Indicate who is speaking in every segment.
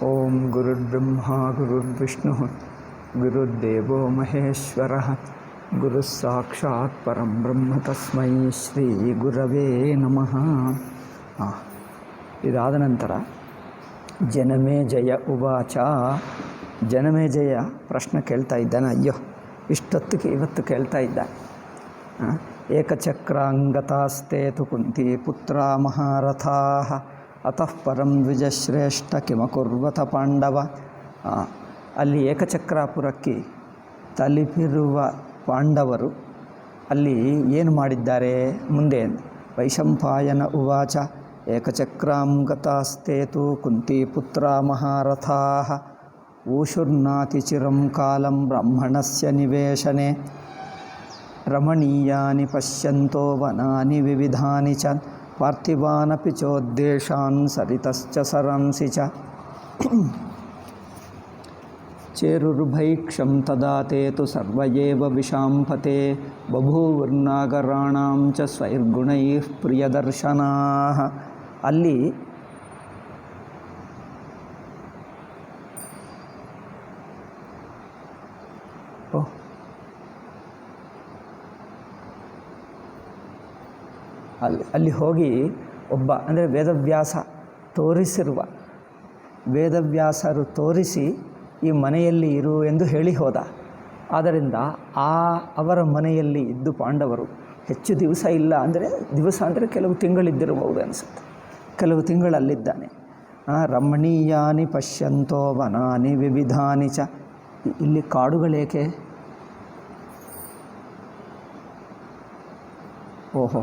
Speaker 1: ಓಂ ಗುರುರ್ಬ್ರಹ್ಮ ಗುರುರ್ವಿಷ್ಣು ಗುರುರ್ದೇವೋ ಮಹೇಶ್ವರ ಗುರು ಸಾಕ್ಷಾತ್ ಪರಂ ಬ್ರಹ್ಮ ತಸ್ಮೈ ಶ್ರೀ ಗುರವೇ ನಮಃ. ಇದಾದ ನಂತರ ಜನಮೇಜಯ ಉವಾಚ. ಜನಮೇಜಯ ಪ್ರಶ್ನೆ ಕೇಳ್ತಾ ಇದ್ದಾನೆ. ಅಯ್ಯೋ, ಇಷ್ಟೊತ್ತಿಗೆ ಇವತ್ತು ಕೇಳ್ತಾ ಇದ್ದ. ಏಕಚಕ್ರಾಂಗತಾಸ್ತೇತು ಕುಂತಿ ಪುತ್ರ ಮಹಾರಥಾ ಅತಃ ಪರಂ ದ್ವಿಜಶ್ರೇಷ್ಠ ಕಿಮಕುರ್ವತ ಪಾಂಡವ. ಅಲ್ಲಿ ಏಕಚಕ್ರಾಪುರಕ್ಕೆ ತಲುಪಿರುವ ಪಾಂಡವರು ಅಲ್ಲಿ ಏನು ಮಾಡಿದ್ದಾರೆ ಮುಂದೆ? ವೈಶಂಪಾಯನ ಉವಾಚ. ಏಕಚಕ್ರಾಂ ಗತಾಸ್ತೇತು ಕುಂತಿ ಪುತ್ರ ಮಹಾರಥಾ ಊಷುರ್ನಾತಿ ಚಿರಂ ಕಾಲಂ ಬ್ರಾಹ್ಮಣಸ್ಯ ನಿವೇಶನೆ ರಮಣೀಯಾನಿ ಪಶ್ಯಂತೋ ವನಾನಿ ವಿವಿಧಾನಿ ಚ ಪಾರ್ಥಿವಾನಪಿ ಚೋದ್ದೇಶಾನ್ ಸರಿತಶ್ಚ ಸರಂಸಿ ಚ ಚೇರುರ್ಭೈಕ್ಷಂ ತದಾ ತೇ ತು ಸರ್ವ ಏವ ವಿಷಾಂಪತೆ ಬಭೂವರ್ನಾಗರಾಣಾಂ ಚ ಸ್ವೈರ್ಗುಣೈಃ ಪ್ರಿಯದರ್ಶನಾಃ. ಅಲ್ಲಿ ಅಲ್ಲಿ ಹೋಗಿ ಒಬ್ಬ ಅಂದರೆ ವೇದವ್ಯಾಸರು ತೋರಿಸಿ ಈ ಮನೆಯಲ್ಲಿ ಇರು ಎಂದು ಹೇಳಿ ಹೋದ. ಆದ್ದರಿಂದ ಅವರ ಮನೆಯಲ್ಲಿ ಇದ್ದು ಪಾಂಡವರು ಹೆಚ್ಚು ದಿವಸ ಇಲ್ಲ, ಅಂದರೆ ಕೆಲವು ತಿಂಗಳಿದ್ದಿರಬಹುದು ಅನಿಸುತ್ತೆ. ಕೆಲವು ತಿಂಗಳಲ್ಲಿದ್ದಾನೆ. ರಮಣೀಯಾನಿ ಪಶ್ಯಂತೋ ವನಾನಿ ವಿವಿಧಾನಿ ಚ. ಇಲ್ಲಿ ಕಾಡುಗಳೇಕೆ? ಓಹೋ,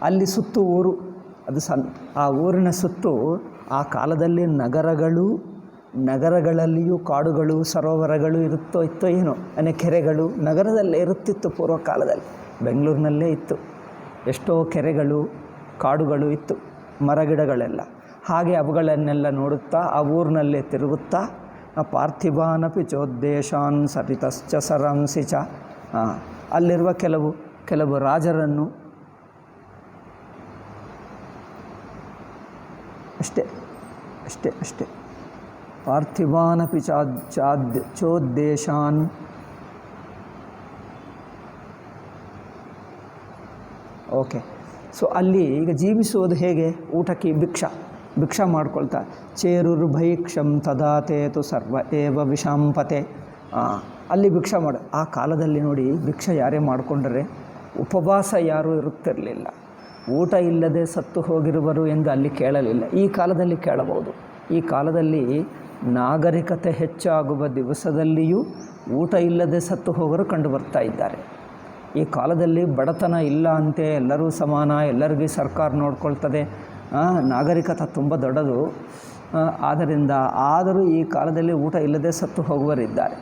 Speaker 1: ಅಲ್ಲಿ ಸುತ್ತು ಊರು, ಅದು ಆ ಊರಿನ ಸುತ್ತು ಆ ಕಾಲದಲ್ಲಿ ನಗರಗಳಲ್ಲಿಯೂ ಕಾಡುಗಳು ಸರೋವರಗಳು ಇತ್ತೋ ಏನೋ, ಕೆರೆಗಳು ನಗರದಲ್ಲೇ ಇರುತ್ತಿತ್ತು. ಪೂರ್ವ ಕಾಲದಲ್ಲಿ ಬೆಂಗಳೂರಿನಲ್ಲೇ ಇತ್ತು. ಎಷ್ಟೋ ಕೆರೆಗಳು ಕಾಡುಗಳು ಇತ್ತು, ಮರಗಿಡಗಳೆಲ್ಲ. ಹಾಗೆ ಅವುಗಳನ್ನೆಲ್ಲ ನೋಡುತ್ತಾ ಆ ಊರಿನಲ್ಲೇ ತಿರುಗುತ್ತಾ ಪಾರ್ಥಿವಾನಪಿ ಚೋದ್ದೇಶಾನ್ ಸರಿತಶ್ಚ ಸರಂಸಿ ಚ. ಅಲ್ಲಿರುವ ಕೆಲವು ರಾಜರನ್ನು ಅಷ್ಟೇ ಪಾರ್ಥಿವಾನಪಿ ಚೋದ್ದೇಶಾನ್. ಓಕೆ, ಸೊ ಅಲ್ಲಿ ಈಗ ಜೀವಿಸುವುದು ಹೇಗೆ? ಊಟಕ್ಕೆ ಭಿಕ್ಷಾ ಮಾಡ್ಕೊಳ್ತಾ. ಚೇರುರ್ಭೈಕ್ಷಂ ತದಾ ತೇ ತು ಸರ್ವ ಏವ ವಿಷಾಂಪತೆ. ಅಲ್ಲಿ ಭಿಕ್ಷಾ ಮಾಡು. ಆ ಕಾಲದಲ್ಲಿ ನೋಡಿ, ಭಿಕ್ಷೆ ಯಾರೇ ಮಾಡಿಕೊಂಡರೆ ಉಪವಾಸ ಯಾರೂ ಇರುತ್ತಿರಲಿಲ್ಲ. ಊಟ ಇಲ್ಲದೆ ಸತ್ತು ಹೋಗಿರುವರು ಎಂದು ಅಲ್ಲಿ ಕೇಳಲಿಲ್ಲ. ಈ ಕಾಲದಲ್ಲಿ ಕೇಳಬಹುದು. ಈ ಕಾಲದಲ್ಲಿ ನಾಗರಿಕತೆ ಹೆಚ್ಚಾಗುವ ದಿವಸದಲ್ಲಿಯೂ ಊಟ ಇಲ್ಲದೆ ಸತ್ತು ಹೋಗರು ಕಂಡು ಬರ್ತಾ ಇದ್ದಾರೆ. ಈ ಕಾಲದಲ್ಲಿ ಬಡತನ ಇಲ್ಲ ಅಂತೆ, ಎಲ್ಲರೂ ಸಮಾನ, ಎಲ್ಲರಿಗೂ ಸರ್ಕಾರ ನೋಡ್ಕೊಳ್ತದೆ, ನಾಗರಿಕತೆ ತುಂಬ ದೊಡ್ಡದು. ಆದರೂ ಈ ಕಾಲದಲ್ಲಿ ಊಟ ಇಲ್ಲದೆ ಸತ್ತು ಹೋಗುವರಿದ್ದಾರೆ.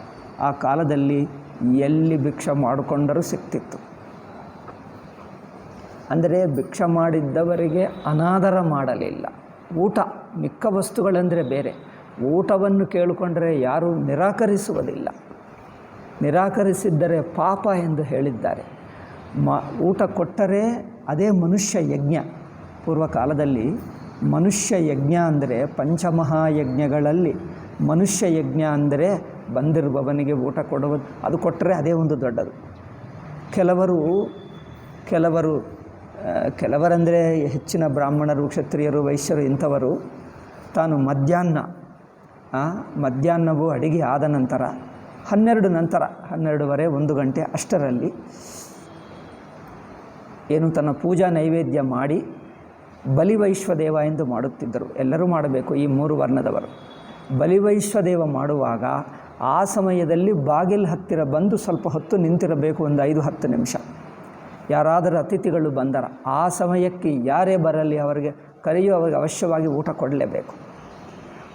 Speaker 1: ಆ ಕಾಲದಲ್ಲಿ ಎಲ್ಲಿ ಭಿಕ್ಷೆ ಮಾಡಿಕೊಂಡರೂ ಸಿಗ್ತಿತ್ತು. ಅಂದರೆ ಭಿಕ್ಷೆ ಮಾಡಿದ್ದವರಿಗೆ ಅನಾದರ ಮಾಡಲಿಲ್ಲ. ಊಟ, ಮಿಕ್ಕ ವಸ್ತುಗಳೆಂದರೆ ಬೇರೆ. ಊಟವನ್ನು ಕೇಳಿಕೊಂಡರೆ ಯಾರೂ ನಿರಾಕರಿಸುವುದಿಲ್ಲ. ನಿರಾಕರಿಸಿದ್ದರೆ ಪಾಪ ಎಂದು ಹೇಳಿದ್ದಾರೆ. ಊಟ ಕೊಟ್ಟರೆ ಅದೇ ಮನುಷ್ಯ ಯಜ್ಞ. ಪೂರ್ವಕಾಲದಲ್ಲಿ ಮನುಷ್ಯ ಯಜ್ಞ ಅಂದರೆ ಪಂಚಮಹಾಯಜ್ಞಗಳಲ್ಲಿ ಮನುಷ್ಯ ಯಜ್ಞ ಅಂದರೆ ಬಂದಿರುವವನಿಗೆ ಊಟ ಕೊಡುವುದು. ಅದು ಕೊಟ್ಟರೆ ಅದೇ ಒಂದು ದೊಡ್ಡದು. ಕೆಲವರಂದರೆ ಹೆಚ್ಚಿನ ಬ್ರಾಹ್ಮಣರು, ಕ್ಷತ್ರಿಯರು, ವೈಶ್ಯರು ಇಂಥವರು ತಾನು ಮಧ್ಯಾಹ್ನವೂ ಅಡಿಗೆ ಆದ ನಂತರ 12:30 1 ಗಂಟೆ ಅಷ್ಟರಲ್ಲಿ ತನ್ನ ಪೂಜಾ ನೈವೇದ್ಯ ಮಾಡಿ ಬಲಿವೈಶ್ವದೇವ ಎಂದು ಮಾಡುತ್ತಿದ್ದರು. ಎಲ್ಲರೂ ಮಾಡಬೇಕು, ಈ 3 ವರ್ಣದವರು. ಬಲಿವೈಶ್ವದೇವ ಮಾಡುವಾಗ ಆ ಸಮಯದಲ್ಲಿ ಬಾಗಿಲು ಹತ್ತಿರ ಬಂದು ಸ್ವಲ್ಪ ಹೊತ್ತು ನಿಂತಿರಬೇಕು, ಒಂದು 5-10 ನಿಮಿಷ. ಯಾರಾದರೂ ಅತಿಥಿಗಳು ಬಂದರ ಆ ಸಮಯಕ್ಕೆ ಯಾರೇ ಬರಲಿ ಅವರಿಗೆ ಅವರಿಗೆ ಅವಶ್ಯವಾಗಿ ಊಟ ಕೊಡಲೇಬೇಕು.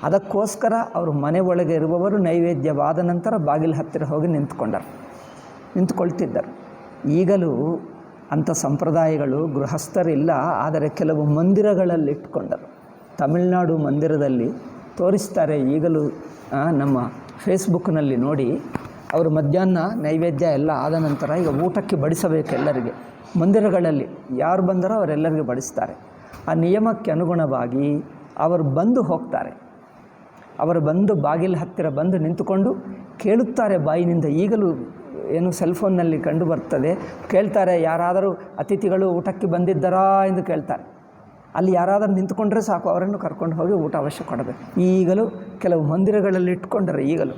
Speaker 1: ಅದಕ್ಕೋಸ್ಕರ ಅವರು ಮನೆ ಒಳಗೆ ಇರುವವರು ನೈವೇದ್ಯವಾದ ನಂತರ ಬಾಗಿಲು ಹತ್ತಿರ ಹೋಗಿ ನಿಂತುಕೊಳ್ತಿದ್ದರು. ಈಗಲೂ ಅಂಥ ಸಂಪ್ರದಾಯಗಳು ಗೃಹಸ್ಥರಿಲ್ಲ, ಆದರೆ ಕೆಲವು ಮಂದಿರಗಳಲ್ಲಿ ಇಟ್ಕೊಂಡರು. ತಮಿಳುನಾಡು ಮಂದಿರದಲ್ಲಿ ತೋರಿಸ್ತಾರೆ ಈಗಲೂ. ನಮ್ಮ ಫೇಸ್ಬುಕ್ನಲ್ಲಿ ನೋಡಿ, ಅವರು ಮಧ್ಯಾಹ್ನ ನೈವೇದ್ಯ ಎಲ್ಲ ಆದ ನಂತರ ಈಗ ಊಟಕ್ಕೆ ಬಡಿಸಬೇಕು ಎಲ್ಲರಿಗೆ. ಮಂದಿರಗಳಲ್ಲಿ ಯಾರು ಬಂದರೋ ಅವರೆಲ್ಲರಿಗೂ ಬಡಿಸ್ತಾರೆ. ಆ ನಿಯಮಕ್ಕೆ ಅನುಗುಣವಾಗಿ ಅವರು ಬಂದು ಹೋಗ್ತಾರೆ. ಅವರು ಬಂದು ಬಾಗಿಲ ಹತ್ತಿರ ಬಂದು ನಿಂತುಕೊಂಡು ಕೇಳುತ್ತಾರೆ ಬಾಯಿನಿಂದ. ಈಗಲೂ ಏನು ಸೆಲ್ಫೋನ್ನಲ್ಲಿ ಕಂಡು ಬರ್ತದೆ, ಕೇಳ್ತಾರೆ, ಯಾರಾದರೂ ಅತಿಥಿಗಳು ಊಟಕ್ಕೆ ಬಂದಿದ್ದಾರಾ ಎಂದು ಕೇಳ್ತಾರೆ. ಅಲ್ಲಿ ಯಾರಾದರೂ ನಿಂತುಕೊಂಡ್ರೆ ಸಾಕು, ಅವರನ್ನು ಕರ್ಕೊಂಡು ಹೋಗಿ ಊಟ ಅವಶ್ಯ ಕೊಡಬೇಕು. ಈಗಲೂ ಕೆಲವು ಮಂದಿರಗಳಲ್ಲಿ ಇಟ್ಕೊಂಡರೆ ಈಗಲೂ.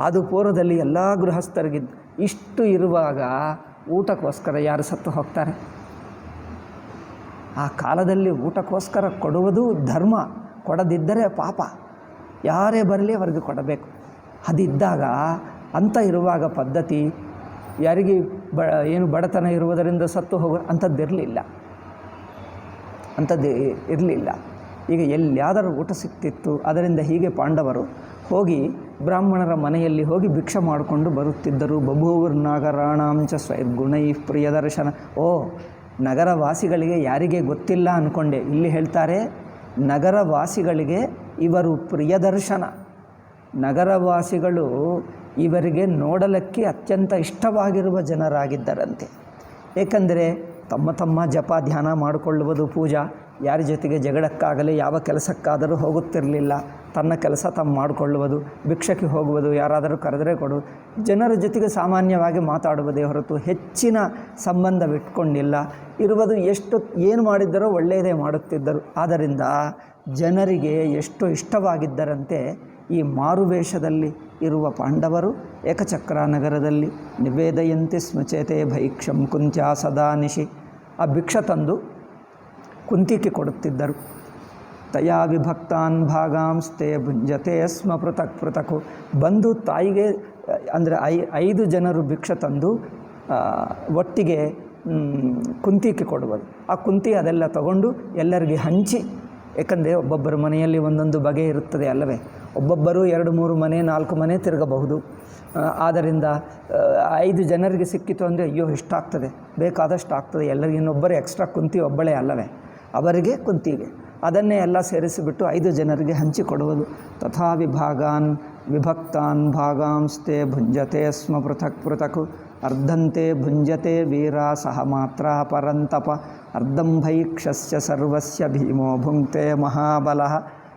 Speaker 1: ಅದು ಪೂರ್ವದಲ್ಲಿ ಎಲ್ಲ ಗೃಹಸ್ಥರಿಗಿದ್ದು. ಇಷ್ಟು ಇರುವಾಗ ಊಟಕ್ಕೋಸ್ಕರ ಯಾರು ಸತ್ತು ಹೋಗ್ತಾರೆ? ಆ ಕಾಲದಲ್ಲಿ ಊಟಕ್ಕೋಸ್ಕರ ಕೊಡುವುದು ಧರ್ಮ, ಕೊಡದಿದ್ದರೆ ಪಾಪ. ಯಾರೇ ಬರಲಿ ಅವರಿಗೆ ಕೊಡಬೇಕು. ಅದಿದ್ದಾಗ ಅಂಥ ಇರುವಾಗ ಪದ್ಧತಿ ಯಾರಿಗೆ ಏನು ಬಡತನ ಇರುವುದರಿಂದ ಸತ್ತು ಹೋಗೋ ಅಂಥದ್ದಿರಲಿಲ್ಲ, ಅಂಥದ್ದು ಇರಲಿಲ್ಲ. ಈಗ ಎಲ್ಲಿಯಾದರೂ ಊಟ ಸಿಗ್ತಿತ್ತು. ಅದರಿಂದ ಹೀಗೆ ಪಾಂಡವರು ಹೋಗಿ ಬ್ರಾಹ್ಮಣರ ಮನೆಯಲ್ಲಿ ಹೋಗಿ ಭಿಕ್ಷೆ ಮಾಡಿಕೊಂಡು ಬರುತ್ತಿದ್ದರು. ಬಭೂವರ್ನಾಗರಾಣಾಂಚ ಸ್ವೈರ್ಗುಣೈ ಪ್ರಿಯದರ್ಶನ. ಓ, ನಗರವಾಸಿಗಳಿಗೆ ಯಾರಿಗೆ ಗೊತ್ತಿಲ್ಲ ಅಂದ್ಕೊಂಡೆ. ಇಲ್ಲಿ ಹೇಳ್ತಾರೆ, ನಗರವಾಸಿಗಳಿಗೆ ಇವರು ಪ್ರಿಯದರ್ಶನ. ನಗರವಾಸಿಗಳು ಇವರಿಗೆ ನೋಡಲಿಕ್ಕೆ ಅತ್ಯಂತ ಇಷ್ಟವಾಗಿರುವ ಜನರಾಗಿದ್ದರಂತೆ. ಏಕೆಂದರೆ ತಮ್ಮ ತಮ್ಮ ಜಪ ಧ್ಯಾನ ಮಾಡಿಕೊಳ್ಳುವುದು, ಪೂಜಾ, ಯಾರ ಜೊತೆಗೆ ಜಗಳಕ್ಕಾಗಲಿ ಯಾವ ಕೆಲಸಕ್ಕಾದರೂ ಹೋಗುತ್ತಿರಲಿಲ್ಲ. ತನ್ನ ಕೆಲಸ ತಾನು ಮಾಡಿಕೊಳ್ಳುವುದು, ಭಿಕ್ಷಕ್ಕೆ ಹೋಗುವುದು, ಯಾರಾದರೂ ಕರೆದರೆ ಕೊಡು, ಜನರ ಜೊತೆಗೆ ಸಾಮಾನ್ಯವಾಗಿ ಮಾತಾಡುವುದೇ ಹೊರತು ಹೆಚ್ಚಿನ ಸಂಬಂಧವಿಟ್ಕೊಂಡಿಲ್ಲ. ಇರುವುದು ಎಷ್ಟು ಏನು ಮಾಡಿದ್ದರೋ ಒಳ್ಳೆಯದೇ ಮಾಡುತ್ತಿದ್ದರು. ಆದ್ದರಿಂದ ಜನರಿಗೆ ಎಷ್ಟು ಇಷ್ಟವಾಗಿದ್ದರಂತೆ. ಈ ಮಾರುವೇಷದಲ್ಲಿ ಇರುವ ಪಾಂಡವರು ಏಕಚಕ್ರ ನಗರದಲ್ಲಿ ನಿವೇದಯಂತಿ ಸ್ಮಚೇತೆ ಭೈಕ್ಷಂ ಕುಂತ್ಯಾ ಸದಾ ನಿಶಿ. ಆ ಭಿಕ್ಷ ತಂದು ಕುಂತಿಗೆ ಕೊಡುತ್ತಿದ್ದರು. ತಯಾ ವಿಭಕ್ತಾನ್ ಭಾಗಾಂಸ್ತೆ ಭುಂಜತೆ ಸ್ಮ ಪೃಥಕ್ ಪೃಥಕು. ಬಂದು ತಾಯಿಗೆ ಅಂದರೆ 5 ಜನರು ಭಿಕ್ಷ ತಂದು ಒಟ್ಟಿಗೆ ಕುಂತಿಗೆ ಕೊಡುವುದು. ಆ ಕುಂತಿ ಅದೆಲ್ಲ ತಗೊಂಡು ಎಲ್ಲರಿಗೆ ಹಂಚಿ, ಏಕೆಂದರೆ ಒಬ್ಬೊಬ್ಬರ ಮನೆಯಲ್ಲಿ ಒಂದೊಂದು ಬಗೆ ಇರುತ್ತದೆ ಅಲ್ಲವೇ. ಒಬ್ಬೊಬ್ಬರು 2-3 ಮನೆ 4 ಮನೆ ತಿರುಗಬಹುದು. ಆದ್ದರಿಂದ 5 ಜನರಿಗೆ ಸಿಕ್ಕಿತು ಅಂದರೆ ಅಯ್ಯೋ ಇಷ್ಟಾಗ್ತದೆ, ಬೇಕಾದಷ್ಟು ಆಗ್ತದೆ ಎಲ್ಲರಿಗೆ. ಇನ್ನೊಬ್ಬರು ಎಕ್ಸ್ಟ್ರಾ ಕುಂತಿ ಒಬ್ಬಳೇ ಅಲ್ಲವೇ, ಅವರಿಗೆ ಕುಂತಿಗೆ ಅದನ್ನೇ ಎಲ್ಲ ಸೇರಿಸಿಬಿಟ್ಟು 5 ಜನರಿಗೆ ಹಂಚಿಕೊಡುವುದು. ತಥಾ ವಿಭಾಗಾನ್ ವಿಭಕ್ತಾನ್ ಭಾಗಾಂಸ್ತೆ ಭುಂಜತೆ ಸ್ಮ ಪೃಥಕ್ ಪೃಥಕು. ಅರ್ಧಂತೆ ಭುಂಜತೆ ವೀರ ಸಹ ಮಾತ್ರ ಪರಂತಪ. ಅರ್ಧಂ ಭೈಕ್ಷಸ್ಯ ಸರ್ವಸ್ಯ ಭೀಮೋ ಭುಂಕ್ತೆ ಮಹಾಬಲಃ.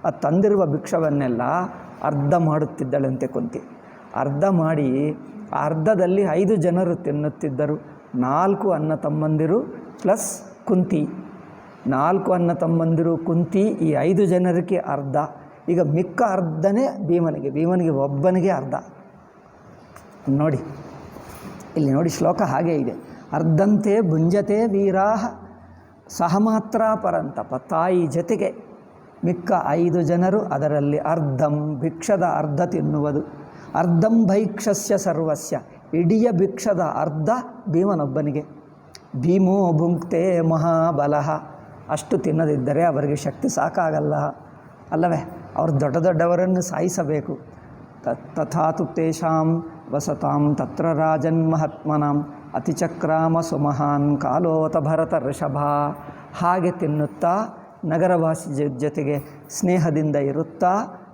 Speaker 1: ಅದು ತಂದಿರುವ ಭಿಕ್ಷವನ್ನೆಲ್ಲ ಅರ್ಧ ಮಾಡುತ್ತಿದ್ದಳಂತೆ ಕುಂತಿ. ಅರ್ಧ ಮಾಡಿ ಅರ್ಧದಲ್ಲಿ 5 ಜನರು ತಿನ್ನುತ್ತಿದ್ದರು. 4 ಅಣ್ಣ ತಮ್ಮಂದಿರು ಪ್ಲಸ್ ಕುಂತಿ. 4 ಅಣ್ಣ ತಮ್ಮಂದಿರು, ಕುಂತಿ, ಈ 5 ಜನರಿಗೆ ಅರ್ಧ. ಈಗ ಮಿಕ್ಕ ಅರ್ಧನೇ ಭೀಮನಿಗೆ ಒಬ್ಬನಿಗೆ ಅರ್ಧ. ನೋಡಿ ಇಲ್ಲಿ ನೋಡಿ, ಶ್ಲೋಕ ಹಾಗೇ ಇದೆ. ಅರ್ಧಂತೆ ಭುಂಜತೆ ವೀರಾಹ ಸಹ ಮಾತ್ರ ಪರಂತಪ. ತಾಯಿ ಜೊತೆಗೆ ಮಿಕ್ಕ 5 ಜನರು ಅದರಲ್ಲಿ ಅರ್ಧಂ ಭಿಕ್ಷದ ಅರ್ಧ ತಿನ್ನುವುದು. ಅರ್ಧಂ ಭೈಕ್ಷಸ್ಯ ಸರ್ವಸ್ಯ, ಇಡೀ ಭಿಕ್ಷದ ಅರ್ಧ ಭೀಮನೊಬ್ಬನಿಗೆ. ಭೀಮೋ ಭುಂಕ್ತೆ ಮಹಾಬಲಃ. ಅಷ್ಟು ತಿನ್ನದಿದ್ದರೆ ಅವರಿಗೆ ಶಕ್ತಿ ಸಾಕಾಗಲ್ಲ ಅಲ್ಲವೇ, ಅವರು ದೊಡ್ಡವರನ್ನು ಸಾಯಿಸಬೇಕು. ತಥಾತು ತೇಷಾಂ ವಸತಾಂ ತತ್ರ ರಾಜನ್ ಮಹಾತ್ಮನಾಂ ಅತಿಚಕ್ರಾಮ ಸುಮಹಾನ್ ಕಾಲೋತ ಭರತ ಋಷಭ. ಹಾಗೆ ತಿನ್ನುತ್ತಾ ನಗರವಾಸಿ ಜೊತೆಗೆ ಸ್ನೇಹದಿಂದ ಇರುತ್ತಾ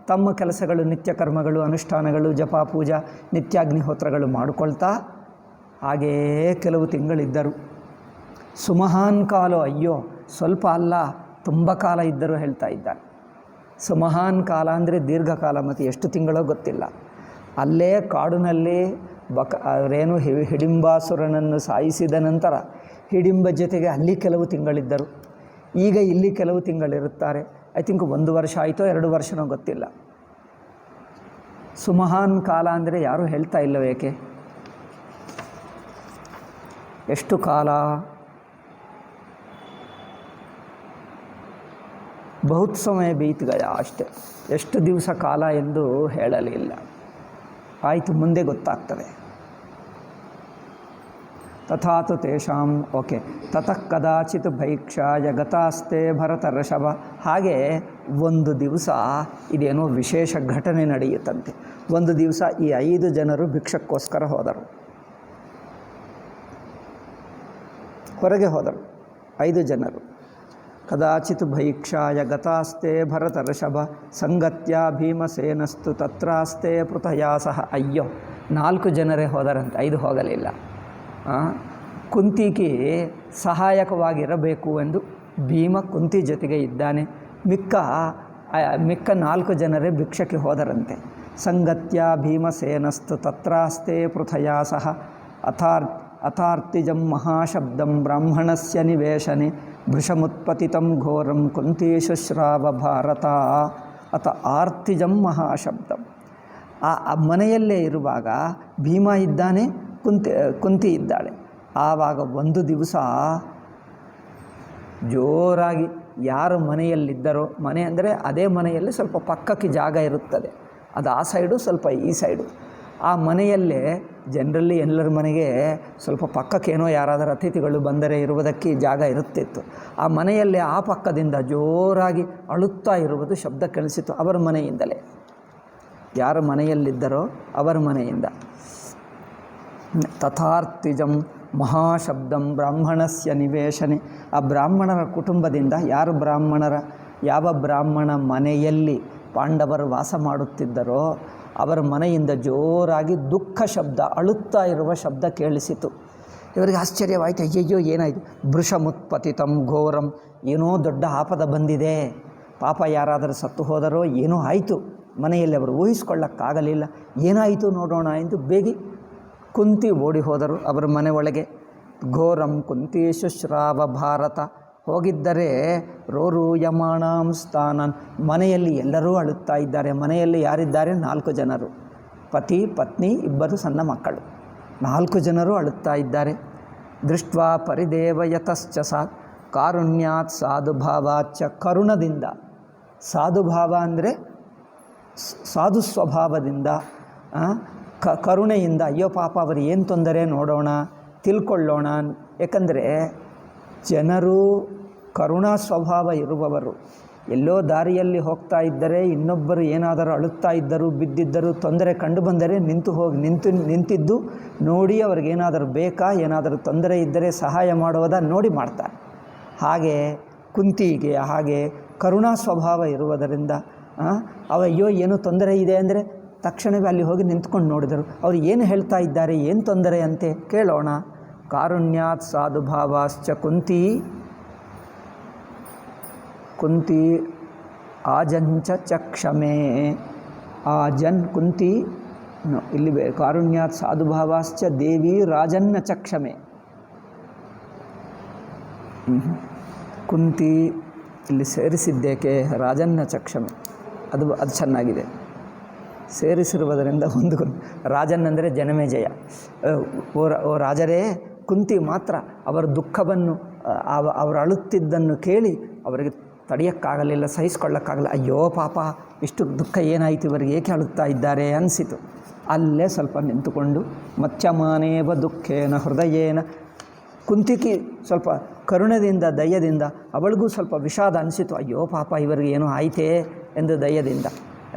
Speaker 1: ತಮ್ಮ ಕೆಲಸಗಳು, ನಿತ್ಯ ಕರ್ಮಗಳು, ಅನುಷ್ಠಾನಗಳು, ಜಪ ಪೂಜಾ, ನಿತ್ಯಾಗ್ನಿಹೋತ್ರಗಳು ಮಾಡಿಕೊಳ್ತಾ ಹಾಗೆಯೇ ಕೆಲವು ತಿಂಗಳಿದ್ದರು. ಸುಮಹಾನ್ ಕಾಲೋ, ಅಯ್ಯೋ ಸ್ವಲ್ಪ ಅಲ್ಲ ತುಂಬ ಕಾಲ ಇದ್ದರು ಹೇಳ್ತಾ ಇದ್ದಾರೆ. ಸುಮಹಾನ್ ಕಾಲ ಅಂದರೆ ದೀರ್ಘಕಾಲ, ಮತ್ತು ಎಷ್ಟು ತಿಂಗಳೋ ಗೊತ್ತಿಲ್ಲ. ಅಲ್ಲೇ ಕಾಡಿನಲ್ಲಿ ಅವರೇನು ಹಿಡಿಂಬಾಸುರನನ್ನು ಸಾಯಿಸಿದ ನಂತರ ಹಿಡಿಂಬ ಜೊತೆಗೆ ಅಲ್ಲಿ ಕೆಲವು ತಿಂಗಳಿದ್ದರು. ಈಗ ಇಲ್ಲಿ ಕೆಲವು ತಿಂಗಳಿರುತ್ತಾರೆ. ಐ ಥಿಂಕ್ 1 ವರ್ಷ ಆಯಿತೋ 2 ವರ್ಷನೋ ಗೊತ್ತಿಲ್ಲ. ಸುಮಹಾನ್ ಕಾಲ ಅಂದರೆ ಯಾರೂ ಹೇಳ್ತಾ ಇಲ್ಲವೇ, ಏಕೆ, ಎಷ್ಟು ಕಾಲ? ಬಹುತ್ ಸಮಯ ಬೀತ್ ಗಯಾ ಅಷ್ಟೇ. ಎಷ್ಟು ದಿವಸ ಕಾಲ ಎಂದು ಹೇಳಲಿಲ್ಲ. ಆಯಿತು, ಮುಂದೆ ಗೊತ್ತಾಗ್ತದೆ. ತಥಾತು ತೇಷಾಂ. ಓಕೆ. ತತಃ ಕದಾಚಿತ್ ಭೈಕ್ಷಾಯ ಗತಾಸ್ತೆ ಭರತ ಋಷಭ. ಹಾಗೆ ಒಂದು ದಿವಸ ಇದೇನೋ ವಿಶೇಷ ಘಟನೆ ನಡೆಯುತ್ತಂತೆ. ಒಂದು ದಿವಸ ಈ 5 ಜನರು ಭಿಕ್ಷಕ್ಕೋಸ್ಕರ ಹೋದರು, ಹೊರಗೆ ಹೋದರು 5 ಜನರು. ಕದಾಚಿತ್ ಭೈಕ್ಷಾಯ ಗತಾಸ್ತೆ ಭರತ ಋಷಭ ಸಂಗತ್ಯ ಭೀಮಸೇನಸ್ತು ತತ್ರಾಸ್ತೆ ಪೃಥಯಾ ಸಹ. ಅಯ್ಯೋ, 4 ಜನರೇ ಹೋದರಂತೆ, 5 ಹೋಗಲಿಲ್ಲ. ಕುಂತಿಗೆ ಸಹಾಯಕವಾಗಿರಬೇಕು ಎಂದು ಭೀಮ ಕುಂತಿ ಜೊತೆಗೆ ಇದ್ದಾನೆ. ಮಿಕ್ಕ ಮಿಕ್ಕ 4 ಜನರೇ ಭಿಕ್ಷಕ್ಕೆ ಹೋದರಂತೆ. ಸಂಗತ್ಯ ಭೀಮಸೇನಸ್ತು ತತ್ರಾಸ್ತೆ ಪೃಥಯಾ ಸಹ ಅಥಾರ್ತಿಜಂ ಮಹಾಶಬ್ದಂ ಬ್ರಾಹ್ಮಣಸ್ಯ ನಿವೇಶನೆ ಭೃಶಮುತ್ಪತಿತಂ ಘೋರಂ ಕುಂತೀಶುಶ್ರಾವ ಭಾರತ ಅಥ ಆರ್ತಿಜಂ ಮಹಾಶಬ್ದಂ. ಆ ಮನೆಯಲ್ಲೇ ಇರುವಾಗ ಭೀಮ ಇದ್ದಾನೆ, ಕುಂತಿ ಇದ್ದಾಳೆ. ಆವಾಗ ಒಂದು ದಿವಸ ಜೋರಾಗಿ ಯಾರು ಮನೆಯಲ್ಲಿದ್ದರೋ, ಮನೆ ಅಂದರೆ ಅದೇ ಮನೆಯಲ್ಲಿ ಸ್ವಲ್ಪ ಪಕ್ಕಕ್ಕೆ ಜಾಗ ಇರುತ್ತದೆ, ಅದು ಆ ಸೈಡು ಸ್ವಲ್ಪ ಈ ಸೈಡು. ಆ ಮನೆಯಲ್ಲೇ ಜನರಲ್ಲಿ ಎಲ್ಲರ ಮನೆಗೆ ಸ್ವಲ್ಪ ಪಕ್ಕಕ್ಕೇನೋ ಯಾರಾದರೂ ಅತಿಥಿಗಳು ಬಂದರೆ ಇರುವುದಕ್ಕೆ ಜಾಗ ಇರುತ್ತಿತ್ತು. ಆ ಮನೆಯಲ್ಲೇ ಆ ಪಕ್ಕದಿಂದ ಜೋರಾಗಿ ಅಳುತ್ತಾ ಇರುವುದು ಶಬ್ದ ಕೇಳಿಸಿತು. ಅವರ ಮನೆಯಿಂದಲೇ, ಯಾರು ಮನೆಯಲ್ಲಿದ್ದರೋ ಅವರ ಮನೆಯಿಂದ. ತಥಾರ್ತಿಜಂ ಮಹಾಶಬ್ದಂ ಬ್ರಾಹ್ಮಣಸ್ಯ ನಿವೇಶನೆ. ಆ ಬ್ರಾಹ್ಮಣರ ಕುಟುಂಬದಿಂದ, ಯಾವ ಬ್ರಾಹ್ಮಣ ಮನೆಯಲ್ಲಿ ಪಾಂಡವರು ವಾಸ ಮಾಡುತ್ತಿದ್ದರೋ ಅವರ ಮನೆಯಿಂದ ಜೋರಾಗಿ ದುಃಖ ಶಬ್ದ, ಅಳುತ್ತಾ ಇರುವ ಶಬ್ದ ಕೇಳಿಸಿತು. ಇವರಿಗೆ ಆಶ್ಚರ್ಯವಾಯಿತು. ಅಯ್ಯಯ್ಯೋ ಏನಾಯಿತು? ಭೃಶಮುತ್ಪತಿತಂ ಘೋರಂ, ಏನೋ ದೊಡ್ಡ ಆಪದ ಬಂದಿದೆ, ಪಾಪ ಯಾರಾದರೂ ಸತ್ತು ಹೋದರೋ ಏನೋ ಆಯಿತು. ಮನೆಯಲ್ಲಿ ಅವರು ಊಹಿಸ್ಕೊಳ್ಳೋಕ್ಕಾಗಲಿಲ್ಲ. ಏನಾಯಿತು ನೋಡೋಣ ಎಂದು ಬೇಗ ಕುಂತಿ ಓಡಿ ಹೋದರು ಅವರ ಮನೆ ಒಳಗೆ. ಘೋರಂ ಕುಂತೀಶುಶ್ರಾವ ಭಾರತ. ಹೋಗಿದ್ದರೆ ರೋರೂಯಮಾಣಾಂ ಸ್ಥಾನನ್. ಮನೆಯಲ್ಲಿ ಎಲ್ಲರೂ ಅಳುತ್ತಾ ಇದ್ದಾರೆ. ಮನೆಯಲ್ಲಿ ಯಾರಿದ್ದಾರೆ? 4 ಜನರು, ಪತಿ ಪತ್ನಿ 2 ಸಣ್ಣ ಮಕ್ಕಳು, 4 ಜನರು ಅಳುತ್ತಾ ಇದ್ದಾರೆ. ದೃಷ್ಟ್ವಾ ಪರಿದೇವಯತಶ್ಚ ಸಾ ಕಾರುಣ್ಯಾತ್ ಸಾಧುಭಾವಾಚ್ಚ. ಕರುಣದಿಂದ, ಸಾಧುಭಾವ ಅಂದರೆ ಸಾಧು ಸ್ವಭಾವದಿಂದ, ಕರುಣೆಯಿಂದ, ಅಯ್ಯೋ ಪಾಪ ಅವರು ಏನು ತೊಂದರೆ ನೋಡೋಣ, ತಿಳ್ಕೊಳ್ಳೋಣ. ಏಕೆಂದರೆ ಜನರು ಕರುಣಾ ಸ್ವಭಾವ ಇರುವವರು. ಎಲ್ಲೋ ದಾರಿಯಲ್ಲಿ ಹೋಗ್ತಾ ಇದ್ದರೆ ಇನ್ನೊಬ್ಬರು ಏನಾದರೂ ಅಳುತ್ತಾ ಇದ್ದರು, ಬಿದ್ದಿದ್ದರು, ತೊಂದರೆ ಕಂಡು ಬಂದರೆ ನಿಂತಿದ್ದು ನೋಡಿ ಅವ್ರಿಗೇನಾದರೂ ಬೇಕಾ, ಏನಾದರೂ ತೊಂದರೆ ಇದ್ದರೆ ಸಹಾಯ ಮಾಡುವುದ ನೋಡಿ ಮಾಡ್ತಾರೆ. ಹಾಗೆ ಕುಂತಿಗೆ ಹಾಗೆ ಕರುಣಾ ಸ್ವಭಾವ ಇರುವುದರಿಂದ ಅಯ್ಯೋ ಏನೋ ತೊಂದರೆ ಇದೆ ಅಂದರೆ ತಕ್ಷಣವೇ ಅಲ್ಲಿ ಹೋಗಿ ನಿಂತ್ಕೊಂಡು ನೋಡಿದರು. ಅವರು ಏನು ಹೇಳ್ತಾ ಇದ್ದಾರೆ, ಏನು ತೊಂದರೆ ಅಂತೆ ಕೇಳೋಣ. ಕಾರುಣ್ಯಾತ್ ಸಾಧುಭಾವಾಶ್ಚ ಕುಂತಿ ಆಜಂಚ ಚಕ್ಷಮೇ. ಆಜನ್ ಕುಂತಿ ಇಲ್ಲಿ ಕಾರುಣ್ಯಾತ್ ಸಾಧುಭಾವಾಶ್ಚ ದೇವಿ ರಾಜನ್ನ ಚಕ್ಷಮೆ. ಕುಂತಿ ಇಲ್ಲಿ ಸೇರಿಸಿದ್ದೇಕೆ ರಾಜನ್ನ ಚಕ್ಷಮೆ, ಅದು ಚೆನ್ನಾಗಿದೆ. ಸೇರಿಸಿರುವುದರಿಂದ ರಾಜನ್ ಅಂದರೆ ಜನಮೇಜಯ. ಓ ರಾಜರೇ, ಕುಂತಿ ಮಾತ್ರ ಅವರ ದುಃಖವನ್ನು, ಅವರು ಅಳುತ್ತಿದ್ದನ್ನು ಕೇಳಿ ಅವರಿಗೆ ತಡೆಯೋಕ್ಕಾಗಲಿಲ್ಲ, ಸಹಿಸ್ಕೊಳ್ಳೋಕ್ಕಾಗಲ್ಲ. ಅಯ್ಯೋ ಪಾಪ ಇಷ್ಟು ದುಃಖ ಏನಾಯಿತು, ಇವರಿಗೆ ಏಕೆ ಅಳುತ್ತಾ ಇದ್ದಾರೆ ಅನಿಸಿತು. ಅಲ್ಲೇ ಸ್ವಲ್ಪ ನಿಂತುಕೊಂಡು ಮತ್ಯಮಾನೇವ ದುಃಖೇನ ಹೃದಯೇನ. ಕುಂತಿಕಿ ಸ್ವಲ್ಪ ಕರುಣದಿಂದ, ದಯದಿಂದ ಅವಳಿಗೂ ಸ್ವಲ್ಪ ವಿಷಾದ ಅನಿಸಿತು. ಅಯ್ಯೋ ಪಾಪ ಇವರಿಗೆ ಏನೋ ಆಯಿತೇ ಎಂದು ದಯದಿಂದ,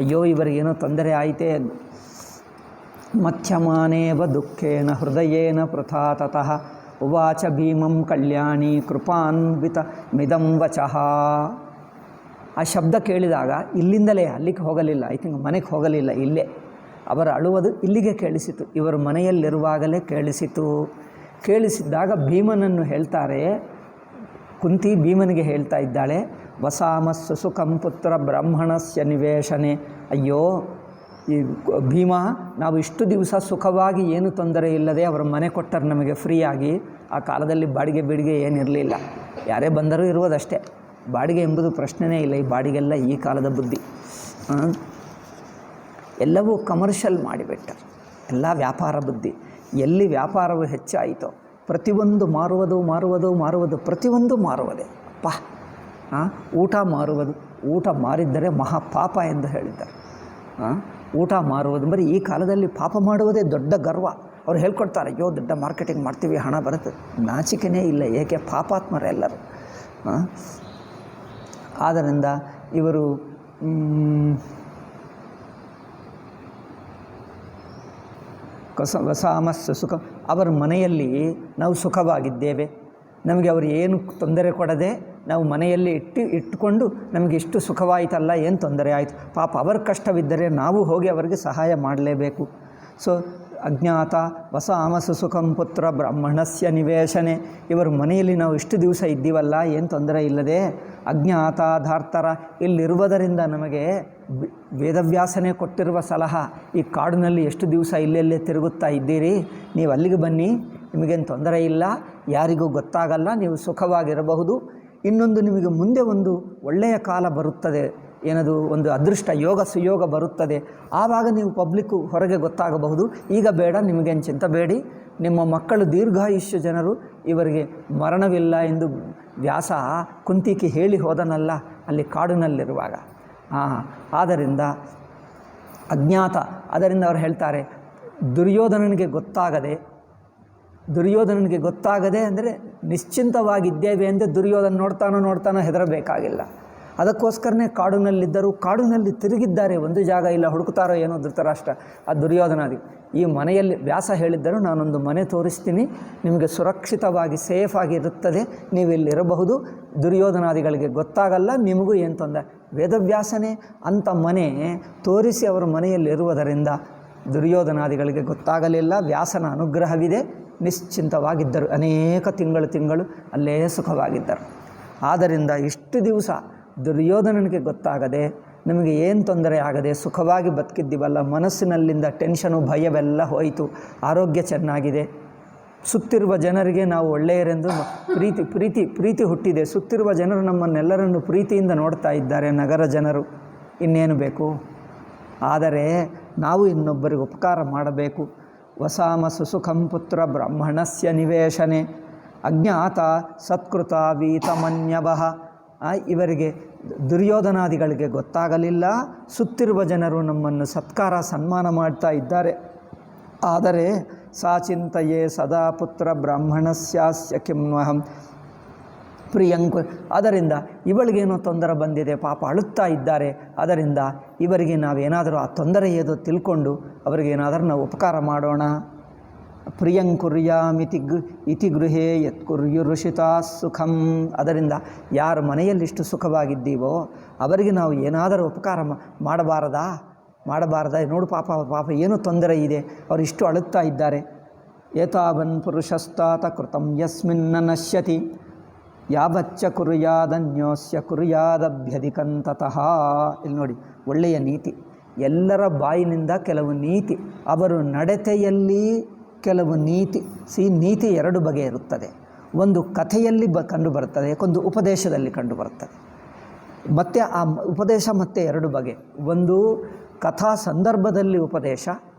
Speaker 1: ಅಯ್ಯೋ ಇವರಿಗೇನೋ ತೊಂದರೆ ಆಯಿತೇ ಎಂದು. ಮತ್ಯಮಾನೇವ ದುಃಖೇನ ಹೃದಯೇನ ಪೃಥಾತತಃ ಉವಾಚ ಭೀಮಂ ಕಲ್ಯಾಣಿ ಕೃಪಾನ್ವಿತ ಮಿದಂ ವಚಃ. ಆ ಶಬ್ದ ಕೇಳಿದಾಗ ಇಲ್ಲಿಂದಲೇ ಅಲ್ಲಿಗೆ ಹೋಗಲಿಲ್ಲ, ಐ ಥಿಂಕ್ ಮನೆಗೆ ಹೋಗಲಿಲ್ಲ, ಇಲ್ಲೇ ಅವರ ಅಳುವುದು ಇಲ್ಲಿಗೆ ಕೇಳಿಸಿತು. ಇವರು ಮನೆಯಲ್ಲಿರುವಾಗಲೇ ಕೇಳಿಸಿತು. ಕೇಳಿಸಿದ್ದಾಗ ಭೀಮನನ್ನು ಹೇಳ್ತಾರೆ, ಕುಂತಿ ಭೀಮನಿಗೆ ಹೇಳ್ತಾ ಇದ್ದಾಳೆ, ವಸಾಮಸ್ಸು ಸುಖಂ ಪುತ್ರ ಬ್ರಾಹ್ಮಣಸ್ಯ ನಿವೇಶನೆ. ಅಯ್ಯೋ ಈ ಭೀಮ, ನಾವು ಇಷ್ಟು ದಿವಸ ಸುಖವಾಗಿ ಏನು ತೊಂದರೆ ಇಲ್ಲದೆ ಅವರ ಮನೆ ಕೊಟ್ಟರು ನಮಗೆ ಫ್ರೀಯಾಗಿ. ಆ ಕಾಲದಲ್ಲಿ ಬಾಡಿಗೆ ಏನಿರಲಿಲ್ಲ, ಯಾರೇ ಬಂದರೂ ಇರುವುದಷ್ಟೇ, ಬಾಡಿಗೆ ಎಂಬುದು ಪ್ರಶ್ನೆಯೇ ಇಲ್ಲ. ಈ ಬಾಡಿಗೆಲ್ಲ ಈ ಕಾಲದ ಬುದ್ಧಿ. ಎಲ್ಲವೂ ಕಮರ್ಷಿಯಲ್ ಮಾಡಿಬಿಟ್ಟರು, ಎಲ್ಲ ವ್ಯಾಪಾರ ಬುದ್ಧಿ. ಎಲ್ಲಿ ವ್ಯಾಪಾರವು ಹೆಚ್ಚಾಯಿತೋ ಪ್ರತಿಯೊಂದು ಮಾರುವುದು, ಪ್ರತಿಯೊಂದು ಮಾರುವುದೇ. ಊಟ ಮಾರುವುದು, ಊಟ ಮಾರಿದ್ದರೆ ಮಹಾಪಾಪ ಎಂದು ಹೇಳಿದ್ದಾರೆ. ಊಟ ಮಾರುವುದು ಬರೀ ಈ ಕಾಲದಲ್ಲಿ ಪಾಪ ಮಾಡುವುದೇ ದೊಡ್ಡ ಗರ್ವ. ಅವ್ರು ಹೇಳ್ಕೊಡ್ತಾರೆ, ಅಯ್ಯೋ ದೊಡ್ಡ ಮಾರ್ಕೆಟಿಂಗ್ ಮಾಡ್ತೀವಿ, ಹಣ ಬರುತ್ತೆ. ನಾಚಿಕೆನೇ ಇಲ್ಲ, ಏಕೆ ಪಾಪಾತ್ಮರೆಲ್ಲರೂ. ಆದ್ದರಿಂದ ಇವರು ವಸಾಮಸ್ಸು ಸುಖ. ಅವರ ಮನೆಯಲ್ಲಿ ನಾವು ಸುಖವಾಗಿದ್ದೇವೆ, ನಮಗೆ ಅವರು ಏನು ತೊಂದರೆ ಕೊಡದೆ ನಾವು ಮನೆಯಲ್ಲಿ ಇಟ್ಟುಕೊಂಡು ನಮಗೆ ಇಷ್ಟು ಸುಖವಾಯಿತಲ್ಲ, ಏನು ತೊಂದರೆ ಆಯಿತು. ಪಾಪ ಅವರ ಕಷ್ಟವಿದ್ದರೆ ನಾವು ಹೋಗಿ ಅವರಿಗೆ ಸಹಾಯ ಮಾಡಲೇಬೇಕು. ಸೊ ಅಜ್ಞಾತ ವಸಾಮಸು ಸುಖಂ ಪುತ್ರ ಬ್ರಾಹ್ಮಣಸ್ಯ ನಿವೇಶನೆ. ಇವರು ಮನೆಯಲ್ಲಿ ನಾವು ಇಷ್ಟು ದಿವಸ ಇದ್ದೀವಲ್ಲ, ಏನು ತೊಂದರೆ ಇಲ್ಲದೆ ಅಜ್ಞಾತ ಧಾರ್ತರ ಇಲ್ಲಿರುವುದರಿಂದ ನಮಗೆ ವೇದವ್ಯಾಸನೇ ಕೊಟ್ಟಿರುವ ಸಲಹಾ, ಈ ಕಾಡಿನಲ್ಲಿ ಎಷ್ಟು ದಿವಸ ಇಲ್ಲೆಲ್ಲೇ ತಿರುಗುತ್ತಾ ಇದ್ದೀರಿ, ನೀವು ಅಲ್ಲಿಗೆ ಬನ್ನಿ, ನಿಮಗೇನು ತೊಂದರೆ ಇಲ್ಲ, ಯಾರಿಗೂ ಗೊತ್ತಾಗಲ್ಲ, ನೀವು ಸುಖವಾಗಿರಬಹುದು. ಇನ್ನೊಂದು ನಿಮಗೆ ಮುಂದೆ ಒಂದು ಒಳ್ಳೆಯ ಕಾಲ ಬರುತ್ತದೆ, ಏನದು ಒಂದು ಅದೃಷ್ಟ ಯೋಗ ಸುಯೋಗ ಬರುತ್ತದೆ, ಆವಾಗ ನೀವು ಪಬ್ಲಿಕ್ಕು ಹೊರಗೆ ಗೊತ್ತಾಗಬಹುದು. ಈಗ ಬೇಡ, ನಿಮಗೇನು ಚಿಂತಬೇಡಿ, ನಿಮ್ಮ ಮಕ್ಕಳು ದೀರ್ಘಾಯುಷ್ಯ ಜನರು, ಇವರಿಗೆ ಮರಣವಿಲ್ಲ ಎಂದು ವ್ಯಾಸ ಕುಂತಿಗೆ ಹೇಳಿ ಹೋದನಲ್ಲ ಅಲ್ಲಿ ಕಾಡಿನಲ್ಲಿರುವಾಗ. ಆದ್ದರಿಂದ ಅಜ್ಞಾತ, ಅದರಿಂದ ಅವರು ಹೇಳ್ತಾರೆ ದುರ್ಯೋಧನನಿಗೆ ಗೊತ್ತಾಗದೆ ಅಂದರೆ ನಿಶ್ಚಿಂತವಾಗಿದ್ದೇವೆ ಅಂದರೆ ದುರ್ಯೋಧನ ನೋಡ್ತಾನೋ ಹೆದರಬೇಕಾಗಿಲ್ಲ. ಅದಕ್ಕೋಸ್ಕರನೇ ಕಾಡಿನಲ್ಲಿದ್ದರು, ಕಾಡಿನಲ್ಲಿ ತಿರುಗಿದ್ದಾರೆ, ಒಂದು ಜಾಗ ಇಲ್ಲ, ಹುಡುಕ್ತಾರೋ ಏನೋ ಧೃತರಾಷ್ಟ್ರ ಆ ದುರ್ಯೋಧನಾದಿ. ಈ ಮನೆಯಲ್ಲಿ ವ್ಯಾಸ ಹೇಳಿದ್ದರು, ನಾನೊಂದು ಮನೆ ತೋರಿಸ್ತೀನಿ, ನಿಮಗೆ ಸುರಕ್ಷಿತವಾಗಿ ಸೇಫಾಗಿ ಇರುತ್ತದೆ, ನೀವಿಲ್ಲಿರಬಹುದು, ದುರ್ಯೋಧನಾದಿಗಳಿಗೆ ಗೊತ್ತಾಗಲ್ಲ, ನಿಮಗೂ ಏನು ತೊಂದರೆ. ವೇದವ್ಯಾಸನೇ ಅಂಥ ಮನೆ ತೋರಿಸಿ ಅವರ ಮನೆಯಲ್ಲಿರುವುದರಿಂದ ದುರ್ಯೋಧನಾದಿಗಳಿಗೆ ಗೊತ್ತಾಗಲಿಲ್ಲ. ವ್ಯಾಸನ ಅನುಗ್ರಹವಿದೆ, ನಿಶ್ಚಿಂತವಾಗಿದ್ದರು, ಅನೇಕ ತಿಂಗಳು ಅಲ್ಲೇ ಸುಖವಾಗಿದ್ದರು. ಆದ್ದರಿಂದ ಇಷ್ಟು ದಿವಸ ದುರ್ಯೋಧನನಿಗೆ ಗೊತ್ತಾಗದೆ ನಮಗೆ ಏನು ತೊಂದರೆ ಆಗದೆ ಸುಖವಾಗಿ ಬದುಕಿದ್ದೀವಲ್ಲ, ಮನಸ್ಸಿನಲ್ಲಿಂದ ಟೆನ್ಷನು ಭಯವೆಲ್ಲ ಹೋಯಿತು, ಆರೋಗ್ಯ ಚೆನ್ನಾಗಿದೆ, ಸುತ್ತಿರುವ ಜನರಿಗೆ ನಾವು ಒಳ್ಳೆಯರೆಂದು ಪ್ರೀತಿ ಹುಟ್ಟಿದೆ, ಸುತ್ತಿರುವ ಜನರು ನಮ್ಮನ್ನೆಲ್ಲರನ್ನು ಪ್ರೀತಿಯಿಂದ ನೋಡ್ತಾ ಇದ್ದಾರೆ, ನಗರ ಜನರು, ಇನ್ನೇನು ಬೇಕು. ಆದರೆ ನಾವು ಇನ್ನೊಬ್ಬರಿಗೆ ಉಪಕಾರ ಮಾಡಬೇಕು. ವಸಾಮಸು ಸುಖಂ ಪುತ್ರ ಬ್ರಾಹ್ಮಣಸ್ಯ ನಿವೇಶನೆ ಅಜ್ಞಾತ ಸತ್ಕೃತ ವೀತಮನ್ಯವಃ. ಇವರಿಗೆ ದುರ್ಯೋಧನಾದಿಗಳಿಗೆ ಗೊತ್ತಾಗಲಿಲ್ಲ, ಸುತ್ತಿರುವ ಜನರು ನಮ್ಮನ್ನು ಸತ್ಕಾರ ಸನ್ಮಾನ ಮಾಡ್ತಾ ಇದ್ದಾರೆ. ಆದರೆ ಸಾ ಚಿಂತೆಯೇ ಸದಾ ಪುತ್ರ ಬ್ರಾಹ್ಮಣಸ್ಯಾಸ್ಯ ಕಿಮ್ವಹಂ ಪ್ರಿಯಂಕು. ಅದರಿಂದ ಇವಳಿಗೇನೋ ತೊಂದರೆ ಬಂದಿದೆ, ಪಾಪ ಅಳುತ್ತಾ ಇದ್ದಾರೆ, ಅದರಿಂದ ಇವರಿಗೆ ನಾವೇನಾದರೂ ಆ ತೊಂದರೆ ಏದೋ ತಿಳ್ಕೊಂಡು ಅವರಿಗೇನಾದರೂ ನಾವು ಉಪಕಾರ ಮಾಡೋಣ. ಪ್ರಿಯಂಕುರ್ಯಾಮಿತಿ ಇತಿ ಗೃಹೇ ಯತ್ಕುರ್ಯುರುಷಿತಾ ಸುಖಂ. ಅದರಿಂದ ಯಾರ ಮನೆಯಲ್ಲಿಷ್ಟು ಸುಖವಾಗಿದ್ದೀವೋ ಅವರಿಗೆ ನಾವು ಏನಾದರೂ ಉಪಕಾರ ಮಾಡಬಾರದಾ? ನೋಡು ಪಾಪ ಏನೋ ತೊಂದರೆ ಇದೆ, ಅವರು ಇಷ್ಟು ಅಳುತ್ತಾ ಇದ್ದಾರೆ. ಏತಾವನ್ ಪುರುಷಸ್ತಾತ ಕೃತಂ ಯಸ್ಮಿನ್ನ ನಶ್ಯತಿ ಯಾವಚ್ಚ ಕುರುಯಾದನ್ಯೋಸ್ಯ ಕುರುಯಾದಭ್ಯಧಿಕಂತತಃ. ಇಲ್ಲಿ ನೋಡಿ ಒಳ್ಳೆಯ ನೀತಿ, ಎಲ್ಲರ ಬಾಯಿನಿಂದ ಕೆಲವು ನೀತಿ, ಅವರು ನಡತೆಯಲ್ಲಿ ಕೆಲವು ನೀತಿ. ನೀತಿ ಎರಡು ಬಗೆ ಇರುತ್ತದೆ, ಒಂದು ಕಥೆಯಲ್ಲಿ ಕಂಡುಬರುತ್ತದೆ, ಒಂದು ಉಪದೇಶದಲ್ಲಿ ಕಂಡುಬರುತ್ತದೆ. ಮತ್ತು ಆ ಉಪದೇಶ ಮತ್ತೆ ಎರಡು ಬಗೆ, ಒಂದು ಕಥಾ ಸಂದರ್ಭದಲ್ಲಿ ಉಪದೇಶ,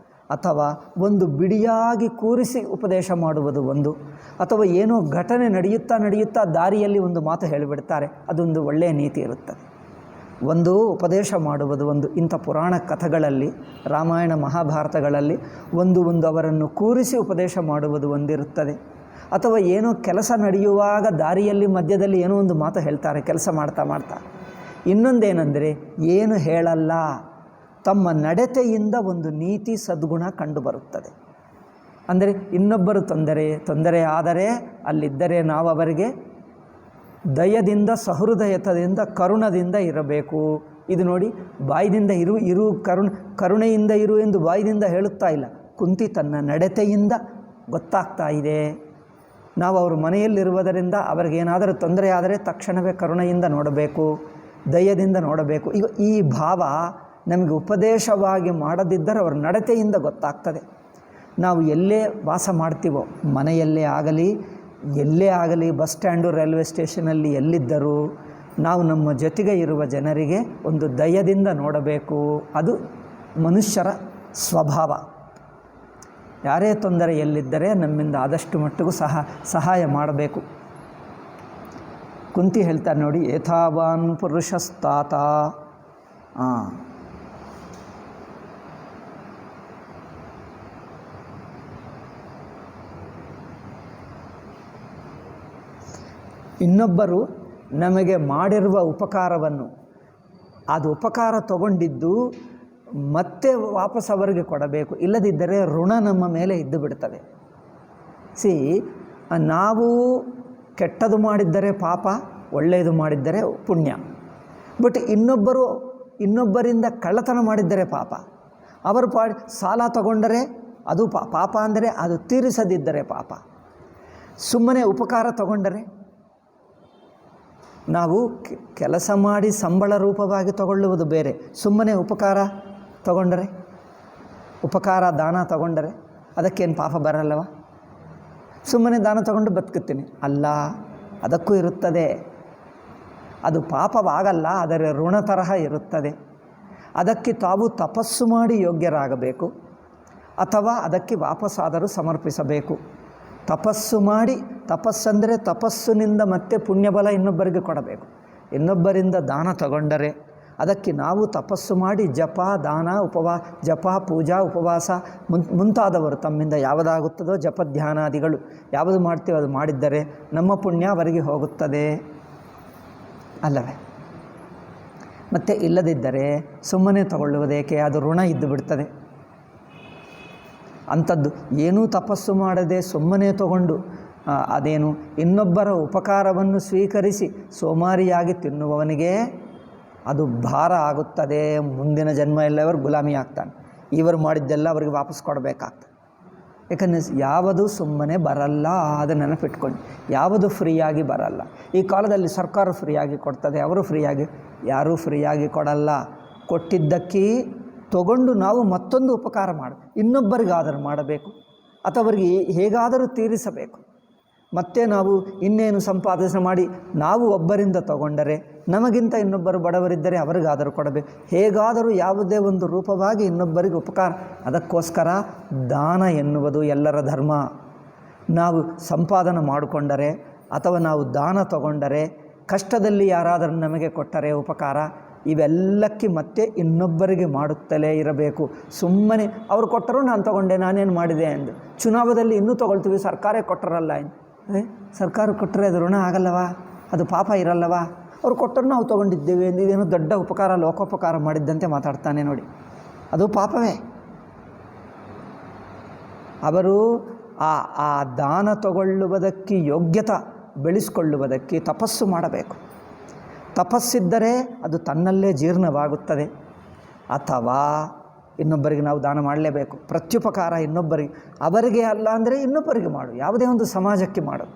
Speaker 1: ಅಥವಾ ಒಂದು ಬಿಡಿಯಾಗಿ ಕೂರಿಸಿ ಉಪದೇಶ ಮಾಡುವುದು ಒಂದು, ಅಥವಾ ಏನೋ ಘಟನೆ ನಡೆಯುತ್ತಾ ದಾರಿಯಲ್ಲಿ ಒಂದು ಮಾತು ಹೇಳಿಬಿಡ್ತಾರೆ, ಅದೊಂದು ಒಳ್ಳೆಯ ನೀತಿ ಇರುತ್ತದೆ. ಒಂದು ಉಪದೇಶ ಮಾಡುವುದು ಒಂದು, ಇಂಥ ಪುರಾಣ ಕಥೆಗಳಲ್ಲಿ ರಾಮಾಯಣ ಮಹಾಭಾರತಗಳಲ್ಲಿ ಒಂದು ಅವರನ್ನು ಕೂರಿಸಿ ಉಪದೇಶ ಮಾಡುವುದು ಒಂದಿರುತ್ತದೆ. ಅಥವಾ ಏನೋ ಕೆಲಸ ನಡೆಯುವಾಗ ದಾರಿಯಲ್ಲಿ ಮಧ್ಯದಲ್ಲಿ ಏನೋ ಒಂದು ಮಾತು ಹೇಳ್ತಾರೆ ಕೆಲಸ ಮಾಡ್ತಾ. ಇನ್ನೊಂದೇನೆಂದರೆ ಏನು ಹೇಳಲ್ಲ, ತಮ್ಮ ನಡತೆಯಿಂದ ಒಂದು ನೀತಿ ಸದ್ಗುಣ ಕಂಡುಬರುತ್ತದೆ. ಅಂದರೆ ಇನ್ನೊಬ್ಬರು ತೊಂದರೆ ಆದರೆ ಅಲ್ಲಿದ್ದರೆ ನಾವು ಅವರಿಗೆ ದಯದಿಂದ ಸಹೃದಯತದಿಂದ ಕರುಣದಿಂದ ಇರಬೇಕು. ಇದು ನೋಡಿ, ಬಾಯಿದಿಂದ ಇರು ಕರುಣೆಯಿಂದ ಇರು ಎಂದು ಬಾಯಿದಿಂದ ಹೇಳುತ್ತಾ ಇಲ್ಲ, ಕುಂತಿ ತನ್ನ ನಡತೆಯಿಂದ ಗೊತ್ತಾಗ್ತಾ ಇದೆ. ನಾವು ಅವ್ರ ಮನೆಯಲ್ಲಿರುವುದರಿಂದ ಅವ್ರಿಗೇನಾದರೂ ತೊಂದರೆ ಆದರೆ ತಕ್ಷಣವೇ ಕರುಣೆಯಿಂದ ನೋಡಬೇಕು, ದಯದಿಂದ ನೋಡಬೇಕು. ಈಗ ಈ ಭಾವ ನಮಗೆ ಉಪದೇಶವಾಗಿ ಮಾಡದಿದ್ದರೆ ಅವರ ನಡತೆಯಿಂದ ಗೊತ್ತಾಗ್ತದೆ. ನಾವು ಎಲ್ಲೇ ವಾಸ ಮಾಡ್ತೀವೋ, ಮನೆಯಲ್ಲೇ ಆಗಲಿ ಎಲ್ಲೇ ಆಗಲಿ, ಬಸ್ ಸ್ಟ್ಯಾಂಡು ರೈಲ್ವೆ ಸ್ಟೇಷನಲ್ಲಿ ಎಲ್ಲಿದ್ದರೂ ನಾವು ನಮ್ಮ ಜೊತೆಗೆ ಇರುವ ಜನರಿಗೆ ಒಂದು ದಯದಿಂದ ನೋಡಬೇಕು. ಅದು ಮನುಷ್ಯರ ಸ್ವಭಾವ. ಯಾರೇ ತೊಂದರೆ ಎಲ್ಲಿದ್ದರೆ ನಮ್ಮಿಂದ ಆದಷ್ಟು ಮಟ್ಟಿಗೂ ಸಹಾಯ ಮಾಡಬೇಕು. ಕುಂತಿ ಹೇಳ್ತಾರೆ ನೋಡಿ, ಯಥಾವಾನ್ ಪುರುಷಸ್ತಾತ. ಇನ್ನೊಬ್ಬರು ನಮಗೆ ಮಾಡಿರುವ ಉಪಕಾರವನ್ನು, ಅದು ಉಪಕಾರ ತಗೊಂಡಿದ್ದು ಮತ್ತೆ ವಾಪಸ್ ಅವರಿಗೆ ಕೊಡಬೇಕು, ಇಲ್ಲದಿದ್ದರೆ ಋಣ ನಮ್ಮ ಮೇಲೆ ಇದ್ದು ಬಿಡ್ತವೆ. ನಾವು ಕೆಟ್ಟದು ಮಾಡಿದ್ದರೆ ಪಾಪ, ಒಳ್ಳೆಯದು ಮಾಡಿದ್ದರೆ ಪುಣ್ಯ. ಬಟ್ ಇನ್ನೊಬ್ಬರಿಂದ ಕಳ್ಳತನ ಮಾಡಿದ್ದರೆ ಪಾಪ. ಅವರು ಸಾಲ ತಗೊಂಡರೆ ಅದು ಪಾಪ ಅಂದರೆ ಅದು ತೀರಿಸದಿದ್ದರೆ ಪಾಪ. ಸುಮ್ಮನೆ ಉಪಕಾರ ತಗೊಂಡರೆ, ನಾವು ಕೆಲಸ ಮಾಡಿ ಸಂಬಳ ರೂಪವಾಗಿ ತಗೊಳ್ಳುವುದು ಬೇರೆ, ಸುಮ್ಮನೆ ಉಪಕಾರ ತಗೊಂಡರೆ, ಉಪಕಾರ ದಾನ ತಗೊಂಡರೆ ಅದಕ್ಕೇನು ಪಾಪ ಬರಲ್ಲವ? ಸುಮ್ಮನೆ ದಾನ ತಗೊಂಡು ಬದುಕುತ್ತೀನಿ ಅಲ್ಲ, ಅದಕ್ಕೂ ಇರುತ್ತದೆ. ಅದು ಪಾಪವಾಗಲ್ಲ, ಅದರ ಋಣ ತರಹ ಇರುತ್ತದೆ. ಅದಕ್ಕೆ ತಾವು ತಪಸ್ಸು ಮಾಡಿ ಯೋಗ್ಯರಾಗಬೇಕು, ಅಥವಾ ಅದಕ್ಕೆ ವಾಪಸ್ಸಾದರೂ ಸಮರ್ಪಿಸಬೇಕು. ತಪಸ್ಸು ಮಾಡಿ, ತಪಸ್ಸಂದರೆ ತಪಸ್ಸಿನಿಂದ ಮತ್ತೆ ಪುಣ್ಯಬಲ ಇನ್ನೊಬ್ಬರಿಗೆ ಕೊಡಬೇಕು. ಇನ್ನೊಬ್ಬರಿಂದ ದಾನ ತಗೊಂಡರೆ ಅದಕ್ಕೆ ನಾವು ತಪಸ್ಸು ಮಾಡಿ ಜಪ, ದಾನ, ಜಪ, ಪೂಜಾ, ಉಪವಾಸ ಮುಂತಾದವರು ತಮ್ಮಿಂದ ಯಾವುದಾಗುತ್ತದೋ ಜಪ ಧ್ಯಾನಾದಿಗಳು ಯಾವುದು ಮಾಡ್ತೀವೋ ಅದು ಮಾಡಿದ್ದರೆ ನಮ್ಮ ಪುಣ್ಯ ಅವರಿಗೆ ಹೋಗುತ್ತದೆ ಅಲ್ಲವೇ? ಮತ್ತು ಇಲ್ಲದಿದ್ದರೆ ಸುಮ್ಮನೆ ತಗೊಳ್ಳುವುದೇಕೆ? ಅದು ಋಣ ಇದ್ದು ಬಿಡ್ತದೆ. ಅಂಥದ್ದು ಏನೂ ತಪಸ್ಸು ಮಾಡದೆ ಸುಮ್ಮನೆ ತಗೊಂಡು ಅದೇನು ಇನ್ನೊಬ್ಬರ ಉಪಕಾರವನ್ನು ಸ್ವೀಕರಿಸಿ ಸೋಮಾರಿಯಾಗಿ ತಿನ್ನುವವನಿಗೆ ಅದು ಭಾರ ಆಗುತ್ತದೆ. ಮುಂದಿನ ಜನ್ಮ ಎಲ್ಲವರು ಗುಲಾಮಿ ಆಗ್ತಾನೆ. ಇವರು ಮಾಡಿದ್ದೆಲ್ಲ ಅವರಿಗೆ ವಾಪಸ್ ಕೊಡಬೇಕಾಗ್ತದೆ. ಯಾಕಂದರೆ ಯಾವುದು ಸುಮ್ಮನೆ ಬರಲ್ಲ, ಅದನ್ನು ನೆನಪಿಟ್ಕೊಂಡು. ಯಾವುದು ಫ್ರೀಯಾಗಿ ಬರಲ್ಲ. ಈ ಕಾಲದಲ್ಲಿ ಸರ್ಕಾರ ಫ್ರೀಯಾಗಿ ಕೊಡ್ತದೆ, ಅವರು ಫ್ರೀಯಾಗಿ, ಯಾರೂ ಫ್ರೀಯಾಗಿ ಕೊಡಲ್ಲ. ಕೊಟ್ಟಿದ್ದಕ್ಕೆ ತಗೊಂಡು ನಾವು ಮತ್ತೊಂದು ಉಪಕಾರ ಇನ್ನೊಬ್ಬರಿಗಾದರೂ ಮಾಡಬೇಕು, ಅಥವಾ ಅವರಿಗೆ ಹೇಗಾದರೂ ತೀರಿಸಬೇಕು. ಮತ್ತೆ ನಾವು ಇನ್ನೇನು ಸಂಪಾದನೆ ಮಾಡಿ ನಾವು ಒಬ್ಬರಿಂದ ತಗೊಂಡರೆ ನಮಗಿಂತ ಇನ್ನೊಬ್ಬರು ಬಡವರಿದ್ದರೆ ಅವರಿಗಾದರೂ ಕೊಡಬೇಕು. ಹೇಗಾದರೂ ಯಾವುದೇ ಒಂದು ರೂಪವಾಗಿ ಇನ್ನೊಬ್ಬರಿಗೆ ಉಪಕಾರ. ಅದಕ್ಕೋಸ್ಕರ ದಾನ ಎನ್ನುವುದು ಎಲ್ಲರ ಧರ್ಮ. ನಾವು ಸಂಪಾದನೆ ಮಾಡಿಕೊಂಡರೆ ಅಥವಾ ನಾವು ದಾನ ತಗೊಂಡರೆ, ಕಷ್ಟದಲ್ಲಿ ಯಾರಾದರೂ ನಮಗೆ ಕೊಟ್ಟರೆ ಉಪಕಾರ, ಇವೆಲ್ಲಕ್ಕೆ ಮತ್ತೆ ಇನ್ನೊಬ್ಬರಿಗೆ ಮಾಡುತ್ತಲೇ ಇರಬೇಕು. ಸುಮ್ಮನೆ ಅವರು ಕೊಟ್ಟರು ನಾನು ತಗೊಂಡೆ, ನಾನೇನು ಮಾಡಿದೆ ಎಂದು. ಚುನಾವಣೆಯಲ್ಲಿ ಇನ್ನೂ ತೊಗೊಳ್ತೀವಿ, ಸರ್ಕಾರ ಕೊಟ್ಟರಲ್ಲ, ಸರ್ಕಾರ ಕೊಟ್ಟರೆ ಅದು ಋಣ ಆಗಲ್ಲವಾ? ಅದು ಪಾಪ ಇರಲ್ಲವಾ? ಅವ್ರು ಕೊಟ್ಟರು ನಾವು ತೊಗೊಂಡಿದ್ದೇವೆ ಎಂದು ಇದೇನು ದೊಡ್ಡ ಉಪಕಾರ, ಲೋಕೋಪಕಾರ ಮಾಡಿದ್ದಂತೆ ಮಾತಾಡ್ತಾನೆ ನೋಡಿ, ಅದು ಪಾಪವೇ. ಅವರು ಆ ದಾನ ತಗೊಳ್ಳುವುದಕ್ಕೆ ಯೋಗ್ಯತೆ ಬೆಳೆಸಿಕೊಳ್ಳುವುದಕ್ಕೆ ತಪಸ್ಸು ಮಾಡಬೇಕು. ತಪಸ್ಸಿದ್ದರೆ ಅದು ತನ್ನಲ್ಲೇ ಜೀರ್ಣವಾಗುತ್ತದೆ. ಅಥವಾ ಇನ್ನೊಬ್ಬರಿಗೆ ನಾವು ದಾನ ಮಾಡಲೇಬೇಕು. ಪ್ರತ್ಯುಪಕಾರ ಇನ್ನೊಬ್ಬರಿಗೆ, ಅವರಿಗೆ ಅಲ್ಲ ಅಂದರೆ ಇನ್ನೊಬ್ಬರಿಗೆ ಮಾಡು. ಯಾವುದೇ ಒಂದು ಸಮಾಜಕ್ಕೆ ಮಾಡು,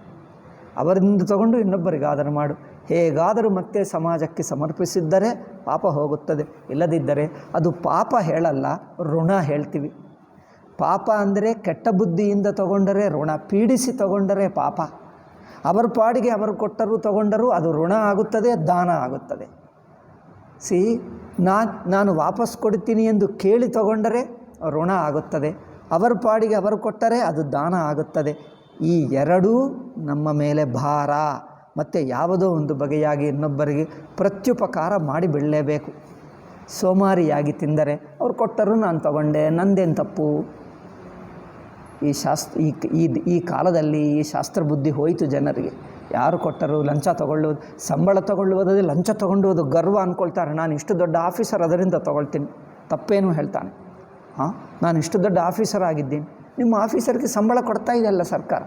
Speaker 1: ಅವರಿಂದ ತಗೊಂಡು ಇನ್ನೊಬ್ಬರಿಗಾದರೂ ಮಾಡು. ಹೇಗಾದರೂ ಮತ್ತೆ ಸಮಾಜಕ್ಕೆ ಸಮರ್ಪಿಸಿದ್ದರೆ ಪಾಪ ಹೋಗುತ್ತದೆ. ಇಲ್ಲದಿದ್ದರೆ ಅದು ಪಾಪ ಹೇಳಲ್ಲ, ಋಣ ಹೇಳ್ತೀವಿ. ಪಾಪ ಅಂದರೆ ಕೆಟ್ಟ ಬುದ್ಧಿಯಿಂದ ತಗೊಂಡರೆ ಋಣ, ಪೀಡಿಸಿ ತಗೊಂಡರೆ ಪಾಪ. ಅವರ ಪಾಡಿಗೆ ಅವರು ಕೊಟ್ಟರೂ ತಗೊಂಡರೂ ಅದು ಋಣ ಆಗುತ್ತದೆ, ದಾನ ಆಗುತ್ತದೆ. ನಾನು ವಾಪಸ್ ಕೊಡ್ತೀನಿ ಎಂದು ಕೇಳಿ ತಗೊಂಡರೆ ಋಣ ಆಗುತ್ತದೆ, ಅವರ ಪಾಡಿಗೆ ಅವರು ಕೊಟ್ಟರೆ ಅದು ದಾನ ಆಗುತ್ತದೆ. ಈ ಎರಡೂ ನಮ್ಮ ಮೇಲೆ ಭಾರ. ಮತ್ತು ಯಾವುದೋ ಒಂದು ಬಗೆಯಾಗಿ ಇನ್ನೊಬ್ಬರಿಗೆ ಪ್ರತ್ಯುಪಕಾರ ಮಾಡಿ ಬಿಡಲೇಬೇಕು. ಸೋಮಾರಿಯಾಗಿ ತಿಂದರೆ ಅವ್ರು ಕೊಟ್ಟರೂ ನಾನು ತಗೊಂಡೆ, ನಂದೇನು ತಪ್ಪು? ಈ ಕಾಲದಲ್ಲಿ ಈ ಶಾಸ್ತ್ರ ಬುದ್ಧಿ ಹೋಯಿತು ಜನರಿಗೆ. ಯಾರು ಕೊಟ್ಟರು ಲಂಚ ತಗೊಳ್ಳುವುದು, ಸಂಬಳ ತಗೊಳ್ಳುವುದೇ ಲಂಚ ತಗೊಂಡುವುದು ಗರ್ವ ಅಂದ್ಕೊಳ್ತಾರೆ. ನಾನು ಇಷ್ಟು ದೊಡ್ಡ ಆಫೀಸರ್, ಅದರಿಂದ ತಗೊಳ್ತೀನಿ. ತಪ್ಪೇನು ಹೇಳ್ತಾನೆ? ನಾನು ಇಷ್ಟು ದೊಡ್ಡ ಆಫೀಸರ್ ಆಗಿದ್ದೀನಿ. ನಿಮ್ಮ ಆಫೀಸರ್ಗೆ ಸಂಬಳ ಕೊಡ್ತಾ ಇದೆಯಲ್ಲ ಸರ್ಕಾರ.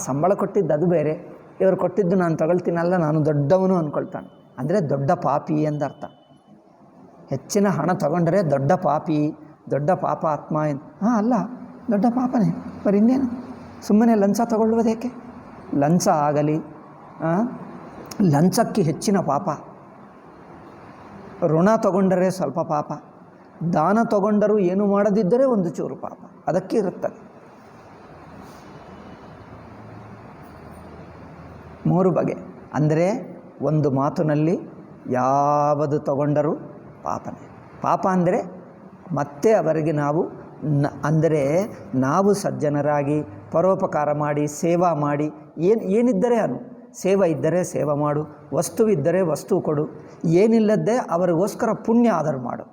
Speaker 1: ಸಂಬಳ ಕೊಟ್ಟಿದ್ದು ಅದು ಬೇರೆ, ಇವರು ಕೊಟ್ಟಿದ್ದು ನಾನು ತಗೊಳ್ತೀನಲ್ಲ, ನಾನು ದೊಡ್ಡವನು ಅಂದ್ಕೊಳ್ತಾನೆ. ಅಂದರೆ ದೊಡ್ಡ ಪಾಪಿ ಎಂದರ್ಥ. ಹೆಚ್ಚಿನ ಹಣ ತಗೊಂಡರೆ ದೊಡ್ಡ ಪಾಪಿ, ದೊಡ್ಡ ಪಾಪ ಆತ್ಮ ಅಲ್ಲ, ದೊಡ್ಡ ಪಾಪನೇ. ಬರೀ ಇನ್ನೇನು? ಸುಮ್ಮನೆ ಲಂಚ ತಗೊಳ್ಳುವುದೇಕೆ? ಲಂಚ ಆಗಲಿ, ಲಂಚಕ್ಕೆ ಹೆಚ್ಚಿನ ಪಾಪ. ಋಣ ತಗೊಂಡರೆ ಸ್ವಲ್ಪ ಪಾಪ, ದಾನ ತಗೊಂಡರೂ ಏನು ಮಾಡದಿದ್ದರೆ ಒಂದು ಚೂರು ಪಾಪ, ಅದಕ್ಕೆ ಇರುತ್ತದೆ. 3 ಬಗೆ. ಅಂದರೆ ಒಂದು ಮಾತಿನಲ್ಲಿ ಯಾವುದು ತಗೊಂಡರೂ ಪಾಪನೇ. ಪಾಪ ಅಂದರೆ ಮತ್ತೆ ಅವರಿಗೆ ನಾವು ಅಂದರೆ ನಾವು ಸಜ್ಜನರಾಗಿ ಪರೋಪಕಾರ ಮಾಡಿ, ಸೇವಾ ಮಾಡಿ, ಏನಿದ್ದರೆ ಅದು ಸೇವೆ ಇದ್ದರೆ ಸೇವೆ ಮಾಡು, ವಸ್ತುವಿದ್ದರೆ ವಸ್ತು ಕೊಡು, ಏನಿಲ್ಲದ್ದೇ ಅವರಿಗೋಸ್ಕರ ಪುಣ್ಯ ಆದರೂ ಮಾಡು.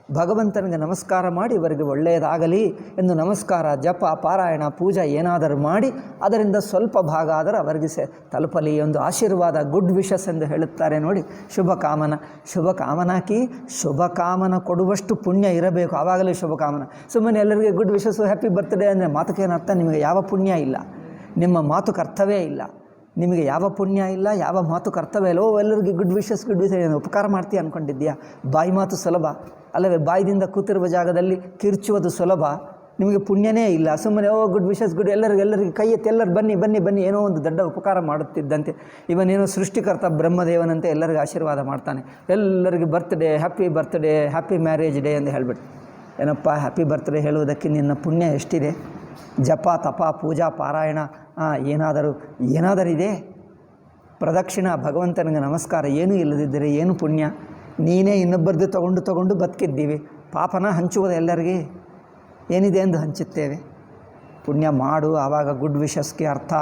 Speaker 1: ಭಗವಂತನಿಗೆ ನಮಸ್ಕಾರ ಮಾಡಿ ಇವರಿಗೆ ಒಳ್ಳೆಯದಾಗಲಿ ಎಂದು ನಮಸ್ಕಾರ, ಜಪ, ಪಾರಾಯಣ, ಪೂಜೆ ಏನಾದರೂ ಮಾಡಿ ಅದರಿಂದ ಸ್ವಲ್ಪ ಭಾಗ ಆದರೂ ಅವರಿಗೆ ತಲುಪಲಿ. ಒಂದು ಆಶೀರ್ವಾದ, ಗುಡ್ ವಿಶಸ್ ಎಂದು ಹೇಳುತ್ತಾರೆ ನೋಡಿ. ಶುಭ ಕಾಮನಾಕಿ ಶುಭ ಕಾಮನ ಕೊಡುವಷ್ಟು ಪುಣ್ಯ ಇರಬೇಕು, ಆವಾಗಲೇ ಶುಭ ಕಾಮನ. ಸುಮ್ಮನೆ ಎಲ್ಲರಿಗೆ ಗುಡ್ ವಿಶಸ್ಸು, ಹ್ಯಾಪಿ ಬರ್ತ್ಡೇ ಅಂದರೆ ಮಾತುಕೇನರ್ಥ? ನಿಮಗೆ ಯಾವ ಪುಣ್ಯ ಇಲ್ಲ, ನಿಮ್ಮ ಮಾತು ಕರ್ತವ್ಯ ಇಲ್ಲ, ನಿಮಗೆ ಯಾವ ಪುಣ್ಯ ಇಲ್ಲ, ಯಾವ ಮಾತು ಕರ್ತವ್ಯ ಇಲ್ಲ. ಎಲ್ಲರಿಗೆ ಗುಡ್ ವಿಶಸ್ ಏನು ಉಪಕಾರ ಮಾಡ್ತೀಯ ಅಂದ್ಕೊಂಡಿದ್ದೀಯಾ? ಬಾಯಿ ಮಾತು ಸುಲಭ ಅಲ್ಲವೇ? ಬಾಯಿದಿಂದ ಕೂತಿರುವ ಜಾಗದಲ್ಲಿ ಕಿರ್ಚುವುದು ಸುಲಭ, ನಿಮಗೆ ಪುಣ್ಯನೇ ಇಲ್ಲ. ಸುಮ್ಮನೆ ಗುಡ್ ವಿಶಸ್ ಗುಡ್, ಎಲ್ಲರಿಗೆ ಕೈ ಎತ್ತಿ ಎಲ್ಲರೂ ಬನ್ನಿ ಏನೋ ಒಂದು ದೊಡ್ಡ ಉಪಕಾರ ಮಾಡುತ್ತಿದ್ದಂತೆ. ಇವನೇನೋ ಸೃಷ್ಟಿಕರ್ತ ಬ್ರಹ್ಮದೇವನಂತೆ ಎಲ್ಲರಿಗೂ ಆಶೀರ್ವಾದ ಮಾಡ್ತಾನೆ. ಎಲ್ಲರಿಗೆ ಬರ್ತ್ಡೇ ಹ್ಯಾಪಿ ಮ್ಯಾರೇಜ್ ಡೇ ಅಂತ ಹೇಳ್ಬಿಟ್ಟು, ಏನಪ್ಪ ಹ್ಯಾಪಿ ಬರ್ತ್ಡೇ ಹೇಳುವುದಕ್ಕೆ ನಿನ್ನ ಪುಣ್ಯ ಎಷ್ಟಿದೆ? ಜಪ ತಪ ಪೂಜಾ ಪಾರಾಯಣ ಏನಾದರೂ ಇದೆ? ಪ್ರದಕ್ಷಿಣ, ಭಗವಂತನಿಗೆ ನಮಸ್ಕಾರ ಏನೂ ಇಲ್ಲದಿದ್ದರೆ ಏನು ಪುಣ್ಯ? ನೀನೇ ಇನ್ನೊಬ್ಬರದ್ದು ತಗೊಂಡು ಬದುಕಿದ್ದೀವಿ. ಪಾಪನ ಹಂಚುವುದು ಎಲ್ಲರಿಗೆ ಏನಿದೆ ಎಂದು ಹಂಚುತ್ತೇವೆ. ಪುಣ್ಯ ಮಾಡು, ಆವಾಗ ಗುಡ್ ವಿಶಸ್ಗೆ ಅರ್ಥ.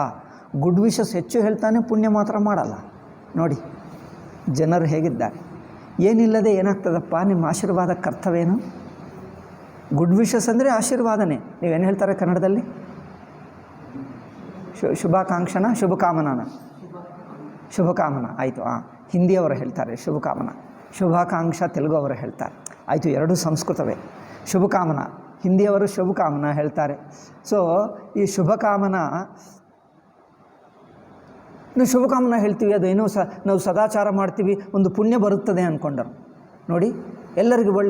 Speaker 1: ಗುಡ್ ವಿಶಸ್ ಹೆಚ್ಚು ಹೇಳ್ತಾನೆ, ಪುಣ್ಯ ಮಾತ್ರ ಮಾಡಲ್ಲ. ನೋಡಿ ಜನರು ಹೇಗಿದ್ದಾರೆ. ಏನಿಲ್ಲದೆ ಏನಾಗ್ತದಪ್ಪ ನಿಮ್ಮ ಆಶೀರ್ವಾದಕ್ಕೆ ಅರ್ಥವೇನು? ಗುಡ್ ವಿಶಸ್ ಅಂದರೆ ಆಶೀರ್ವಾದನೆ. ನೀವೇನು ಹೇಳ್ತಾರೆ ಕನ್ನಡದಲ್ಲಿ? ಶುಭಾಕಾಂಕ್ಷಣ, ಶುಭಕಾಮನ ಆಯಿತು. ಹಿಂದಿಯವರು ಹೇಳ್ತಾರೆ ಶುಭಕಾಮನ, ಶುಭಾಕಾಂಕ್ಷ ತೆಲುಗು ಅವರು ಹೇಳ್ತಾರೆ. ಆಯಿತು, ಎರಡೂ ಸಂಸ್ಕೃತವೇ. ಶುಭಕಾಮನ ಹಿಂದಿಯವರು ಶುಭಕಾಮನ ಹೇಳ್ತಾರೆ. ಸೊ ಈ ಶುಭಕಾಮನ ನಾವು ಶುಭಕಾಮನ ಹೇಳ್ತೀವಿ, ಅದು ಏನೋ ನಾವು ಸದಾಚಾರ ಮಾಡ್ತೀವಿ, ಒಂದು ಪುಣ್ಯ ಬರುತ್ತದೆ ಅಂದ್ಕೊಂಡರು. ನೋಡಿ ಎಲ್ಲರಿಗೂ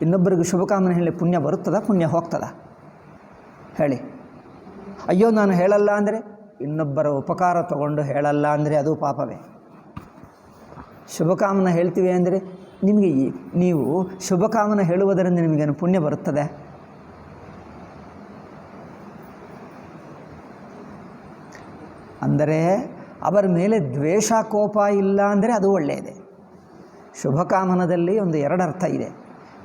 Speaker 1: ಇನ್ನೊಬ್ಬರಿಗೆ ಶುಭಕಾಮನೆ ಹೇಳಿ ಪುಣ್ಯ ಬರುತ್ತದ, ಪುಣ್ಯ ಹೋಗ್ತದ? ಹೇಳಿ. ಅಯ್ಯೋ ನಾನು ಹೇಳಲ್ಲ ಅಂದರೆ, ಇನ್ನೊಬ್ಬರ ಉಪಕಾರ ತಗೊಂಡು ಹೇಳಲ್ಲ ಅಂದರೆ ಅದು ಪಾಪವೇ. ಶುಭಕಾಮನ ಹೇಳ್ತೀವಿ ಅಂದರೆ ನಿಮಗೆ ನೀವು ಶುಭಕಾಮನ ಹೇಳುವುದರಿಂದ ನಿಮಗೇನು ಪುಣ್ಯ ಬರುತ್ತದೆ? ಅಂದರೆ ಅವರ ಮೇಲೆ ದ್ವೇಷ ಕೋಪ ಇಲ್ಲ ಅಂದರೆ ಅದು ಒಳ್ಳೆಯದೇ. ಶುಭಕಾಮನದಲ್ಲಿ ಒಂದು ಎರಡು ಅರ್ಥ ಇದೆ.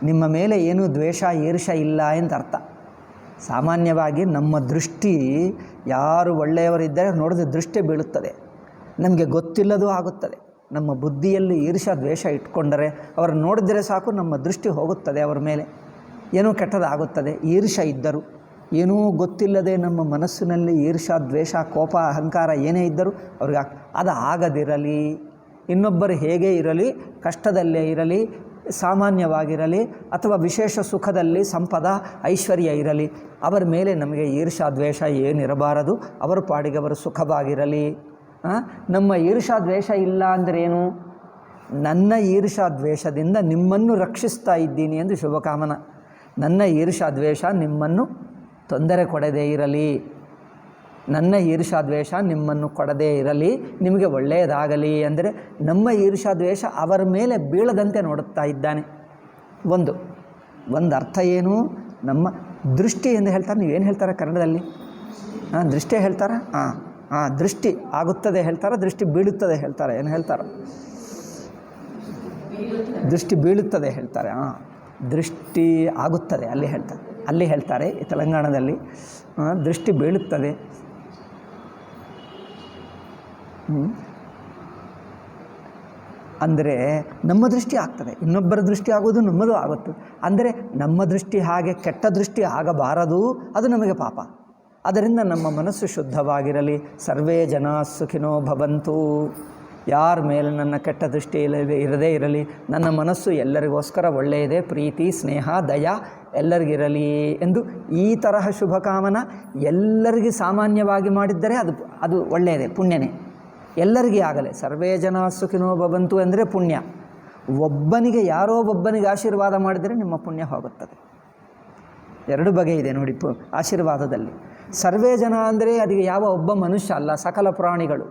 Speaker 1: ನಿಮ್ಮ ಮೇಲೆ ಏನೂ ದ್ವೇಷ ಈರ್ಷ ಇಲ್ಲ ಅಂತ ಅರ್ಥ. ಸಾಮಾನ್ಯವಾಗಿ ನಮ್ಮ ದೃಷ್ಟಿ ಯಾರು ಒಳ್ಳೆಯವರಿದ್ದರೆ ನೋಡಿದ್ರೆ ದೃಷ್ಟಿ ಬೀಳುತ್ತದೆ, ನಮಗೆ ಗೊತ್ತಿಲ್ಲದೂ ಆಗುತ್ತದೆ. ನಮ್ಮ ಬುದ್ಧಿಯಲ್ಲಿ ಈರ್ಷ ದ್ವೇಷ ಇಟ್ಕೊಂಡರೆ ಅವರು ನೋಡಿದರೆ ಸಾಕು ನಮ್ಮ ದೃಷ್ಟಿ ಹೋಗುತ್ತದೆ, ಅವರ ಮೇಲೆ ಏನೋ ಕೆಟ್ಟದಾಗುತ್ತದೆ. ಈರ್ಷ ಇದ್ದರು, ಏನೂ ಗೊತ್ತಿಲ್ಲದೆ ನಮ್ಮ ಮನಸ್ಸಿನಲ್ಲಿ ಈರ್ಷ ದ್ವೇಷ ಕೋಪ ಅಹಂಕಾರ ಏನೇ ಇದ್ದರೂ ಅವ್ರಿಗೆ ಅದು ಆಗದಿರಲಿ. ಇನ್ನೊಬ್ಬರು ಹೇಗೆ ಇರಲಿ, ಕಷ್ಟದಲ್ಲೇ ಇರಲಿ, ಸಾಮಾನ್ಯವಾಗಿರಲಿ ಅಥವಾ ವಿಶೇಷ ಸುಖದಲ್ಲಿ ಸಂಪದ ಐಶ್ವರ್ಯ ಇರಲಿ, ಅವರ ಮೇಲೆ ನಮಗೆ ಈರ್ಷಾ ದ್ವೇಷ ಏನಿರಬಾರದು. ಅವರ ಪಾಡಿಗೆ ಅವರು ಸುಖವಾಗಿರಲಿ. ನಮ್ಮ ಈರ್ಷಾ ದ್ವೇಷ ಇಲ್ಲ ಅಂದ್ರೇನು? ನನ್ನ ಈರ್ಷಾ ದ್ವೇಷದಿಂದ ನಿಮ್ಮನ್ನು ರಕ್ಷಿಸ್ತಾ ಇದ್ದೀನಿ ಎಂದು ಶುಭಕಾಮನ. ನನ್ನ ಈರ್ಷಾ ದ್ವೇಷ ನಿಮ್ಮನ್ನು ತೊಂದರೆ ಕೊಡದೇ ಇರಲಿ, ನನ್ನ ಈರ್ಷಾ ದ್ವೇಷ ನಿಮ್ಮನ್ನು ಕೊಡದೇ ಇರಲಿ, ನಿಮಗೆ ಒಳ್ಳೆಯದಾಗಲಿ ಅಂದರೆ ನಮ್ಮ ಈರ್ಷಾ ದ್ವೇಷ ಅವರ ಮೇಲೆ ಬೀಳದಂತೆ ನೋಡುತ್ತಾ ಇದ್ದಾನೆ. ಒಂದು ಅರ್ಥ ಏನು? ನಮ್ಮ ದೃಷ್ಟಿ ಎಂದು ಹೇಳ್ತಾರೆ. ನೀವೇನು ಹೇಳ್ತಾರೆ ಕನ್ನಡದಲ್ಲಿ? ದೃಷ್ಟಿ ಹೇಳ್ತಾರೆ. ದೃಷ್ಟಿ ಆಗುತ್ತದೆ ಹೇಳ್ತಾರೆ, ದೃಷ್ಟಿ ಬೀಳುತ್ತದೆ ಹೇಳ್ತಾರೆ. ಏನು ಹೇಳ್ತಾರೆ? ದೃಷ್ಟಿ ಬೀಳುತ್ತದೆ ಹೇಳ್ತಾರೆ. ದೃಷ್ಟಿ ಆಗುತ್ತದೆ ಅಲ್ಲಿ ಹೇಳ್ತಾರೆ ಈ ತೆಲಂಗಾಣದಲ್ಲಿ. ದೃಷ್ಟಿ ಬೀಳುತ್ತದೆ. ಅಂದರೆ ನಮ್ಮ ದೃಷ್ಟಿ ಆಗ್ತದೆ, ಇನ್ನೊಬ್ಬರ ದೃಷ್ಟಿ ಆಗೋದು ನಮ್ಮದು ಆಗುತ್ತದೆ. ಅಂದರೆ ನಮ್ಮ ದೃಷ್ಟಿ ಹಾಗೆ ಕೆಟ್ಟ ದೃಷ್ಟಿ ಆಗಬಾರದು, ಅದು ನಮಗೆ ಪಾಪ. ಅದರಿಂದ ನಮ್ಮ ಮನಸ್ಸು ಶುದ್ಧವಾಗಿರಲಿ. ಸರ್ವೇ ಜನ ಸುಖಿನೋ ಭವಂತು. ಯಾರ ಮೇಲೆ ನನ್ನ ಕೆಟ್ಟ ದೃಷ್ಟಿ ಇರದೇ ಇರಲಿ, ನನ್ನ ಮನಸ್ಸು ಎಲ್ಲರಿಗೋಸ್ಕರ ಒಳ್ಳೆಯದೇ, ಪ್ರೀತಿ ಸ್ನೇಹ ದಯ ಎಲ್ಲರಿಗಿರಲಿ ಎಂದು ಈ ತರಹ ಶುಭಕಾಮನ ಎಲ್ಲರಿಗೆ ಸಾಮಾನ್ಯವಾಗಿ ಮಾಡಿದ್ದರೆ ಅದು ಒಳ್ಳೆಯದೇ, ಪುಣ್ಯನೇ. ಎಲ್ಲರಿಗೆ ಆಗಲಿ. ಸರ್ವೇ ಜನ ಸುಖಿನೋ ಭವಂತು ಅಂದರೆ ಪುಣ್ಯ. ಒಬ್ಬನಿಗೆ ಯಾರೋ ಒಬ್ಬನಿಗೆ ಆಶೀರ್ವಾದ ಮಾಡಿದರೆ ನಿಮ್ಮ ಪುಣ್ಯ ಹೋಗುತ್ತದೆ. ಎರಡು ಬಗೆ ಇದೆ ನೋಡಿ ಆಶೀರ್ವಾದದಲ್ಲಿ. ಸರ್ವೇ ಜನ ಅಂದರೆ ಅದಕ್ಕೆ ಯಾವ ಒಬ್ಬ ಮನುಷ್ಯ ಅಲ್ಲ, ಸಕಲ ಪ್ರಾಣಿಗಳು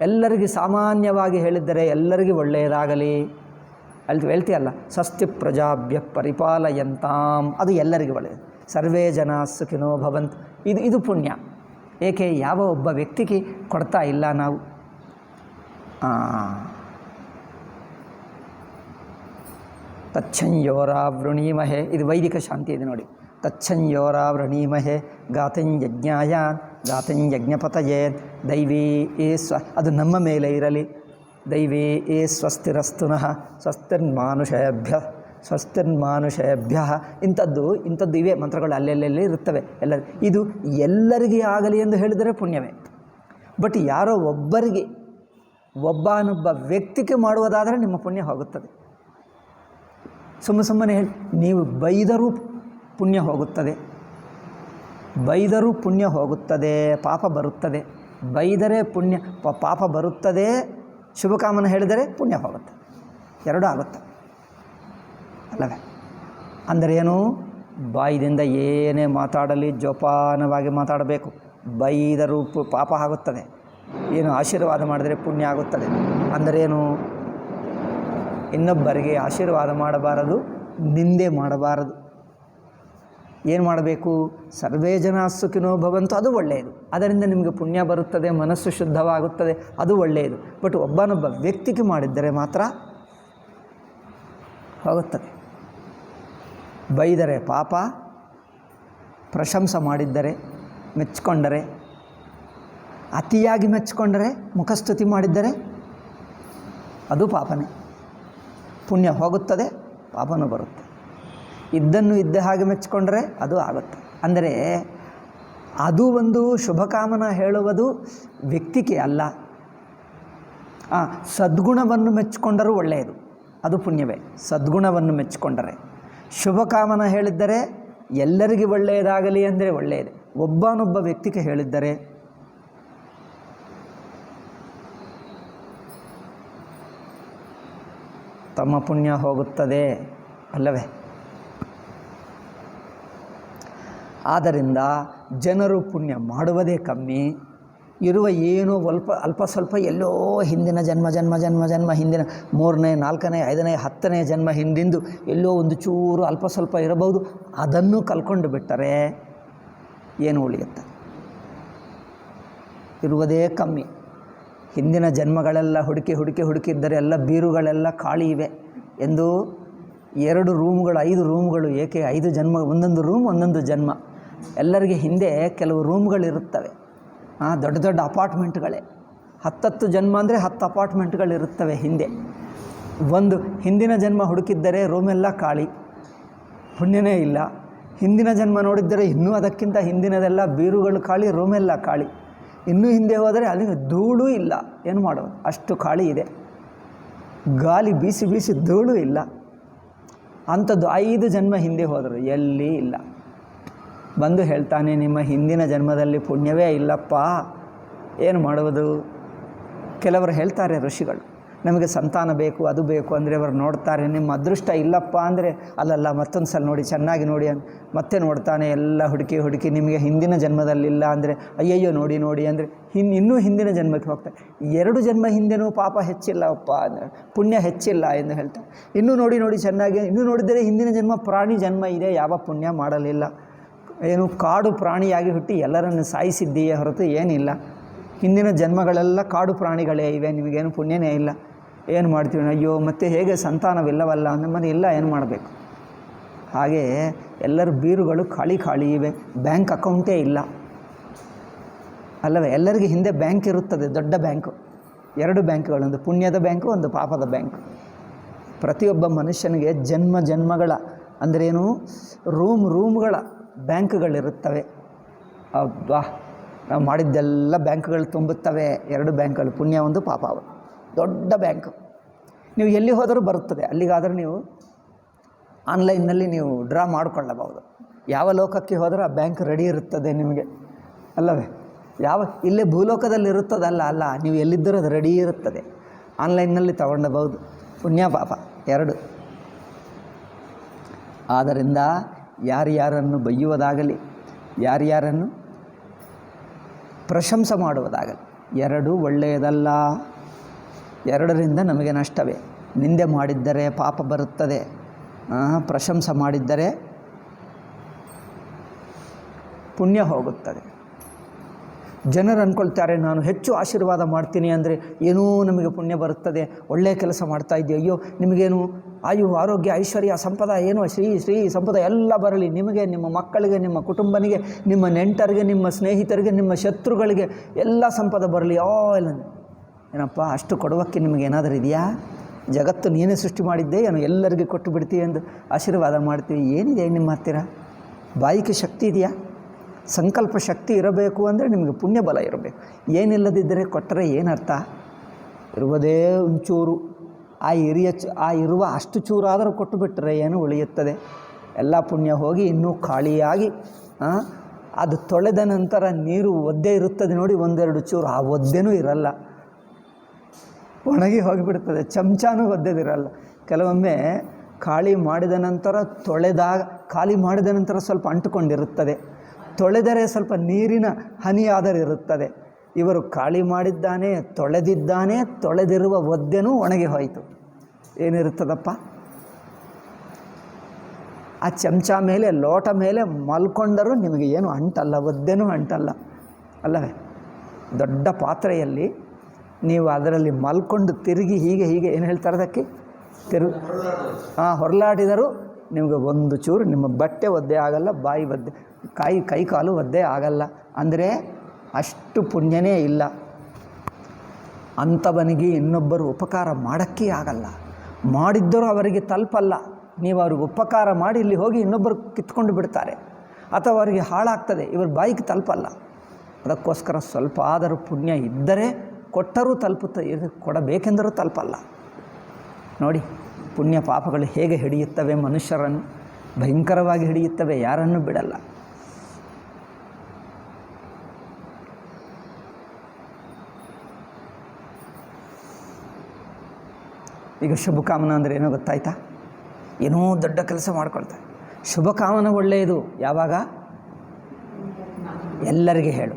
Speaker 1: ಎಲ್ಲರಿಗೆ ಸಾಮಾನ್ಯವಾಗಿ ಹೇಳಿದ್ದರೆ ಎಲ್ಲರಿಗೂ ಒಳ್ಳೆಯದಾಗಲಿ. ಅಲ್ಲಿ ಹೇಳ್ತೀಯಲ್ಲ, ಸ್ವಸ್ತಿ ಪ್ರಜಾಭ್ಯ ಪರಿಪಾಲಯಂತಾಂ, ಅದು ಎಲ್ಲರಿಗೂ ಒಳ್ಳೆಯದು. ಸರ್ವೇ ಜನ ಸುಖಿನೋ ಭವಂತು, ಇದು ಪುಣ್ಯ. ಏಕೆ? ಯಾವ ಒಬ್ಬ ವ್ಯಕ್ತಿಗೆ ಕೊಡ್ತಾ ಇಲ್ಲ ನಾವು. ತಚ್ಛಂಯೋರಾವೃಣೀಮಹೆ, ಇದು ವೈದಿಕ ಶಾಂತಿ ಇದೆ ನೋಡಿ. ತಚ್ಛಂಯೋರಾವೃಣೀಮಹೆ ಗಾತಂಯಜ್ಞಾಯ ಗಾತಂಯಜ್ಞಪತಯೇ ದೈವೀ ಅದು ನಮ್ಮ ಮೇಲೆ ಇರಲಿ. ದೈವೀ ಸ್ವಸ್ತಿರಸ್ತುನಃ ಸ್ವಸ್ತಿರ್ಮಾನುಷೇಭ್ಯ ಇಂಥದ್ದು ಇವೇ ಮಂತ್ರಗಳು ಅಲ್ಲೆಲ್ಲೆಲ್ಲಿ ಇರುತ್ತವೆ. ಇದು ಎಲ್ಲರಿಗೆ ಆಗಲಿ ಎಂದು ಹೇಳಿದರೆ ಪುಣ್ಯವೇ. ಬಟ್ ಯಾರೋ ಒಬ್ಬರಿಗೆ, ಒಬ್ಬನೊಬ್ಬ ವ್ಯಕ್ತಿಗೆ ಮಾಡುವುದಾದರೆ ನಿಮ್ಮ ಪುಣ್ಯ ಹೋಗುತ್ತದೆ. ಸುಮ್ಮನೆ ಹೇಳಿ, ನೀವು ಬೈದರೂ ಪುಣ್ಯ ಹೋಗುತ್ತದೆ, ಬೈದರೂ ಪುಣ್ಯ ಹೋಗುತ್ತದೆ, ಪಾಪ ಬರುತ್ತದೆ. ಬೈದರೆ ಪುಣ್ಯ ಪಾಪ ಬರುತ್ತದೆ, ಶುಭಕಾಮನ ಹೇಳಿದರೆ ಪುಣ್ಯ ಹೋಗುತ್ತೆ, ಎರಡೂ ಆಗುತ್ತೆ ಅಲ್ಲವೇ? ಅಂದರೆ ಏನು? ಬಾಯಿದಿಂದ ಏನೇ ಮಾತಾಡಲಿ ಜೋಪಾನವಾಗಿ ಮಾತಾಡಬೇಕು. ಬೈದರೂ ಪಾಪ ಆಗುತ್ತದೆ, ಏನು ಆಶೀರ್ವಾದ ಮಾಡಿದರೆ ಪುಣ್ಯ ಆಗುತ್ತದೆ. ಅಂದರೇನು? ಇನ್ನೊಬ್ಬರಿಗೆ ಆಶೀರ್ವಾದ ಮಾಡಬಾರದು, ನಿಂದೆ ಮಾಡಬಾರದು. ಏನು ಮಾಡಬೇಕು? ಸರ್ವೇ ಜನ ಸುಖಿನೋ ಭವಂತು, ಅದು ಒಳ್ಳೆಯದು. ಅದರಿಂದ ನಿಮಗೆ ಪುಣ್ಯ ಬರುತ್ತದೆ, ಮನಸ್ಸು ಶುದ್ಧವಾಗುತ್ತದೆ, ಅದು ಒಳ್ಳೆಯದು. ಬಟ್ ಒಬ್ಬನೊಬ್ಬ ವ್ಯಕ್ತಿಗೆ ಮಾಡಿದ್ದರೆ ಮಾತ್ರ ಹೋಗುತ್ತದೆ. ಬೈದರೆ ಪಾಪ, ಪ್ರಶಂಸೆ ಮಾಡಿದ್ದರೆ, ಮೆಚ್ಚಿಕೊಂಡರೆ, ಅತಿಯಾಗಿ ಮೆಚ್ಚಿಕೊಂಡರೆ, ಮುಖಸ್ತುತಿ ಮಾಡಿದ್ದರೆ ಅದು ಪಾಪನೇ. ಪುಣ್ಯ ಹೋಗುತ್ತದೆ, ಪಾಪನೂ ಬರುತ್ತೆ. ಇದ್ದನ್ನು ಇದ್ದ ಹಾಗೆ ಮೆಚ್ಚಿಕೊಂಡ್ರೆ ಅದು ಆಗುತ್ತೆ. ಅಂದರೆ ಅದು ಒಂದು ಶುಭಕಾಮನ ಹೇಳುವುದು ವ್ಯಕ್ತಿಗೆ ಅಲ್ಲ. ಸದ್ಗುಣವನ್ನು ಮೆಚ್ಚಿಕೊಂಡರೂ ಒಳ್ಳೆಯದು, ಅದು ಪುಣ್ಯವೇ. ಸದ್ಗುಣವನ್ನು ಮೆಚ್ಚಿಕೊಂಡರೆ, ಶುಭಕಾಮನ ಹೇಳಿದ್ದರೆ ಎಲ್ಲರಿಗೆ ಒಳ್ಳೆಯದಾಗಲಿ ಅಂದರೆ ಒಳ್ಳೆಯದು. ಒಬ್ಬನೊಬ್ಬ ವ್ಯಕ್ತಿಗೆ ಹೇಳಿದ್ದರೆ ತಮ್ಮ ಪುಣ್ಯ ಹೋಗುತ್ತದೆ ಅಲ್ಲವೇ? ಆದ್ದರಿಂದ ಜನರು ಪುಣ್ಯ ಮಾಡುವುದೇ ಕಮ್ಮಿ. ಇರುವ ಏನೋ ಅಲ್ಪ ಸ್ವಲ್ಪ ಎಲ್ಲೋ ಹಿಂದಿನ ಜನ್ಮ ಹಿಂದಿನ 3ನೇ 4ನೇ 5ನೇ 10ನೇ ಜನ್ಮ ಹಿಂದಿಂದು ಎಲ್ಲೋ ಒಂದು ಚೂರು ಅಲ್ಪ ಸ್ವಲ್ಪ ಇರಬಹುದು. ಅದನ್ನು ಕಲ್ಕೊಂಡು ಬಿಟ್ಟರೆ ಏನು ಉಳಿಯುತ್ತೆ? ಇರುವುದೇ ಕಮ್ಮಿ. ಹಿಂದಿನ ಜನ್ಮಗಳೆಲ್ಲ ಹುಡುಕಿದ್ದರೆ ಎಲ್ಲ ಬೀರುಗಳೆಲ್ಲ ಖಾಲಿ ಇವೆ ಎಂದು 2 ರೂಮ್ಗಳು 5 ರೂಮ್ಗಳು, ಏಕೆ 5 ಜನ್ಮ, ಒಂದೊಂದು ರೂಮ್ ಒಂದೊಂದು ಜನ್ಮ. ಎಲ್ಲರಿಗೆ ಹಿಂದೆ ಕೆಲವು ರೂಮ್ಗಳಿರುತ್ತವೆ. ದೊಡ್ಡ ದೊಡ್ಡ ಅಪಾರ್ಟ್ಮೆಂಟ್ಗಳೇ, 10 ಜನ್ಮ ಅಂದರೆ 10 ಅಪಾರ್ಟ್ಮೆಂಟ್ಗಳಿರುತ್ತವೆ ಹಿಂದೆ. ಒಂದು ಹಿಂದಿನ ಜನ್ಮ ಹುಡುಕಿದ್ದರೆ ರೂಮೆಲ್ಲ ಖಾಲಿ, ಪುಣ್ಯನೇ ಇಲ್ಲ. ಹಿಂದಿನ ಜನ್ಮ ನೋಡಿದ್ದರೆ ಇನ್ನೂ ಅದಕ್ಕಿಂತ ಹಿಂದಿನದೆಲ್ಲ ಬೀರುಗಳು ಖಾಲಿ, ರೂಮೆಲ್ಲ ಖಾಲಿ. ಇನ್ನೂ ಹಿಂದೆ ಹೋದರೆ ಅಲ್ಲಿ ಧೂಳು ಇಲ್ಲ, ಏನು ಮಾಡೋದು? ಅಷ್ಟು ಖಾಲಿ ಇದೆ. ಗಾಳಿ ಬೀಸಿ ಬೀಸಿ ಧೂಳು ಇಲ್ಲ. ಅಂಥದ್ದು 5 ಜನ್ಮ ಹಿಂದೆ ಹೋದರು ಎಲ್ಲಿ ಇಲ್ಲ. ಬಂದು ಹೇಳ್ತಾನೆ, ನಿಮ್ಮ ಹಿಂದಿನ ಜನ್ಮದಲ್ಲಿ ಪುಣ್ಯವೇ ಇಲ್ಲಪ್ಪ, ಏನು ಮಾಡುವುದು? ಕೆಲವರು ಹೇಳ್ತಾರೆ ಋಷಿಗಳು, ನಮಗೆ ಸಂತಾನ ಬೇಕು, ಅದು ಬೇಕು ಅಂದರೆ ಅವರು ನೋಡ್ತಾರೆ, ನಿಮ್ಮ ಅದೃಷ್ಟ ಇಲ್ಲಪ್ಪ ಅಂದರೆ ಅಲ್ಲಲ್ಲ ಮತ್ತೊಂದು ಸಲ ನೋಡಿ, ಚೆನ್ನಾಗಿ ನೋಡಿ ಮತ್ತೆ ನೋಡ್ತಾನೆ, ಎಲ್ಲ ಹುಡುಕಿ ನಿಮಗೆ ಹಿಂದಿನ ಜನ್ಮದಲ್ಲಿಲ್ಲ ಅಂದರೆ ಅಯ್ಯಯ್ಯೋ ನೋಡಿ ಅಂದರೆ ಇನ್ನೂ ಹಿಂದಿನ ಜನ್ಮಕ್ಕೆ ಹೋಗ್ತಾರೆ. 2 ಜನ್ಮ ಹಿಂದೆನೂ ಪಾಪ ಹೆಚ್ಚಿಲ್ಲಪ್ಪ, ಪುಣ್ಯ ಹೆಚ್ಚಿಲ್ಲ ಎಂದು ಹೇಳ್ತಾರೆ. ಇನ್ನೂ ನೋಡಿ ಚೆನ್ನಾಗಿ, ಇನ್ನೂ ನೋಡಿದರೆ ಹಿಂದಿನ ಜನ್ಮ ಪ್ರಾಣಿ ಜನ್ಮ ಇದೆ, ಯಾವ ಪುಣ್ಯ ಮಾಡಲಿಲ್ಲ, ಏನು ಕಾಡು ಪ್ರಾಣಿಯಾಗಿ ಹುಟ್ಟಿ ಎಲ್ಲರನ್ನು ಸಾಯಿಸಿದ್ದೀಯೇ ಹೊರತು ಏನಿಲ್ಲ. ಹಿಂದಿನ ಜನ್ಮಗಳೆಲ್ಲ ಕಾಡು ಪ್ರಾಣಿಗಳೇ ಇವೆ, ನಿಮಗೇನು ಪುಣ್ಯನೇ ಇಲ್ಲ, ಏನು ಮಾಡ್ತೀವಿ? ಅಯ್ಯೋ ಮತ್ತೆ ಹೇಗೆ ಸಂತಾನವಿಲ್ಲವಲ್ಲ ಅಂದರೆ ಮತ್ತೆ ಇಲ್ಲ, ಏನು ಮಾಡಬೇಕು? ಹಾಗೆ ಎಲ್ಲರ ಬೀರುಗಳು ಖಾಲಿ ಇವೆ, ಬ್ಯಾಂಕ್ ಅಕೌಂಟೇ ಇಲ್ಲ ಅಲ್ಲವೇ? ಎಲ್ಲರಿಗೆ ಹಿಂದೆ ಬ್ಯಾಂಕ್ ಇರುತ್ತದೆ, ದೊಡ್ಡ ಬ್ಯಾಂಕು, 2 ಬ್ಯಾಂಕ್ಗಳು, ಒಂದು ಪುಣ್ಯದ ಬ್ಯಾಂಕು, ಒಂದು ಪಾಪದ ಬ್ಯಾಂಕು. ಪ್ರತಿಯೊಬ್ಬ ಮನುಷ್ಯನಿಗೆ ಜನ್ಮಗಳ ಅಂದ್ರೇನು ರೂಮ್ಗಳ ಬ್ಯಾಂಕ್ಗಳಿರುತ್ತವೆ. ಅಬ್ಬಾ, ನಾವು ಮಾಡಿದ್ದೆಲ್ಲ ಬ್ಯಾಂಕ್ಗಳು ತುಂಬುತ್ತವೆ. 2 ಬ್ಯಾಂಕ್ಗಳು, ಪುಣ್ಯ ಒಂದು, ಪಾಪ ಒಂದು, ದೊಡ್ಡ ಬ್ಯಾಂಕು. ನೀವು ಎಲ್ಲಿ ಹೋದರೂ ಬರುತ್ತದೆ. ಅಲ್ಲಿಗಾದರೂ ನೀವು ಆನ್ಲೈನ್ನಲ್ಲಿ ನೀವು ಡ್ರಾ ಮಾಡಿಕೊಳ್ಳಬಹುದು. ಯಾವ ಲೋಕಕ್ಕೆ ಹೋದರೂ ಆ ಬ್ಯಾಂಕ್ ರೆಡಿ ಇರುತ್ತದೆ ನಿಮಗೆ ಅಲ್ಲವೇ? ಇಲ್ಲೇ ಭೂಲೋಕದಲ್ಲಿ ಇರುತ್ತದಲ್ಲ, ನೀವು ಎಲ್ಲಿದ್ದರೂ ಅದು ರೆಡಿ ಇರುತ್ತದೆ. ಆನ್ಲೈನ್ನಲ್ಲಿ ತಗೊಂಡಬಹುದು. ಪುಣ್ಯ ಪಾಪ 2. ಆದ್ದರಿಂದ ಯಾರ್ಯಾರನ್ನು ಬೈಯುವುದಾಗಲಿ, ಯಾರ್ಯಾರನ್ನು ಪ್ರಶಂಸೆ ಮಾಡುವುದಾಗಲಿ 2 ಒಳ್ಳೆಯದಲ್ಲ. 2ರಿಂದ ನಮಗೆ ನಷ್ಟವೇ. ನಿಂದೆ ಮಾಡಿದ್ದರೆ ಪಾಪ ಬರುತ್ತದೆ, ಪ್ರಶಂಸೆ ಮಾಡಿದ್ದರೆ ಪುಣ್ಯ ಹೋಗುತ್ತದೆ. ಜನರು ಅಂದ್ಕೊಳ್ತಾರೆ, ನಾನು ಹೆಚ್ಚು ಆಶೀರ್ವಾದ ಮಾಡ್ತೀನಿ ಅಂದರೆ ಏನೋ ನಮಗೆ ಪುಣ್ಯ ಬರುತ್ತದೆ, ಒಳ್ಳೆಯ ಕೆಲಸ ಮಾಡ್ತಾ ಇದ್ದೀವಿ, ಅಯ್ಯೋ ನಿಮಗೇನು ಆಯು ಆರೋಗ್ಯ ಐಶ್ವರ್ಯ ಸಂಪದ ಏನೋ ಶ್ರೀ ಸಂಪದ ಎಲ್ಲ ಬರಲಿ ನಿಮಗೆ, ನಿಮ್ಮ ಮಕ್ಕಳಿಗೆ, ನಿಮ್ಮ ಕುಟುಂಬನಿಗೆ, ನಿಮ್ಮ ನೆಂಟರಿಗೆ, ನಿಮ್ಮ ಸ್ನೇಹಿತರಿಗೆ, ನಿಮ್ಮ ಶತ್ರುಗಳಿಗೆ ಎಲ್ಲ ಸಂಪದ ಬರಲಿ. ಎಲ್ಲ ಏನಪ್ಪ ಅಷ್ಟು ಕೊಡುವಕ್ಕೆ ನಿಮಗೆ ಏನಾದರೂ ಇದೆಯಾ? ಜಗತ್ತು ನೀನೇ ಸೃಷ್ಟಿ ಮಾಡಿದ್ದೆ ಏನು, ಎಲ್ಲರಿಗೆ ಕೊಟ್ಟು ಬಿಡ್ತೀವಿ ಎಂದು ಆಶೀರ್ವಾದ ಮಾಡ್ತೀವಿ. ಏನಿದೆ ನಿಮ್ಮ ಹತ್ತಿರ? ಬಾಯಿಗೆ ಶಕ್ತಿ ಇದೆಯಾ? ಸಂಕಲ್ಪ ಶಕ್ತಿ ಇರಬೇಕು ಅಂದರೆ ನಿಮಗೆ ಪುಣ್ಯ ಬಲ ಇರಬೇಕು. ಏನಿಲ್ಲದಿದ್ದರೆ ಕೊಟ್ಟರೆ ಏನರ್ಥ? ಇರುವುದೇ ಒಂಚೂರು, ಆ ಇರುವ ಅಷ್ಟು ಚೂರಾದರೂ ಕೊಟ್ಟು ಬಿಟ್ಟರೆ ಏನು ಉಳಿಯುತ್ತದೆ? ಎಲ್ಲ ಪುಣ್ಯ ಹೋಗಿ ಇನ್ನೂ ಖಾಲಿಯಾಗಿ ಅದು ತೊಳೆದ ನಂತರ ನೀರು ಒದ್ದೆ ಇರುತ್ತದೆ ನೋಡಿ, 1-2 ಚೂರು, ಆ ಒದ್ದೆನೂ ಇರಲ್ಲ, ಒಣಗಿ ಹೋಗಿಬಿಡ್ತದೆ. ಚಮಚನೂ ಒದ್ದೆದಿರಲ್ಲ. ಕೆಲವೊಮ್ಮೆ ಖಾಲಿ ಮಾಡಿದ ನಂತರ ಖಾಲಿ ಮಾಡಿದ ನಂತರ ಸ್ವಲ್ಪ ಅಂಟುಕೊಂಡಿರುತ್ತದೆ, ತೊಳೆದರೆ ಸ್ವಲ್ಪ ನೀರಿನ ಹನಿಯಾದರೂ ಇರುತ್ತದೆ. ಇವರು ಖಾಲಿ ಮಾಡಿದ್ದಾನೆ, ತೊಳೆದಿದ್ದಾನೆ, ತೊಳೆದಿರುವ ಒದ್ದೆನೂ ಒಣಗಿ ಹೋಯಿತು. ಏನಿರುತ್ತದಪ್ಪ? ಆ ಚಮಚ ಮೇಲೆ ಲೋಟ ಮೇಲೆ ಮಲ್ಕೊಂಡರೂ ನಿಮಗೆ ಏನು ಅಂಟಲ್ಲ, ಒದ್ದೆನೂ ಅಂಟಲ್ಲ ಅಲ್ಲವೇ? ದೊಡ್ಡ ಪಾತ್ರೆಯಲ್ಲಿ ನೀವು ಅದರಲ್ಲಿ ಮಲ್ಕೊಂಡು ತಿರುಗಿ ಹೀಗೆ ಏನು ಹೇಳ್ತಾರೆ ಅದಕ್ಕೆ, ಹೊರಲಾಡಿದರೂ ನಿಮಗೆ ಒಂದು ಚೂರು ನಿಮ್ಮ ಬಟ್ಟೆ ಒದ್ದೆ ಆಗಲ್ಲ, ಬಾಯಿ ಒದ್ದೆ, ಕೈ ಕಾಲು ಒದ್ದೆ ಆಗಲ್ಲ. ಅಂದರೆ ಅಷ್ಟು ಪುಣ್ಯನೇ ಇಲ್ಲ. ಅಂಥವನಿಗೆ ಇನ್ನೊಬ್ಬರು ಉಪಕಾರ ಮಾಡೋಕ್ಕೇ ಆಗಲ್ಲ. ಮಾಡಿದ್ದರೂ ಅವರಿಗೆ ತಲುಪಲ್ಲ. ನೀವು ಅವ್ರಿಗೆ ಉಪಕಾರ ಮಾಡಿ ಇಲ್ಲಿ ಹೋಗಿ ಇನ್ನೊಬ್ಬರು ಕಿತ್ಕೊಂಡು ಬಿಡ್ತಾರೆ, ಅಥವಾ ಅವರಿಗೆ ಹಾಳಾಗ್ತದೆ, ಇವ್ರ ಬಾಯಿಗೆ ತಲುಪಲ್ಲ. ಅದಕ್ಕೋಸ್ಕರ ಸ್ವಲ್ಪ ಆದರೂ ಪುಣ್ಯ ಇದ್ದರೆ ಕೊಟ್ಟರೂ ತಲುಪುತ್ತದೆ, ಕೊಡಬೇಕೆಂದರೂ ತಲುಪಲ್ಲ. ನೋಡಿ ಪುಣ್ಯ ಪಾಪಗಳು ಹೇಗೆ ಹಿಡಿಯುತ್ತವೆ ಮನುಷ್ಯರನ್ನು, ಭಯಂಕರವಾಗಿ ಹಿಡಿಯುತ್ತವೆ, ಯಾರನ್ನೂ ಬಿಡಲ್ಲ. ಈಗ ಶುಭಕಾಮನ ಅಂದರೆ ಏನೋ ಗೊತ್ತಾಯ್ತಾ? ಏನೋ ದೊಡ್ಡ ಕೆಲಸ ಮಾಡ್ಕೊಳ್ತಾರೆ. ಶುಭಕಾಮನ ಒಳ್ಳೆಯದು ಯಾವಾಗ? ಎಲ್ಲರಿಗೆ ಹೇಳು,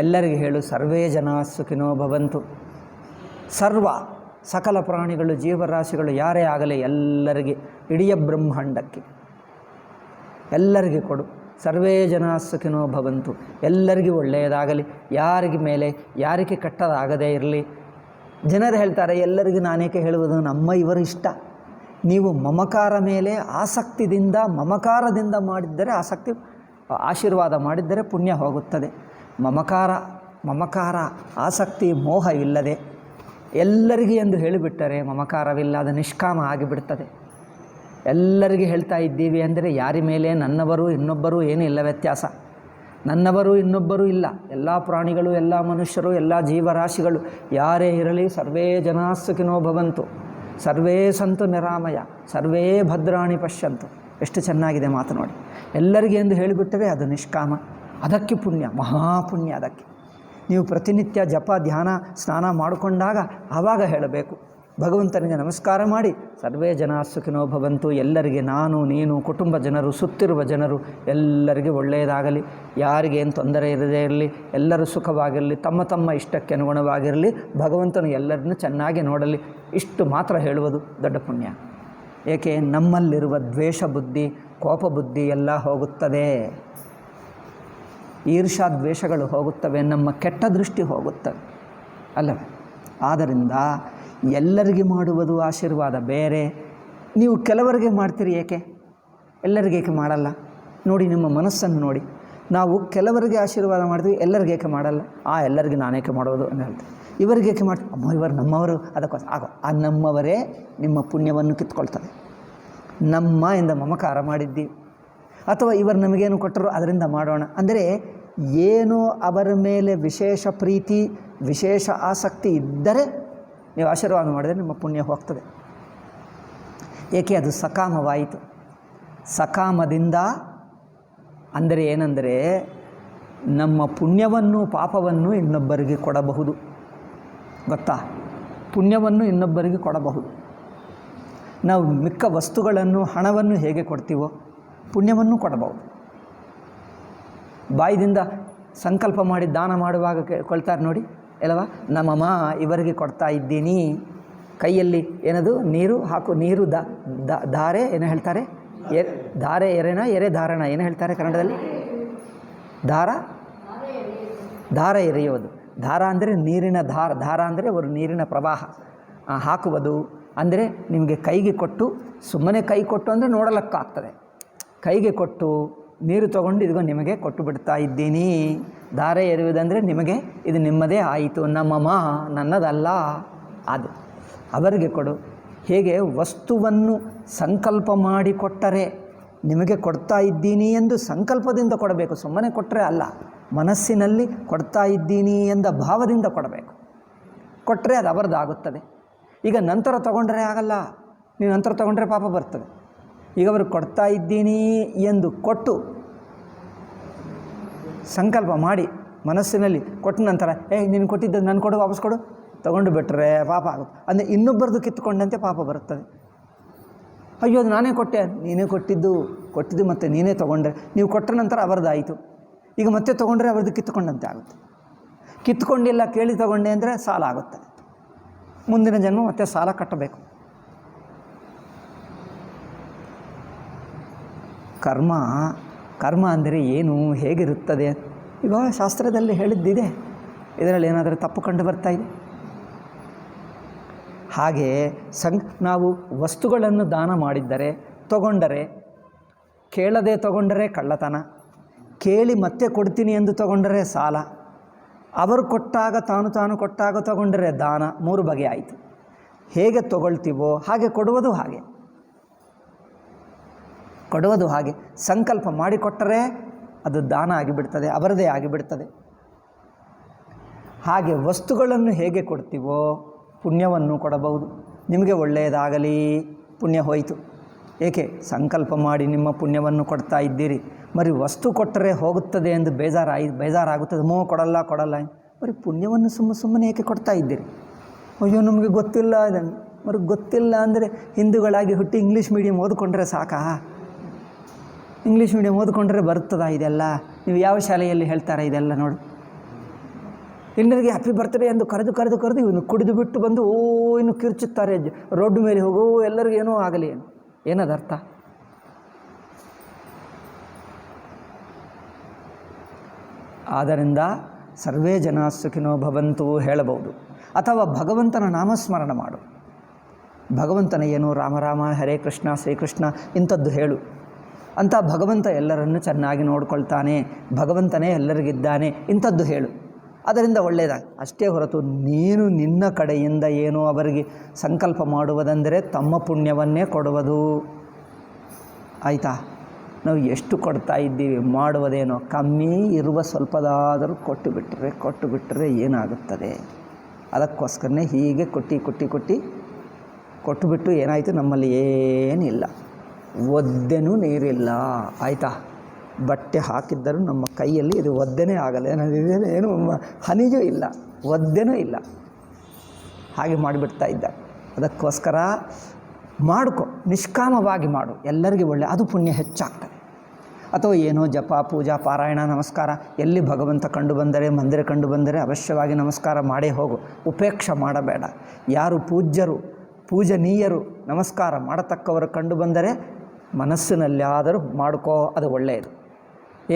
Speaker 1: ಎಲ್ಲರಿಗೆ ಹೇಳು. ಸರ್ವೇ ಜನ ಸುಖಿನೋ ಭವಂತು. ಸಕಲ ಪ್ರಾಣಿಗಳು, ಜೀವರಾಶಿಗಳು ಯಾರೇ ಆಗಲಿ ಎಲ್ಲರಿಗೆ, ಇಡೀ ಬ್ರಹ್ಮಾಂಡಕ್ಕೆ ಎಲ್ಲರಿಗೆ ಕೊಡು. ಸರ್ವೇ ಜನ ಸುಖಿನೋ ಭವಂತು. ಎಲ್ಲರಿಗೂ ಒಳ್ಳೆಯದಾಗಲಿ, ಯಾರಿಗೆ ಕೆಟ್ಟದಾಗದೇ ಇರಲಿ. ಜನರು ಹೇಳ್ತಾರೆ ಎಲ್ಲರಿಗೂ ನಾನೇಕೆ ಹೇಳುವುದು, ಇವರು ಇಷ್ಟ. ನೀವು ಮಮಕಾರ ಮೇಲೆ ಮಮಕಾರದಿಂದ ಮಾಡಿದ್ದರೆ ಆಶೀರ್ವಾದ ಮಾಡಿದ್ದರೆ ಪುಣ್ಯ ಹೋಗುತ್ತದೆ. ಮಮಕಾರ ಆಸಕ್ತಿ ಮೋಹ ಇಲ್ಲದೆ ಎಲ್ಲರಿಗೆ ಎಂದು ಹೇಳಿಬಿಟ್ಟರೆ ಮಮಕಾರವಿಲ್ಲ, ಅದು ನಿಷ್ಕಾಮ ಆಗಿಬಿಡ್ತದೆ. ಎಲ್ಲರಿಗೆ ಹೇಳ್ತಾ ಇದ್ದೀವಿ ಅಂದರೆ ಯಾರ ಮೇಲೆ ನನ್ನವರು ಇನ್ನೊಬ್ಬರು ಏನಿಲ್ಲ ವ್ಯತ್ಯಾಸ. ನನ್ನವರು ಇನ್ನೊಬ್ಬರು ಇಲ್ಲ. ಎಲ್ಲ ಪ್ರಾಣಿಗಳು, ಎಲ್ಲ ಮನುಷ್ಯರು, ಎಲ್ಲ ಜೀವರಾಶಿಗಳು ಯಾರೇ ಇರಲಿ, ಸರ್ವೇ ಜನಾ ಸುಖಿನೋ ಭವಂತು, ಸರ್ವೇ ಸಂತು ನಿರಾಮಯ, ಸರ್ವೇ ಭದ್ರಾಣಿ ಪಶ್ಯಂತು. ಎಷ್ಟು ಚೆನ್ನಾಗಿದೆ ಮಾತು ನೋಡಿ. ಎಲ್ಲರಿಗೆ ಎಂದು ಹೇಳಿಬಿಟ್ಟರೆ ಅದು ನಿಷ್ಕಾಮ, ಅದಕ್ಕೆ ಪುಣ್ಯ, ಮಹಾಪುಣ್ಯ. ಅದಕ್ಕೆ ನೀವು ಪ್ರತಿನಿತ್ಯ ಜಪ ಧ್ಯಾನ ಸ್ನಾನ ಮಾಡಿಕೊಂಡಾಗ ಆವಾಗ ಹೇಳಬೇಕು. ಭಗವಂತನಿಗೆ ನಮಸ್ಕಾರ ಮಾಡಿ ಸರ್ವೇ ಜನ ಸುಖಿನೋ ಭವಂತು. ಎಲ್ಲರಿಗೆ, ನಾನು ನೀನು ಕುಟುಂಬ ಜನರು, ಸುತ್ತಿರುವ ಜನರು ಎಲ್ಲರಿಗೆ ಒಳ್ಳೆಯದಾಗಲಿ, ಯಾರಿಗೇನು ತೊಂದರೆ ಇರದೇ ಇರಲಿ, ಎಲ್ಲರೂ ಸುಖವಾಗಿರಲಿ, ತಮ್ಮ ಇಷ್ಟಕ್ಕೆ ಅನುಗುಣವಾಗಿರಲಿ, ಭಗವಂತನು ಎಲ್ಲರನ್ನೂ ಚೆನ್ನಾಗಿ ನೋಡಲಿ. ಇಷ್ಟು ಮಾತ್ರ ಹೇಳುವುದು ದೊಡ್ಡ ಪುಣ್ಯ. ಏಕೆ? ನಮ್ಮಲ್ಲಿರುವ ದ್ವೇಷ ಬುದ್ಧಿ, ಕೋಪ ಬುದ್ಧಿ ಎಲ್ಲ ಹೋಗುತ್ತದೆ, ಈರ್ಷಾ ದ್ವೇಷಗಳು ಹೋಗುತ್ತವೆ, ನಮ್ಮ ಕೆಟ್ಟ ದೃಷ್ಟಿ ಹೋಗುತ್ತವೆ ಅಲ್ಲವೇ? ಆದ್ದರಿಂದ ಎಲ್ಲರಿಗೆ ಮಾಡುವುದು ಆಶೀರ್ವಾದ ಬೇರೆ. ನೀವು ಕೆಲವರಿಗೆ ಮಾಡ್ತೀರಿ, ಏಕೆ ಎಲ್ಲರಿಗೆ ಏಕೆ ಮಾಡಲ್ಲ? ನೋಡಿ ನಿಮ್ಮ ಮನಸ್ಸನ್ನು ನೋಡಿ. ನಾವು ಕೆಲವರಿಗೆ ಆಶೀರ್ವಾದ ಮಾಡ್ತೀವಿ, ಎಲ್ಲರಿಗೆ ಏಕೆ ಮಾಡಲ್ಲ? ಎಲ್ಲರಿಗೆ ನಾನೇಕೆ ಮಾಡೋದು ಅಂತ ಹೇಳ್ತೀವಿ. ಇವರಿಗೆ ಏಕೆ ಮಾಡ್ತೀವಿ? ಇವರು ನಮ್ಮವರು, ಅದಕ್ಕೋಸ್ಕರ ಆ ನಮ್ಮವರೇ ನಿಮ್ಮ ಪುಣ್ಯವನ್ನು ಕಿತ್ಕೊಳ್ತದೆ. ಇಂದ ಮಮಕಾರ ಮಾಡಿದ್ದೀವಿ, ಅಥವಾ ಇವರು ನಮಗೇನು ಕೊಟ್ಟರು ಅದರಿಂದ ಮಾಡೋಣ ಅಂದರೆ, ಏನು ಅವರ ಮೇಲೆ ವಿಶೇಷ ಪ್ರೀತಿ, ವಿಶೇಷ ಆಸಕ್ತಿ ಇದ್ದರೆ ನೀವು ಆಶೀರ್ವಾದ ಮಾಡಿದರೆ ನಿಮ್ಮ ಪುಣ್ಯ ಹೋಗ್ತದೆ. ಏಕೆ? ಅದು ಸಕಾಮವಾಯಿತು. ಸಕಾಮದಿಂದ ಅಂದರೆ ಏನೆಂದರೆ, ನಮ್ಮ ಪುಣ್ಯವನ್ನು ಪಾಪವನ್ನು ಇನ್ನೊಬ್ಬರಿಗೆ ಕೊಡಬಹುದು. ಗೊತ್ತಾ? ಪುಣ್ಯವನ್ನು ಇನ್ನೊಬ್ಬರಿಗೆ ಕೊಡಬಹುದು. ನಾವು ಮಿಕ್ಕ ವಸ್ತುಗಳನ್ನು, ಹಣವನ್ನು ಹೇಗೆ ಕೊಡ್ತೀವೋ ಪುಣ್ಯವನ್ನು ಕೊಡಬಹುದು. ಬಾಯಿದಿಂದ ಸಂಕಲ್ಪ ಮಾಡಿ ದಾನ ಮಾಡುವಾಗ ಕೊಳ್ತಾರೆ ನೋಡಿ ಎಲ್ಲವಾ, ನಮ್ಮಮ್ಮ ಇವರಿಗೆ ಕೊಡ್ತಾ ಇದ್ದೀನಿ. ಕೈಯಲ್ಲಿ ಏನದು ನೀರು ಹಾಕು, ನೀರು ಧಾರೆ ಏನು ಹೇಳ್ತಾರೆ, ಧಾರೆ ಎರೆ ಧಾರಣ ಏನು ಹೇಳ್ತಾರೆ ಕನ್ನಡದಲ್ಲಿ? ಧಾರ ಎರೆಯುವುದು. ಧಾರ ಅಂದರೆ ನೀರಿನ ಧಾರ ಅಂದರೆ ಒಂದು ನೀರಿನ ಪ್ರವಾಹ ಹಾಕುವುದು. ಅಂದರೆ ನಿಮಗೆ ಕೈಗೆ ಕೊಟ್ಟು, ಸುಮ್ಮನೆ ಕೈ ಕೊಟ್ಟು ಅಂದರೆ ನೋಡಲಕ್ಕಾಗ್ತದೆ. ಕೈಗೆ ಕೊಟ್ಟು ನೀರು ತಗೊಂಡು ಇದಿಗೋ ನಿಮಗೆ ಕೊಟ್ಟು ಬಿಡ್ತಾ ಇದ್ದೀನಿ. ಧಾರೆ ಎರೆಯುವುದಂದರೆ ನಿಮಗೆ ಇದು ನಿಮ್ಮದೇ ಆಯಿತು, ನಮ್ಮಮ್ಮ ನನ್ನದಲ್ಲ, ಅದು ಅವರಿಗೆ ಕೊಡು. ಹೇಗೆ ವಸ್ತುವನ್ನು ಸಂಕಲ್ಪ ಮಾಡಿ ಕೊಟ್ಟರೆ, ನಿಮಗೆ ಕೊಡ್ತಾ ಇದ್ದೀನಿ ಎಂದು ಸಂಕಲ್ಪದಿಂದ ಕೊಡಬೇಕು, ಸುಮ್ಮನೆ ಕೊಟ್ಟರೆ ಅಲ್ಲ. ಮನಸ್ಸಿನಲ್ಲಿ ಕೊಡ್ತಾ ಇದ್ದೀನಿ ಎಂದ ಭಾವದಿಂದ ಕೊಡಬೇಕು. ಕೊಟ್ಟರೆ ಅದು ಅವರದ್ದಾಗುತ್ತದೆ. ಈಗ ನಂತರ ತಗೊಂಡ್ರೆ ಆಗಲ್ಲ, ನೀವು ನಂತರ ತಗೊಂಡ್ರೆ ಪಾಪ ಬರ್ತದೆ. ಈಗ ಅವರು ಕೊಡ್ತಾ ಇದ್ದೀನಿ ಎಂದು ಕೊಟ್ಟು ಸಂಕಲ್ಪ ಮಾಡಿ ಮನಸ್ಸಿನಲ್ಲಿ ಕೊಟ್ಟ ನಂತರ ನೀನು ಕೊಟ್ಟಿದ್ದು ನಾನು ಕೊಡು, ವಾಪಸ್ ಕೊಡು, ತೊಗೊಂಡು ಬಿಟ್ಟರೆ ಪಾಪ ಆಗುತ್ತೆ. ಅಂದರೆ ಇನ್ನೊಬ್ಬರದು ಕಿತ್ತುಕೊಂಡಂತೆ ಪಾಪ ಬರುತ್ತದೆ. ಅಯ್ಯೋ ಅದು ನಾನೇ ಕೊಟ್ಟೆ, ನೀನೇ ಕೊಟ್ಟಿದ್ದು ಮತ್ತು ನೀನೇ ತೊಗೊಂಡ್ರೆ, ನೀವು ಕೊಟ್ಟ ನಂತರ ಅವರದಾಯಿತು. ಈಗ ಮತ್ತೆ ತೊಗೊಂಡ್ರೆ ಅವ್ರದ್ದು ಕಿತ್ತುಕೊಂಡಂತೆ ಆಗುತ್ತೆ. ಕಿತ್ಕೊಂಡಿಲ್ಲ ಕೇಳಿ ತಗೊಂಡೆ ಅಂದರೆ ಸಾಲ ಆಗುತ್ತೆ. ಮುಂದಿನ ಜನ್ಮ ಮತ್ತೆ ಸಾಲ ಕಟ್ಟಬೇಕು. ಕರ್ಮ ಅಂದರೆ ಏನು, ಹೇಗಿರುತ್ತದೆ? ಈಗ ಶಾಸ್ತ್ರದಲ್ಲಿ ಹೇಳಿದ್ದಿದೆ, ಇದರಲ್ಲಿ ಏನಾದರೂ ತಪ್ಪು ಕಂಡು ಬರ್ತಾ ಇದೆ? ಹಾಗೆ ನಾವು ವಸ್ತುಗಳನ್ನು ದಾನ ಮಾಡಿದ್ದರೆ, ತಗೊಂಡರೆ, ಕೇಳದೆ ತಗೊಂಡರೆ ಕಳ್ಳತನ, ಕೇಳಿ ಮತ್ತೆ ಕೊಡ್ತೀನಿ ಎಂದು ತಗೊಂಡರೆ ಸಾಲ, ಅವರು ಕೊಟ್ಟಾಗ ತಾನು ಕೊಟ್ಟಾಗ ತಗೊಂಡರೆ ದಾನ. 3 ಬಗೆ ಆಯಿತು. ಹೇಗೆ ತಗೊಳ್ತೀವೋ ಹಾಗೆ ಕೊಡುವುದು ಹಾಗೆ ಸಂಕಲ್ಪ ಮಾಡಿಕೊಟ್ಟರೆ ಅದು ದಾನ ಆಗಿಬಿಡ್ತದೆ, ಅವರದೇ ಆಗಿಬಿಡ್ತದೆ. ಹಾಗೆ ವಸ್ತುಗಳನ್ನು ಹೇಗೆ ಕೊಡ್ತೀವೋ ಪುಣ್ಯವನ್ನು ಕೊಡಬಹುದು. ನಿಮಗೆ ಒಳ್ಳೆಯದಾಗಲಿ, ಪುಣ್ಯ ಹೋಯಿತು. ಏಕೆ? ಸಂಕಲ್ಪ ಮಾಡಿ ನಿಮ್ಮ ಪುಣ್ಯವನ್ನು ಕೊಡ್ತಾ ಇದ್ದೀರಿ. ಬರೀ ವಸ್ತು ಕೊಟ್ಟರೆ ಹೋಗುತ್ತದೆ ಎಂದು ಬೇಜಾರಾಗುತ್ತದೆ. ಕೊಡಲ್ಲ ಬರೀ ಪುಣ್ಯವನ್ನು ಸುಮ್ಮನೆ ಏಕೆ ಕೊಡ್ತಾ ಇದ್ದೀರಿ? ಅಯ್ಯೋ ನಮಗೆ ಗೊತ್ತಿಲ್ಲ ಇದನ್ನು. ಗೊತ್ತಿಲ್ಲ ಅಂದರೆ ಹಿಂದೂಗಳಾಗಿ ಹುಟ್ಟಿ ಇಂಗ್ಲೀಷ್ ಮೀಡಿಯಮ್ ಓದಿಕೊಂಡ್ರೆ ಸಾಕಾ? ಇಂಗ್ಲೀಷ್ ಮೀಡಿಯಮ್ ಓದಿಕೊಂಡ್ರೆ ಬರ್ತದಾ ಇದೆಲ್ಲ? ನೀವು ಯಾವ ಶಾಲೆಯಲ್ಲಿ ಹೇಳ್ತಾರೆ ಇದೆಲ್ಲ? ನೋಡು, ಎಲ್ಲರಿಗೆ ಹ್ಯಾಪಿ ಬರ್ತ್ಡೇ ಎಂದು ಕರೆದು ಇವನು ಕುಡಿದು ಬಿಟ್ಟು ಬಂದು ಇನ್ನು ಕಿರ್ಚುತ್ತಾರೆ ರೋಡ್ ಮೇಲೆ ಹೋಗೋ ಎಲ್ಲರಿಗೂ ಏನೋ ಆಗಲಿ. ಏನದರ್ಥ? ಆದ್ದರಿಂದ ಸರ್ವೇ ಜನ ಸುಖಿನೋ ಭವಂತು ಹೇಳಬಹುದು. ಅಥವಾ ಭಗವಂತನ ನಾಮಸ್ಮರಣ ಮಾಡು. ಭಗವಂತನ ಏನು ರಾಮ ರಾಮ ಹರೇ ಕೃಷ್ಣ ಶ್ರೀಕೃಷ್ಣ ಇಂಥದ್ದು ಹೇಳು. ಅಂತ ಭಗವಂತ ಎಲ್ಲರನ್ನು ಚೆನ್ನಾಗಿ ನೋಡ್ಕೊಳ್ತಾನೆ, ಭಗವಂತನೇ ಎಲ್ಲರಿಗಿದ್ದಾನೆ ಇಂಥದ್ದು ಹೇಳು. ಅದರಿಂದ ಒಳ್ಳೆಯದಾಗಿ. ಅಷ್ಟೇ ಹೊರತು ನೀನು ನಿನ್ನ ಕಡೆಯಿಂದ ಏನೋ ಅವರಿಗೆ ಸಂಕಲ್ಪ ಮಾಡುವುದೆಂದರೆ ತಮ್ಮ ಪುಣ್ಯವನ್ನೇ ಕೊಡುವುದು. ಆಯಿತಾ? ನಾವು ಎಷ್ಟು ಕೊಡ್ತಾ ಇದ್ದೀವಿ? ಮಾಡುವುದೇನೋ ಕಮ್ಮಿ, ಇರುವ ಸ್ವಲ್ಪದಾದರೂ ಕೊಟ್ಟು ಬಿಟ್ಟರೆ ಏನಾಗುತ್ತದೆ? ಅದಕ್ಕೋಸ್ಕರನೇ ಹೀಗೆ ಕೊಟ್ಟುಬಿಟ್ಟು ಏನಾಯಿತು? ನಮ್ಮಲ್ಲಿ ಏನಿಲ್ಲ, ಒದ್ದೆನೂ ನೀರಿಲ್ಲ. ಆಯಿತಾ? ಬಟ್ಟೆ ಹಾಕಿದ್ದರೂ ನಮ್ಮ ಕೈಯಲ್ಲಿ ಇದು ಒದ್ದೆನೇ ಆಗಲ್ಲ, ಏನು ಹನಿಯೂ ಇಲ್ಲ, ಒದ್ದೆನೂ ಇಲ್ಲ. ಹಾಗೆ ಮಾಡಿಬಿಡ್ತಾ ಇದ್ದ. ಅದಕ್ಕೋಸ್ಕರ ಮಾಡ್ಕೊ, ನಿಷ್ಕಾಮವಾಗಿ ಮಾಡು, ಎಲ್ಲರಿಗೂ ಒಳ್ಳೆ, ಅದು ಪುಣ್ಯ ಹೆಚ್ಚಾಗ್ತದೆ. ಅಥವಾ ಏನೋ ಜಪ ಪೂಜಾ ಪಾರಾಯಣ ನಮಸ್ಕಾರ, ಎಲ್ಲಿ ಭಗವಂತ ಕಂಡು ಬಂದರೆ, ಮಂದಿರ ಕಂಡು ಬಂದರೆ ಅವಶ್ಯವಾಗಿ ನಮಸ್ಕಾರ ಮಾಡೇ ಹೋಗು, ಉಪೇಕ್ಷೆ ಮಾಡಬೇಡ. ಯಾರು ಪೂಜನೀಯರು ನಮಸ್ಕಾರ ಮಾಡತಕ್ಕವರು ಕಂಡು ಬಂದರೆ ಮನಸ್ಸಿನಲ್ಲಿ ಆದರೂ ಮಾಡ್ಕೋ, ಅದು ಒಳ್ಳೆಯದು.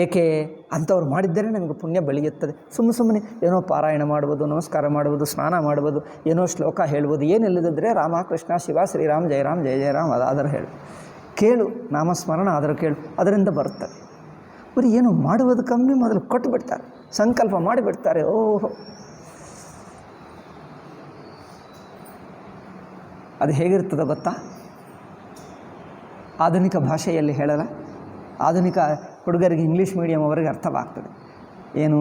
Speaker 1: ಏಕೆ? ಅಂಥವ್ರು ಮಾಡಿದ್ದರೆ ನಮಗೆ ಪುಣ್ಯ ಬೆಳೆಯುತ್ತದೆ. ಸುಮ್ಮನೆ ಏನೋ ಪಾರಾಯಣ ಮಾಡುವುದು, ನಮಸ್ಕಾರ ಮಾಡುವುದು, ಸ್ನಾನ ಮಾಡುವುದು, ಏನೋ ಶ್ಲೋಕ ಹೇಳುವುದು, ಏನಿಲ್ಲದಿದ್ದರೆ ರಾಮ ಕೃಷ್ಣ ಶಿವ ಶ್ರೀರಾಮ್ ಜಯ ರಾಮ್ ಜಯ ಜಯ ರಾಮ್ ಅದಾದರೂ ಹೇಳು, ಕೇಳು, ನಾಮಸ್ಮರಣ ಆದರೂ ಕೇಳು, ಅದರಿಂದ ಬರುತ್ತದೆ. ಬರೀ ಏನು ಮಾಡುವುದು ಕಮ್ಮಿ, ಮೊದಲು ಕೊಟ್ಟು ಬಿಡ್ತಾರೆ, ಸಂಕಲ್ಪ ಮಾಡಿಬಿಡ್ತಾರೆ. ಓಹೋ, ಅದು ಹೇಗಿರ್ತದೆ ಗೊತ್ತಾ? ಆಧುನಿಕ ಭಾಷೆಯಲ್ಲಿ ಹೇಳಲ್ಲ, ಆಧುನಿಕ ಹುಡುಗರಿಗೆ ಇಂಗ್ಲೀಷ್ ಮೀಡಿಯಮ್ ಅವರಿಗೆ ಅರ್ಥವಾಗ್ತದೆ. ಏನು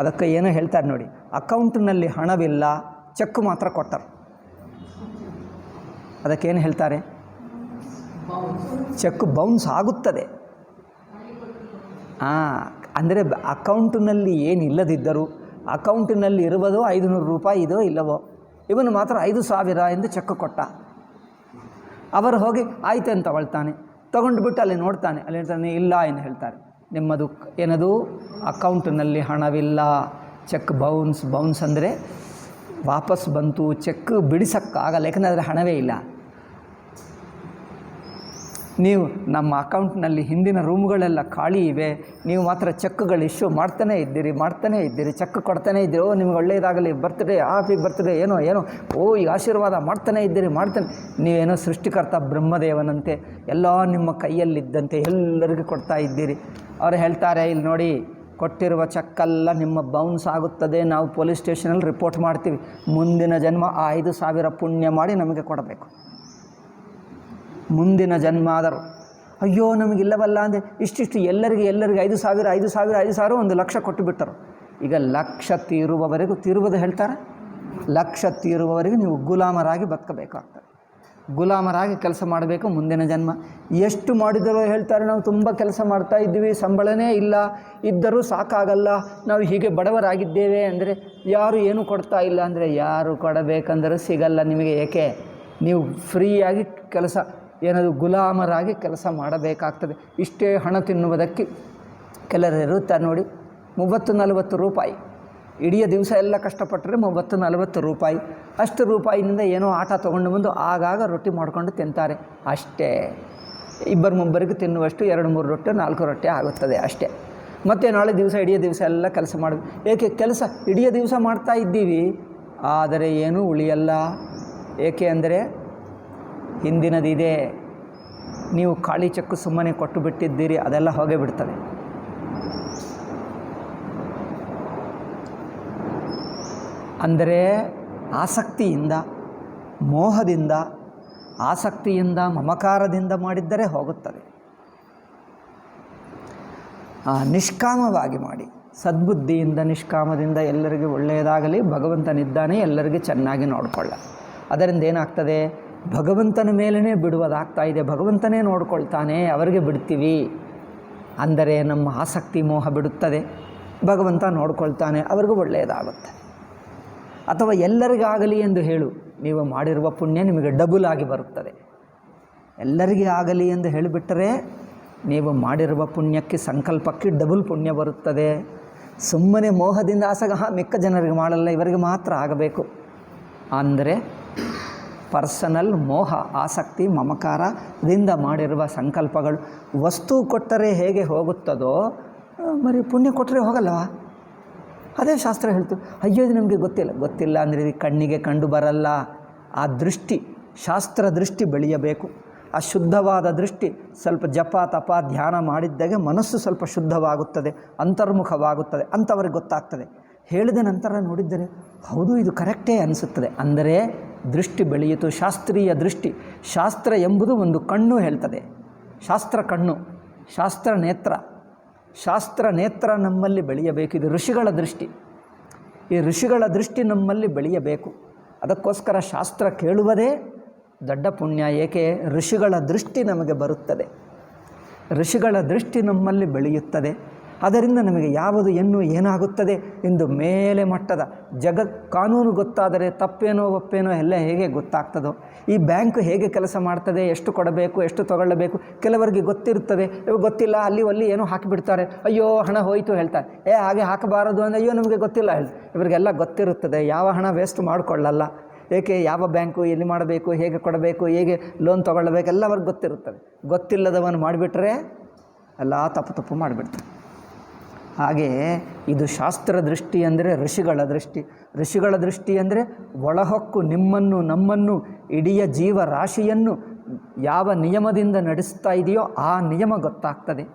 Speaker 1: ಅದಕ್ಕೆ ಏನೋ ಹೇಳ್ತಾರೆ ನೋಡಿ, ಅಕೌಂಟ್ನಲ್ಲಿ ಹಣವಿಲ್ಲ, ಚೆಕ್ ಮಾತ್ರ ಕೊಟ್ಟರು. ಅದಕ್ಕೇನು ಹೇಳ್ತಾರೆ? ಚೆಕ್ ಬೌನ್ಸ್ ಆಗುತ್ತದೆ. ಅಂದರೆ ಅಕೌಂಟಿನಲ್ಲಿ ಏನಿಲ್ಲದಿದ್ದರೂ ಅಕೌಂಟಿನಲ್ಲಿ ಇರುವುದೋ 500 ರೂಪಾಯಿ ಇದೋ ಇಲ್ಲವೋ, ಇವನು ಮಾತ್ರ 5,000 ಎಂದು ಚೆಕ್ ಕೊಟ್ಟ. ಅವರು ಹೋಗಿ ಆಯ್ತು ಅಂತ ತಗೊಳ್ತಾನೆ, ತೊಗೊಂಡು ಬಿಟ್ಟು ಅಲ್ಲಿ ನೋಡ್ತಾನೆ, ಅಲ್ಲಿ ಹೇಳ್ತಾನೆ ಇಲ್ಲ ಎಂದು ಹೇಳ್ತಾರೆ. ನಿಮ್ಮದು ಏನದು ಅಕೌಂಟಿನಲ್ಲಿ ಹಣವಿಲ್ಲ, ಚೆಕ್ ಬೌನ್ಸ್ ಅಂದರೆ ವಾಪಸ್ ಬಂತು, ಚೆಕ್ ಬಿಡಿಸೋಕ್ಕಾಗಲ್ಲ, ಯಾಕಂದರೆ ಹಣವೇ ಇಲ್ಲ. ನೀವು ನಮ್ಮ ಅಕೌಂಟ್ನಲ್ಲಿ ಹಿಂದಿನ ರೂಮ್ಗಳೆಲ್ಲ ಖಾಲಿ ಇವೆ, ನೀವು ಮಾತ್ರ ಚೆಕ್ಗಳು ಇಶ್ಯೂ ಮಾಡ್ತಾನೇ ಇದ್ದೀರಿ, ಚೆಕ್ ಕೊಡ್ತಾನೇ ಇದ್ದೀರಿ. ಓ ನಿಮ್ಗೆ ಒಳ್ಳೆಯದಾಗಲಿ, ಬರ್ತ್ಡೇ ಹ್ಯಾಪಿ ಬರ್ತ್ಡೇ ಏನೋ ಈಗ ಆಶೀರ್ವಾದ ಮಾಡ್ತಾನೇ ಇದ್ದೀರಿ. ನೀವೇನೋ ಸೃಷ್ಟಿಕರ್ತ ಬ್ರಹ್ಮದೇವನಂತೆ ಎಲ್ಲ ನಿಮ್ಮ ಕೈಯಲ್ಲಿದ್ದಂತೆ ಎಲ್ಲರಿಗೂ ಕೊಡ್ತಾ ಇದ್ದೀರಿ. ಅವರು ಹೇಳ್ತಾರೆ, ಇಲ್ಲಿ ನೋಡಿ ಕೊಟ್ಟಿರುವ ಚೆಕ್ಕೆಲ್ಲ ನಿಮ್ಮ ಬೌನ್ಸ್ ಆಗುತ್ತದೆ, ನಾವು ಪೊಲೀಸ್ ಸ್ಟೇಷನಲ್ಲಿ ರಿಪೋರ್ಟ್ ಮಾಡ್ತೀವಿ, ಮುಂದಿನ ಜನ್ಮ 5,000 ಪುಣ್ಯ ಮಾಡಿ ನಮಗೆ ಕೊಡಬೇಕು. ಮುಂದಿನ ಜನ್ಮ ಆದರೂ ಅಯ್ಯೋ ನಮಗಿಲ್ಲವಲ್ಲ ಅಂದರೆ ಇಷ್ಟಿಷ್ಟು ಎಲ್ಲರಿಗೆ 5,000 1 ಲಕ್ಷ ಕೊಟ್ಟು ಬಿಟ್ಟರು. ಈಗ ಲಕ್ಷ ತೀರುವವರೆಗೂ ಹೇಳ್ತಾರೆ, ಲಕ್ಷ ತೀರುವವರೆಗೂ ನೀವು ಗುಲಾಮರಾಗಿ ಬದುಕಬೇಕಾಗ್ತದೆ. ಗುಲಾಮರಾಗಿ ಕೆಲಸ ಮಾಡಬೇಕು ಮುಂದಿನ ಜನ್ಮ. ಎಷ್ಟು ಮಾಡಿದರೂ ಹೇಳ್ತಾರೆ, ನಾವು ತುಂಬ ಕೆಲಸ ಮಾಡ್ತಾ ಇದ್ದೀವಿ, ಸಂಬಳನೇ ಇಲ್ಲ, ಇದ್ದರೂ ಸಾಕಾಗಲ್ಲ, ನಾವು ಹೀಗೆ ಬಡವರಾಗಿದ್ದೇವೆ ಅಂದರೆ, ಯಾರು ಏನು ಕೊಡ್ತಾ ಇಲ್ಲ ಅಂದರೆ, ಯಾರು ಕೊಡಬೇಕಂದರೂ ಸಿಗಲ್ಲ ನಿಮಗೆ. ಏಕೆ? ನೀವು ಫ್ರೀಯಾಗಿ ಕೆಲಸ, ಏನದು ಗುಲಾಮರಾಗಿ ಕೆಲಸ ಮಾಡಬೇಕಾಗ್ತದೆ. ಇಷ್ಟೇ ಹಣ ತಿನ್ನುವುದಕ್ಕೆ ಕೆಲವರು ಇರುತ್ತಾರೆ ನೋಡಿ, 30-40 ರೂಪಾಯಿ, ಇಡೀ ದಿವಸ ಎಲ್ಲ ಕಷ್ಟಪಟ್ಟರೆ 30-40 ರೂಪಾಯಿ. ಅಷ್ಟು ರೂಪಾಯಿನಿಂದ ಏನೋ ಆಟ ತೊಗೊಂಡು ಬಂದು ಆಗಾಗ ರೊಟ್ಟಿ ಮಾಡಿಕೊಂಡು ತಿಂತಾರೆ ಅಷ್ಟೇ. ಇಬ್ಬರಿಗೆ ತಿನ್ನುವಷ್ಟು 2-3 ರೊಟ್ಟಿ 4 ರೊಟ್ಟಿ ಆಗುತ್ತದೆ ಅಷ್ಟೇ. ಮತ್ತು ನಾಳೆ ದಿವಸ ಇಡೀ ದಿವಸ ಎಲ್ಲ ಕೆಲಸ ಮಾಡಬೇಕು. ಏಕೆ? ಕೆಲಸ ಇಡೀ ದಿವಸ ಮಾಡ್ತಾ ಇದ್ದೀವಿ, ಆದರೆ ಏನೂ ಉಳಿಯಲ್ಲ. ಏಕೆ ಅಂದರೆ ಹಿಂದಿನದಿದೆ, ನೀವು ಖಾಲಿ ಚೆಕ್ಕು ಸುಮ್ಮನೆ ಕೊಟ್ಟು ಬಿಟ್ಟಿದ್ದೀರಿ, ಅದೆಲ್ಲ ಹೋಗೇ ಬಿಡ್ತದೆ. ಅಂದರೆ ಆಸಕ್ತಿಯಿಂದ, ಮೋಹದಿಂದ, ಆಸಕ್ತಿಯಿಂದ, ಮಮಕಾರದಿಂದ ಮಾಡಿದ್ದರೆ ಹೋಗುತ್ತದೆ. ನಿಷ್ಕಾಮವಾಗಿ ಮಾಡಿ, ಸದ್ಬುದ್ಧಿಯಿಂದ, ನಿಷ್ಕಾಮದಿಂದ ಎಲ್ಲರಿಗೂ ಒಳ್ಳೆಯದಾಗಲಿ, ಭಗವಂತನಿದ್ದಾನೆ, ಎಲ್ಲರಿಗೂ ಚೆನ್ನಾಗಿ ನೋಡಿಕೊಳ್ಳ. ಅದರಿಂದ ಏನಾಗ್ತದೆ? ಭಗವಂತನ ಮೇಲೇ ಬಿಡುವುದಾಗ್ತಾ ಇದೆ. ಭಗವಂತನೇ ನೋಡ್ಕೊಳ್ತಾನೆ, ಅವರಿಗೆ ಬಿಡ್ತೀವಿ ಅಂದರೆ ನಮ್ಮ ಆಸಕ್ತಿ ಮೋಹ ಬಿಡುತ್ತದೆ, ಭಗವಂತ ನೋಡ್ಕೊಳ್ತಾನೆ, ಅವರಿಗೂ ಒಳ್ಳೆಯದಾಗುತ್ತೆ. ಅಥವಾ ಎಲ್ಲರಿಗಾಗಲಿ ಎಂದು ಹೇಳು, ನೀವು ಮಾಡಿರುವ ಪುಣ್ಯ ನಿಮಗೆ ಡಬಲ್ ಆಗಿ ಬರುತ್ತದೆ. ಎಲ್ಲರಿಗೆ ಆಗಲಿ ಎಂದು ಹೇಳಿಬಿಟ್ಟರೆ ನೀವು ಮಾಡಿರುವ ಪುಣ್ಯಕ್ಕೆ, ಸಂಕಲ್ಪಕ್ಕೆ ಡಬಲ್ ಪುಣ್ಯ ಬರುತ್ತದೆ. ಸುಮ್ಮನೆ ಮೋಹದಿಂದ ಮಿಕ್ಕ ಜನರಿಗೆ ಮಾಡಲ್ಲ, ಇವರಿಗೆ ಮಾತ್ರ ಆಗಬೇಕು ಅಂದರೆ ಪರ್ಸನಲ್ ಮೋಹ, ಆಸಕ್ತಿ, ಮಮಕಾರದಿಂದ ಮಾಡಿರುವ ಸಂಕಲ್ಪಗಳು. ವಸ್ತು ಕೊಟ್ಟರೆ ಹೇಗೆ ಹೋಗುತ್ತದೋ మరి ಪುಣ್ಯ ಕೊಟ್ಟರೆ ಹೋಗಲ್ಲವಾ? ಅದೇ ಶಾಸ್ತ್ರ ಹೇಳ್ತು. ಅಯ್ಯೋ ಇದು ನಮಗೆ ಗೊತ್ತಿಲ್ಲ ಅಂದರೆ ಇದು ಕಣ್ಣಿಗೆ ಕಂಡು ಬರಲ್ಲ. ಆ ದೃಷ್ಟಿ, ಶಾಸ್ತ್ರ ದೃಷ್ಟಿ ಬೆಳೆಯಬೇಕು. ಆ ಶುದ್ಧವಾದ ದೃಷ್ಟಿ, ಸ್ವಲ್ಪ ಜಪ ತಪ ಧ್ಯಾನ ಮಾಡಿದ್ದಾಗೆ ಮನಸ್ಸು ಸ್ವಲ್ಪ ಶುದ್ಧವಾಗುತ್ತದೆ, ಅಂತರ್ಮುಖವಾಗುತ್ತದೆ, ಅಂಥವ್ರಿಗೆ ಗೊತ್ತಾಗ್ತದೆ. ಹೇಳಿದ ನಂತರ ನೋಡಿದ್ದರೆ ಹೌದು ಇದು ಕರೆಕ್ಟೇ ಅನಿಸುತ್ತದೆ ಅಂದರೆ ದೃಷ್ಟಿ ಬೆಳೆಯಿತು. ಶಾಸ್ತ್ರೀಯ ದೃಷ್ಟಿ, ಶಾಸ್ತ್ರ ಎಂಬುದು ಒಂದು ಕಣ್ಣು ಹೇಳ್ತದೆ, ಶಾಸ್ತ್ರ ಕಣ್ಣು, ಶಾಸ್ತ್ರ ನೇತ್ರ. ಶಾಸ್ತ್ರ ನೇತ್ರ ನಮ್ಮಲ್ಲಿ ಬೆಳೆಯಬೇಕು. ಇದು ಋಷಿಗಳ ದೃಷ್ಟಿ. ಈ ಋಷಿಗಳ ದೃಷ್ಟಿ ನಮ್ಮಲ್ಲಿ ಬೆಳೆಯಬೇಕು. ಅದಕ್ಕೋಸ್ಕರ ಶಾಸ್ತ್ರ ಕೇಳುವುದೇ ದೊಡ್ಡ ಪುಣ್ಯ. ಏಕೆ? ಋಷಿಗಳ ದೃಷ್ಟಿ ನಮಗೆ ಬರುತ್ತದೆ, ಋಷಿಗಳ ದೃಷ್ಟಿ ನಮ್ಮಲ್ಲಿ ಬೆಳೆಯುತ್ತದೆ. ಅದರಿಂದ ನಮಗೆ ಯಾವುದು ಏನಾಗುತ್ತದೆ ಎಂದು ಮೇಲೆ ಮಟ್ಟದ ಕಾನೂನು ಗೊತ್ತಾದರೆ ತಪ್ಪೇನೋ ಒಪ್ಪೇನೋ ಎಲ್ಲ ಹೇಗೆ ಗೊತ್ತಾಗ್ತದೋ, ಈ ಬ್ಯಾಂಕ್ ಹೇಗೆ ಕೆಲಸ ಮಾಡ್ತದೆ, ಎಷ್ಟು ಕೊಡಬೇಕು, ಎಷ್ಟು ತಗೊಳ್ಳಬೇಕು, ಕೆಲವರಿಗೆ ಗೊತ್ತಿರುತ್ತದೆ, ಗೊತ್ತಿಲ್ಲ, ಅಲ್ಲಿ ಏನೋ ಹಾಕಿಬಿಡ್ತಾರೆ, ಅಯ್ಯೋ ಹಣ ಹೋಯಿತು ಹೇಳ್ತಾರೆ. ಹಾಗೆ ಹಾಕಬಾರದು ಅಂದರೆ ಅಯ್ಯೋ ನಮಗೆ ಗೊತ್ತಿಲ್ಲ ಇವರಿಗೆಲ್ಲ ಗೊತ್ತಿರುತ್ತದೆ. ಯಾವ ಹಣ ವೇಸ್ಟ್ ಮಾಡಿಕೊಳ್ಳಲ್ಲ. ಏಕೆ? ಯಾವ ಬ್ಯಾಂಕು ಎಲ್ಲಿ ಮಾಡಬೇಕು, ಹೇಗೆ ಕೊಡಬೇಕು, ಹೇಗೆ ಲೋನ್ ತೊಗೊಳ್ಳಬೇಕು ಎಲ್ಲ ಅವ್ರಿಗೆ ಗೊತ್ತಿರುತ್ತದೆ. ಗೊತ್ತಿಲ್ಲದವನು ಮಾಡಿಬಿಟ್ರೆ ಎಲ್ಲ ತಪ್ಪು ಮಾಡಿಬಿಡ್ತಾರೆ. ಹಾಗೆಯೇ ಇದು ಶಾಸ್ತ್ರ ದೃಷ್ಟಿ ಅಂದರೆ ಋಷಿಗಳ ದೃಷ್ಟಿ. ಋಷಿಗಳ ದೃಷ್ಟಿ ಅಂದರೆ ಒಳಹೊಕ್ಕು ನಿಮ್ಮನ್ನು, ನಮ್ಮನ್ನು, ಇಡೀ ಜೀವರಾಶಿಯನ್ನು ಯಾವ ನಿಯಮದಿಂದ ನಡೆಸ್ತಾ ಇದೆಯೋ ಆ ನಿಯಮ ಗೊತ್ತಾಗ್ತದೆ.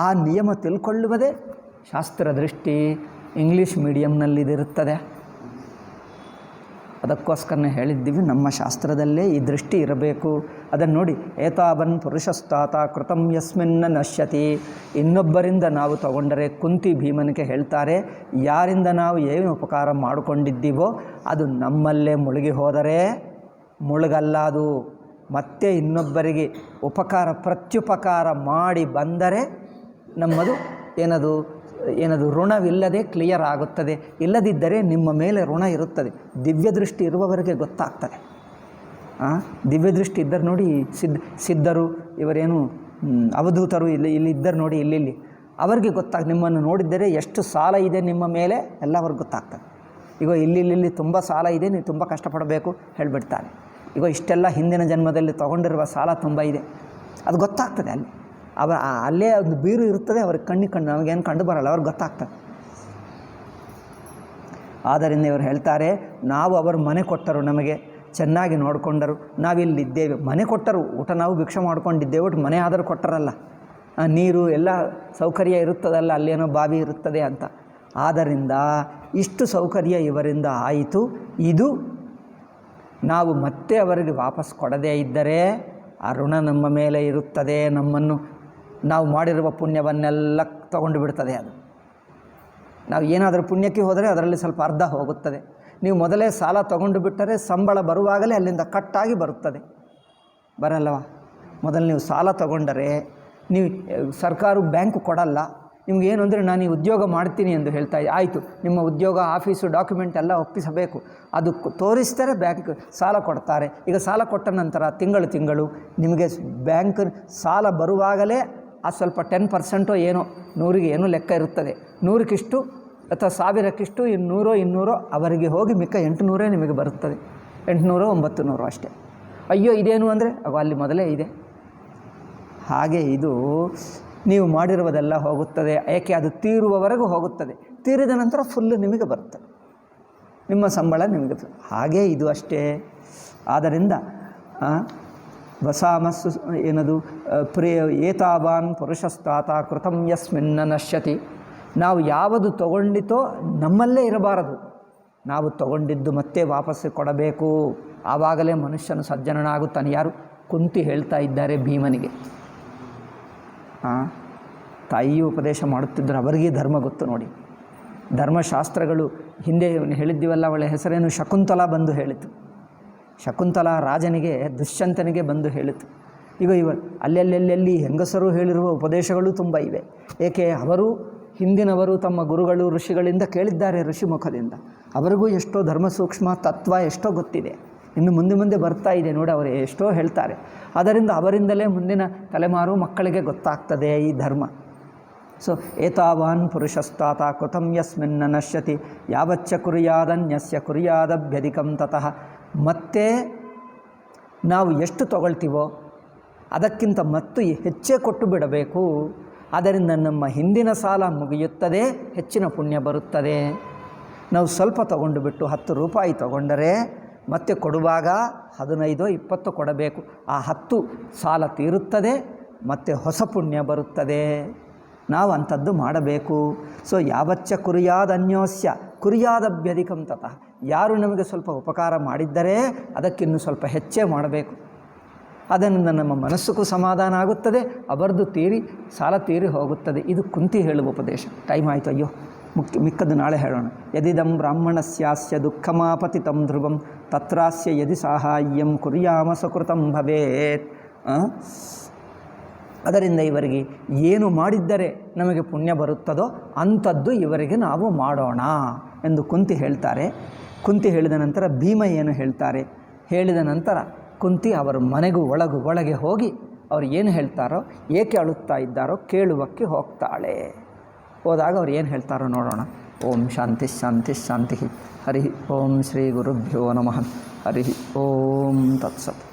Speaker 1: ಆ ನಿಯಮ ತಿಳ್ಕೊಳ್ಳುವುದೇ ಶಾಸ್ತ್ರ ದೃಷ್ಟಿ. ಇಂಗ್ಲೀಷ್ ಮೀಡಿಯಮ್ನಲ್ಲಿದಿರುತ್ತದೆ. ಅದಕ್ಕೋಸ್ಕರನೇ ಹೇಳಿದ್ದೀವಿ ನಮ್ಮ ಶಾಸ್ತ್ರದಲ್ಲೇ ಈ ದೃಷ್ಟಿ ಇರಬೇಕು. ಅದನ್ನು ನೋಡಿ, ಏತಾವನ್ ಪುರುಷಸ್ತಾತ ಕೃತಂ ಯಸ್ಮಿನ್ನ ನಶ್ಯತಿ. ಇನ್ನೊಬ್ಬರಿಂದ ನಾವು ತಗೊಂಡರೆ, ಕುಂತಿ ಭೀಮನಿಗೆ ಹೇಳ್ತಾರೆ, ಯಾರಿಂದ ನಾವು ಏನು ಉಪಕಾರ ಮಾಡಿಕೊಂಡಿದ್ದೀವೋ ಅದು ನಮ್ಮಲ್ಲೇ ಮುಳುಗಿ ಹೋದರೆ ಮುಳುಗಲ್ಲ, ಅದು ಮತ್ತೆ ಇನ್ನೊಬ್ಬರಿಗೆ ಉಪಕಾರ ಪ್ರತ್ಯುಪಕಾರ ಮಾಡಿ ಬಂದರೆ ನಮ್ಮದು ಏನದು ಋಣವಿಲ್ಲದೆ ಕ್ಲಿಯರ್ ಆಗುತ್ತದೆ. ಇಲ್ಲದಿದ್ದರೆ ನಿಮ್ಮ ಮೇಲೆ ಋಣ ಇರುತ್ತದೆ. ದಿವ್ಯ ದೃಷ್ಟಿ ಇರುವವರಿಗೆ ಗೊತ್ತಾಗ್ತದೆ. ದಿವ್ಯದೃಷ್ಟಿ ಇದ್ದರು ನೋಡಿ, ಸಿದ್ಧರು, ಇವರೇನು ಅವಧೂತರು ಇಲ್ಲಿ ಇದ್ದರು ನೋಡಿ, ಇಲ್ಲಿ ಅವರಿಗೆ ನಿಮ್ಮನ್ನು ನೋಡಿದ್ದರೆ ಎಷ್ಟು ಸಾಲ ಇದೆ ನಿಮ್ಮ ಮೇಲೆ ಎಲ್ಲ ಅವ್ರಿಗೆ ಗೊತ್ತಾಗ್ತದೆ. ಈಗ ಇಲ್ಲಿ ತುಂಬ ಸಾಲ ಇದೆ, ನೀವು ತುಂಬ ಕಷ್ಟಪಡಬೇಕು ಹೇಳಿಬಿಡ್ತಾರೆ. ಈಗ ಇಷ್ಟೆಲ್ಲ ಹಿಂದಿನ ಜನ್ಮದಲ್ಲಿ ತೊಗೊಂಡಿರುವ ಸಾಲ ತುಂಬ ಇದೆ, ಅದು ಗೊತ್ತಾಗ್ತದೆ. ಅಲ್ಲೇ ಒಂದು ಬೀರು ಇರುತ್ತದೆ, ಅವ್ರಿಗೆ ಕಣ್ಣು ನಮಗೇನು ಕಂಡು ಬರಲ್ಲ, ಅವ್ರಿಗೆ ಗೊತ್ತಾಗ್ತದೆ. ಆದ್ದರಿಂದ ಇವರು ಹೇಳ್ತಾರೆ, ನಾವು ಅವರು ಮನೆ ಕೊಟ್ಟರು, ನಮಗೆ ಚೆನ್ನಾಗಿ ನೋಡಿಕೊಂಡರು, ನಾವಿಲ್ಲಿದ್ದೇವೆ. ಮನೆ ಕೊಟ್ಟರು, ಊಟ ನಾವು ಭಿಕ್ಷೆ ಮಾಡ್ಕೊಂಡಿದ್ದೇವೆ, ಒಟ್ಟು ಮನೆ ಆದರೂ ಕೊಟ್ಟರಲ್ಲ, ನೀರು ಎಲ್ಲ ಸೌಕರ್ಯ ಇರುತ್ತದಲ್ಲ, ಅಲ್ಲೇನೋ ಬಾವಿ ಇರುತ್ತದೆ ಅಂತ. ಆದ್ದರಿಂದ ಇಷ್ಟು ಸೌಕರ್ಯ ಇವರಿಂದ ಆಯಿತು. ಇದು ನಾವು ಮತ್ತೆ ಅವರಿಗೆ ವಾಪಸ್ ಕೊಡದೇ ಇದ್ದರೆ ಆ ಋಣ ನಮ್ಮ ಮೇಲೆ ಇರುತ್ತದೆ. ನಾವು ಮಾಡಿರುವ ಪುಣ್ಯವನ್ನೆಲ್ಲ ತಗೊಂಡು ಬಿಡ್ತದೆ. ಅದು ನಾವು ಏನಾದರೂ ಪುಣ್ಯಕ್ಕೆ ಹೋದರೆ ಅದರಲ್ಲಿ ಸ್ವಲ್ಪ ಅರ್ಧ ಹೋಗುತ್ತದೆ. ನೀವು ಮೊದಲೇ ಸಾಲ ತಗೊಂಡು ಬಿಟ್ಟರೆ ಸಂಬಳ ಬರುವಾಗಲೇ ಅಲ್ಲಿಂದ ಕಟ್ಟಾಗಿ ಬರುತ್ತದೆ. ಬರಲ್ಲವ. ಮೊದಲು ನೀವು ಸಾಲ ತಗೊಂಡರೆ ನೀವು ಸರ್ಕಾರಕ್ಕೆ ಬ್ಯಾಂಕು ಕೊಡಲ್ಲ. ನಿಮಗೇನು ಅಂದರೆ ನಾನು ಈ ಉದ್ಯೋಗ ಮಾಡ್ತೀನಿ ಎಂದು ಹೇಳ್ತಾ ಆಯಿತು, ನಿಮ್ಮ ಉದ್ಯೋಗ ಆಫೀಸು ಡಾಕ್ಯುಮೆಂಟ್ ಎಲ್ಲ ಒಪ್ಪಿಸಬೇಕು. ಅದು ತೋರಿಸ್ತಾರೆ ಬ್ಯಾಂಕ್ ಸಾಲ ಕೊಡ್ತಾರೆ. ಈಗ ಸಾಲ ಕೊಟ್ಟ ನಂತರ ತಿಂಗಳು ನಿಮಗೆ ಬ್ಯಾಂಕ್ ಸಾಲ ಬರುವಾಗಲೇ ಅದು ಸ್ವಲ್ಪ 10% ಏನೋ 100ಗೆ ಏನೋ ಲೆಕ್ಕ ಇರುತ್ತದೆ. 100ಕ್ಕಿಷ್ಟು ಅಥವಾ 1000ಕ್ಕಿಷ್ಟು 200 ಅವರಿಗೆ ಹೋಗಿ ಮಿಕ್ಕ 800 ನಿಮಗೆ ಬರುತ್ತದೆ. 800 900 ಅಷ್ಟೇ. ಅಯ್ಯೋ ಇದೇನು ಅಂದರೆ ಅಲ್ಲಿ ಮೊದಲೇ ಇದೆ. ಹಾಗೆ ಇದು ನೀವು ಮಾಡಿರುವುದೆಲ್ಲ ಹೋಗುತ್ತದೆ. ಏಕೆ ಅದು ತೀರುವವರೆಗೂ ಹೋಗುತ್ತದೆ. ತೀರಿದ ನಂತರ ಫುಲ್ಲು ನಿಮಗೆ ಬರುತ್ತದೆ, ನಿಮ್ಮ ಸಂಬಳ ನಿಮಗೆ. ಹಾಗೇ ಇದು ಅಷ್ಟೇ. ಆದ್ದರಿಂದ ವಸಾಮಸ್ಸು ಏನದು ಪ್ರಿಯ ಏತಾವಾನ್ ಪುರುಷಸ್ತಾತ ಕೃತಂ ಯಸ್ಮಿನ್ನ ನಶ್ಯತಿ. ನಾವು ಯಾವುದು ತಗೊಂಡಿತೋ ನಮ್ಮಲ್ಲೇ ಇರಬಾರದು. ನಾವು ತಗೊಂಡಿದ್ದು ಮತ್ತೆ ವಾಪಸ್ಸು ಕೊಡಬೇಕು. ಆವಾಗಲೇ ಮನುಷ್ಯನು ಸಜ್ಜನನಾಗುತ್ತಾನೆ. ಯಾರು? ಕುಂತಿ ಹೇಳ್ತಾ ಇದ್ದಾರೆ ಭೀಮನಿಗೆ. ತಾಯಿಯೂ ಉಪದೇಶ ಮಾಡುತ್ತಿದ್ದರು. ಅವರಿಗೆ ಧರ್ಮ ಗೊತ್ತು ನೋಡಿ. ಧರ್ಮಶಾಸ್ತ್ರಗಳು ಹಿಂದೆ ಹೇಳಿದ್ದೀವಲ್ಲ, ಅವಳ ಹೆಸರೇನು ಶಕುಂತಲಾ ಬಂದು ಹೇಳಿತು. ಶಕುಂತಲಾ ರಾಜನಿಗೆ ದುಷ್ಯಂತನಿಗೆ ಬಂದು ಹೇಳಿತು. ಈಗ ಅಲ್ಲೆಲ್ಲೆಲ್ಲಿ ಹೆಂಗಸರು ಹೇಳಿರುವ ಉಪದೇಶಗಳು ತುಂಬ ಇವೆ. ಏಕೆ ಅವರು ಹಿಂದಿನವರು ತಮ್ಮ ಗುರುಗಳು ಋಷಿಗಳಿಂದ ಕೇಳಿದ್ದಾರೆ. ಋಷಿ ಮುಖದಿಂದ ಅವರಿಗೂ ಎಷ್ಟೋ ಧರ್ಮ ಸೂಕ್ಷ್ಮ ತತ್ವ ಎಷ್ಟೋ ಗೊತ್ತಿದೆ. ಇನ್ನು ಮುಂದೆ ಬರ್ತಾ ಇದೆ ನೋಡಿ. ಅವರು ಎಷ್ಟೋ ಹೇಳ್ತಾರೆ. ಅದರಿಂದ ಅವರಿಂದಲೇ ಮುಂದಿನ ತಲೆಮಾರು ಮಕ್ಕಳಿಗೆ ಗೊತ್ತಾಗ್ತದೆ ಈ ಧರ್ಮ. ಸೊ ಏತಾವಾನ್ ಪುರುಷಸ್ತಾತ ಕೃತಂ ಯಸ್ಮಿನ್ನ ನಶ್ಯತಿ ಯಾವಚ್ಚ ಕುರ್ಯಾದನ್ಯಸ್ಯ ಕುರ್ಯಾದಭ್ಯಧಿಕಂ ತತಃ. ಮತ್ತೆ ನಾವು ಎಷ್ಟು ತಗೊಳ್ತೀವೋ ಅದಕ್ಕಿಂತ ಮತ್ತು ಹೆಚ್ಚೇ ಕೊಟ್ಟು ಬಿಡಬೇಕು. ಅದರಿಂದ ನಮ್ಮ ಹಿಂದಿನ ಸಾಲ ಮುಗಿಯುತ್ತದೆ, ಹೆಚ್ಚಿನ ಪುಣ್ಯ ಬರುತ್ತದೆ. ನಾವು ಸ್ವಲ್ಪ ತಗೊಂಡು ಬಿಟ್ಟು 10 ರೂಪಾಯಿ ತಗೊಂಡರೆ ಮತ್ತೆ ಕೊಡುವಾಗ 15 20 ಕೊಡಬೇಕು. ಆ 10 ಸಾಲ ತೀರುತ್ತದೆ, ಮತ್ತು ಹೊಸ ಪುಣ್ಯ ಬರುತ್ತದೆ. ನಾವು ಅಂಥದ್ದು ಮಾಡಬೇಕು. ಸೊ ಯಾವಚ್ಚ ಕುರ್ಯಾದನ್ಯೋಸ್ಯ ಕುರ್ಯಾದಭ್ಯಧಿಕಂ ತತಃ. ಯಾರು ನಮಗೆ ಸ್ವಲ್ಪ ಉಪಕಾರ ಮಾಡಿದ್ದರೆ ಅದಕ್ಕಿನ್ನೂ ಸ್ವಲ್ಪ ಹೆಚ್ಚೇ ಮಾಡಬೇಕು. ಅದರಿಂದ ನಮ್ಮ ಮನಸ್ಸಿಗೂ ಸಮಾಧಾನ ಆಗುತ್ತದೆ, ಅವರದ್ದು ಸಾಲ ತೀರಿ ಹೋಗುತ್ತದೆ. ಇದು ಕುಂತಿ ಹೇಳುವ ಉಪದೇಶ. ಟೈಮ್ ಆಯಿತು. ಅಯ್ಯೋ, ಮಿಕ್ಕದ್ದು ನಾಳೆ ಹೇಳೋಣ. ಯದಿದಂ ಬ್ರಾಹ್ಮಣಸ್ಯಾಸ್ಯ ದುಃಖಮಾಪತಿತಂ ಧ್ರುವಂ ತತ್ರಾಸ್ಯ ಯದಿ ಸಾಹಾಯ್ಯಂ ಕುರ್ಯಾಮ ಸುಕೃತಂ ಭವೇತ್. ಅದರಿಂದ ಇವರಿಗೆ ಏನು ಮಾಡಿದ್ದರೆ ನಮಗೆ ಪುಣ್ಯ ಬರುತ್ತದೋ ಅಂಥದ್ದು ಇವರಿಗೆ ನಾವು ಮಾಡೋಣ ಎಂದು ಕುಂತಿ ಹೇಳ್ತಾರೆ. ಕುಂತಿ ಹೇಳಿದ ನಂತರ ಭೀಮ ಏನು ಹೇಳ್ತಾರೆ? ಹೇಳಿದ ನಂತರ ಕುಂತಿ ಅವರ ಮನೆಗೂ ಒಳಗೆ ಹೋಗಿ ಅವ್ರು ಏನು ಹೇಳ್ತಾರೋ, ಏಕೆ ಅಳುತ್ತಾ ಇದ್ದಾರೋ ಕೇಳುವಕ್ಕೆ ಹೋಗ್ತಾಳೆ. ಹೋದಾಗ ಅವ್ರು ಏನು ಹೇಳ್ತಾರೋ ನೋಡೋಣ. ಓಂ ಶಾಂತಿ ಶಾಂತಿ ಶಾಂತಿ. ಹರಿ ಓಂ ಶ್ರೀ ಗುರುಭ್ಯೋ ನಮಃ. ಹರಿ ಓಂ ತತ್ಸತ್.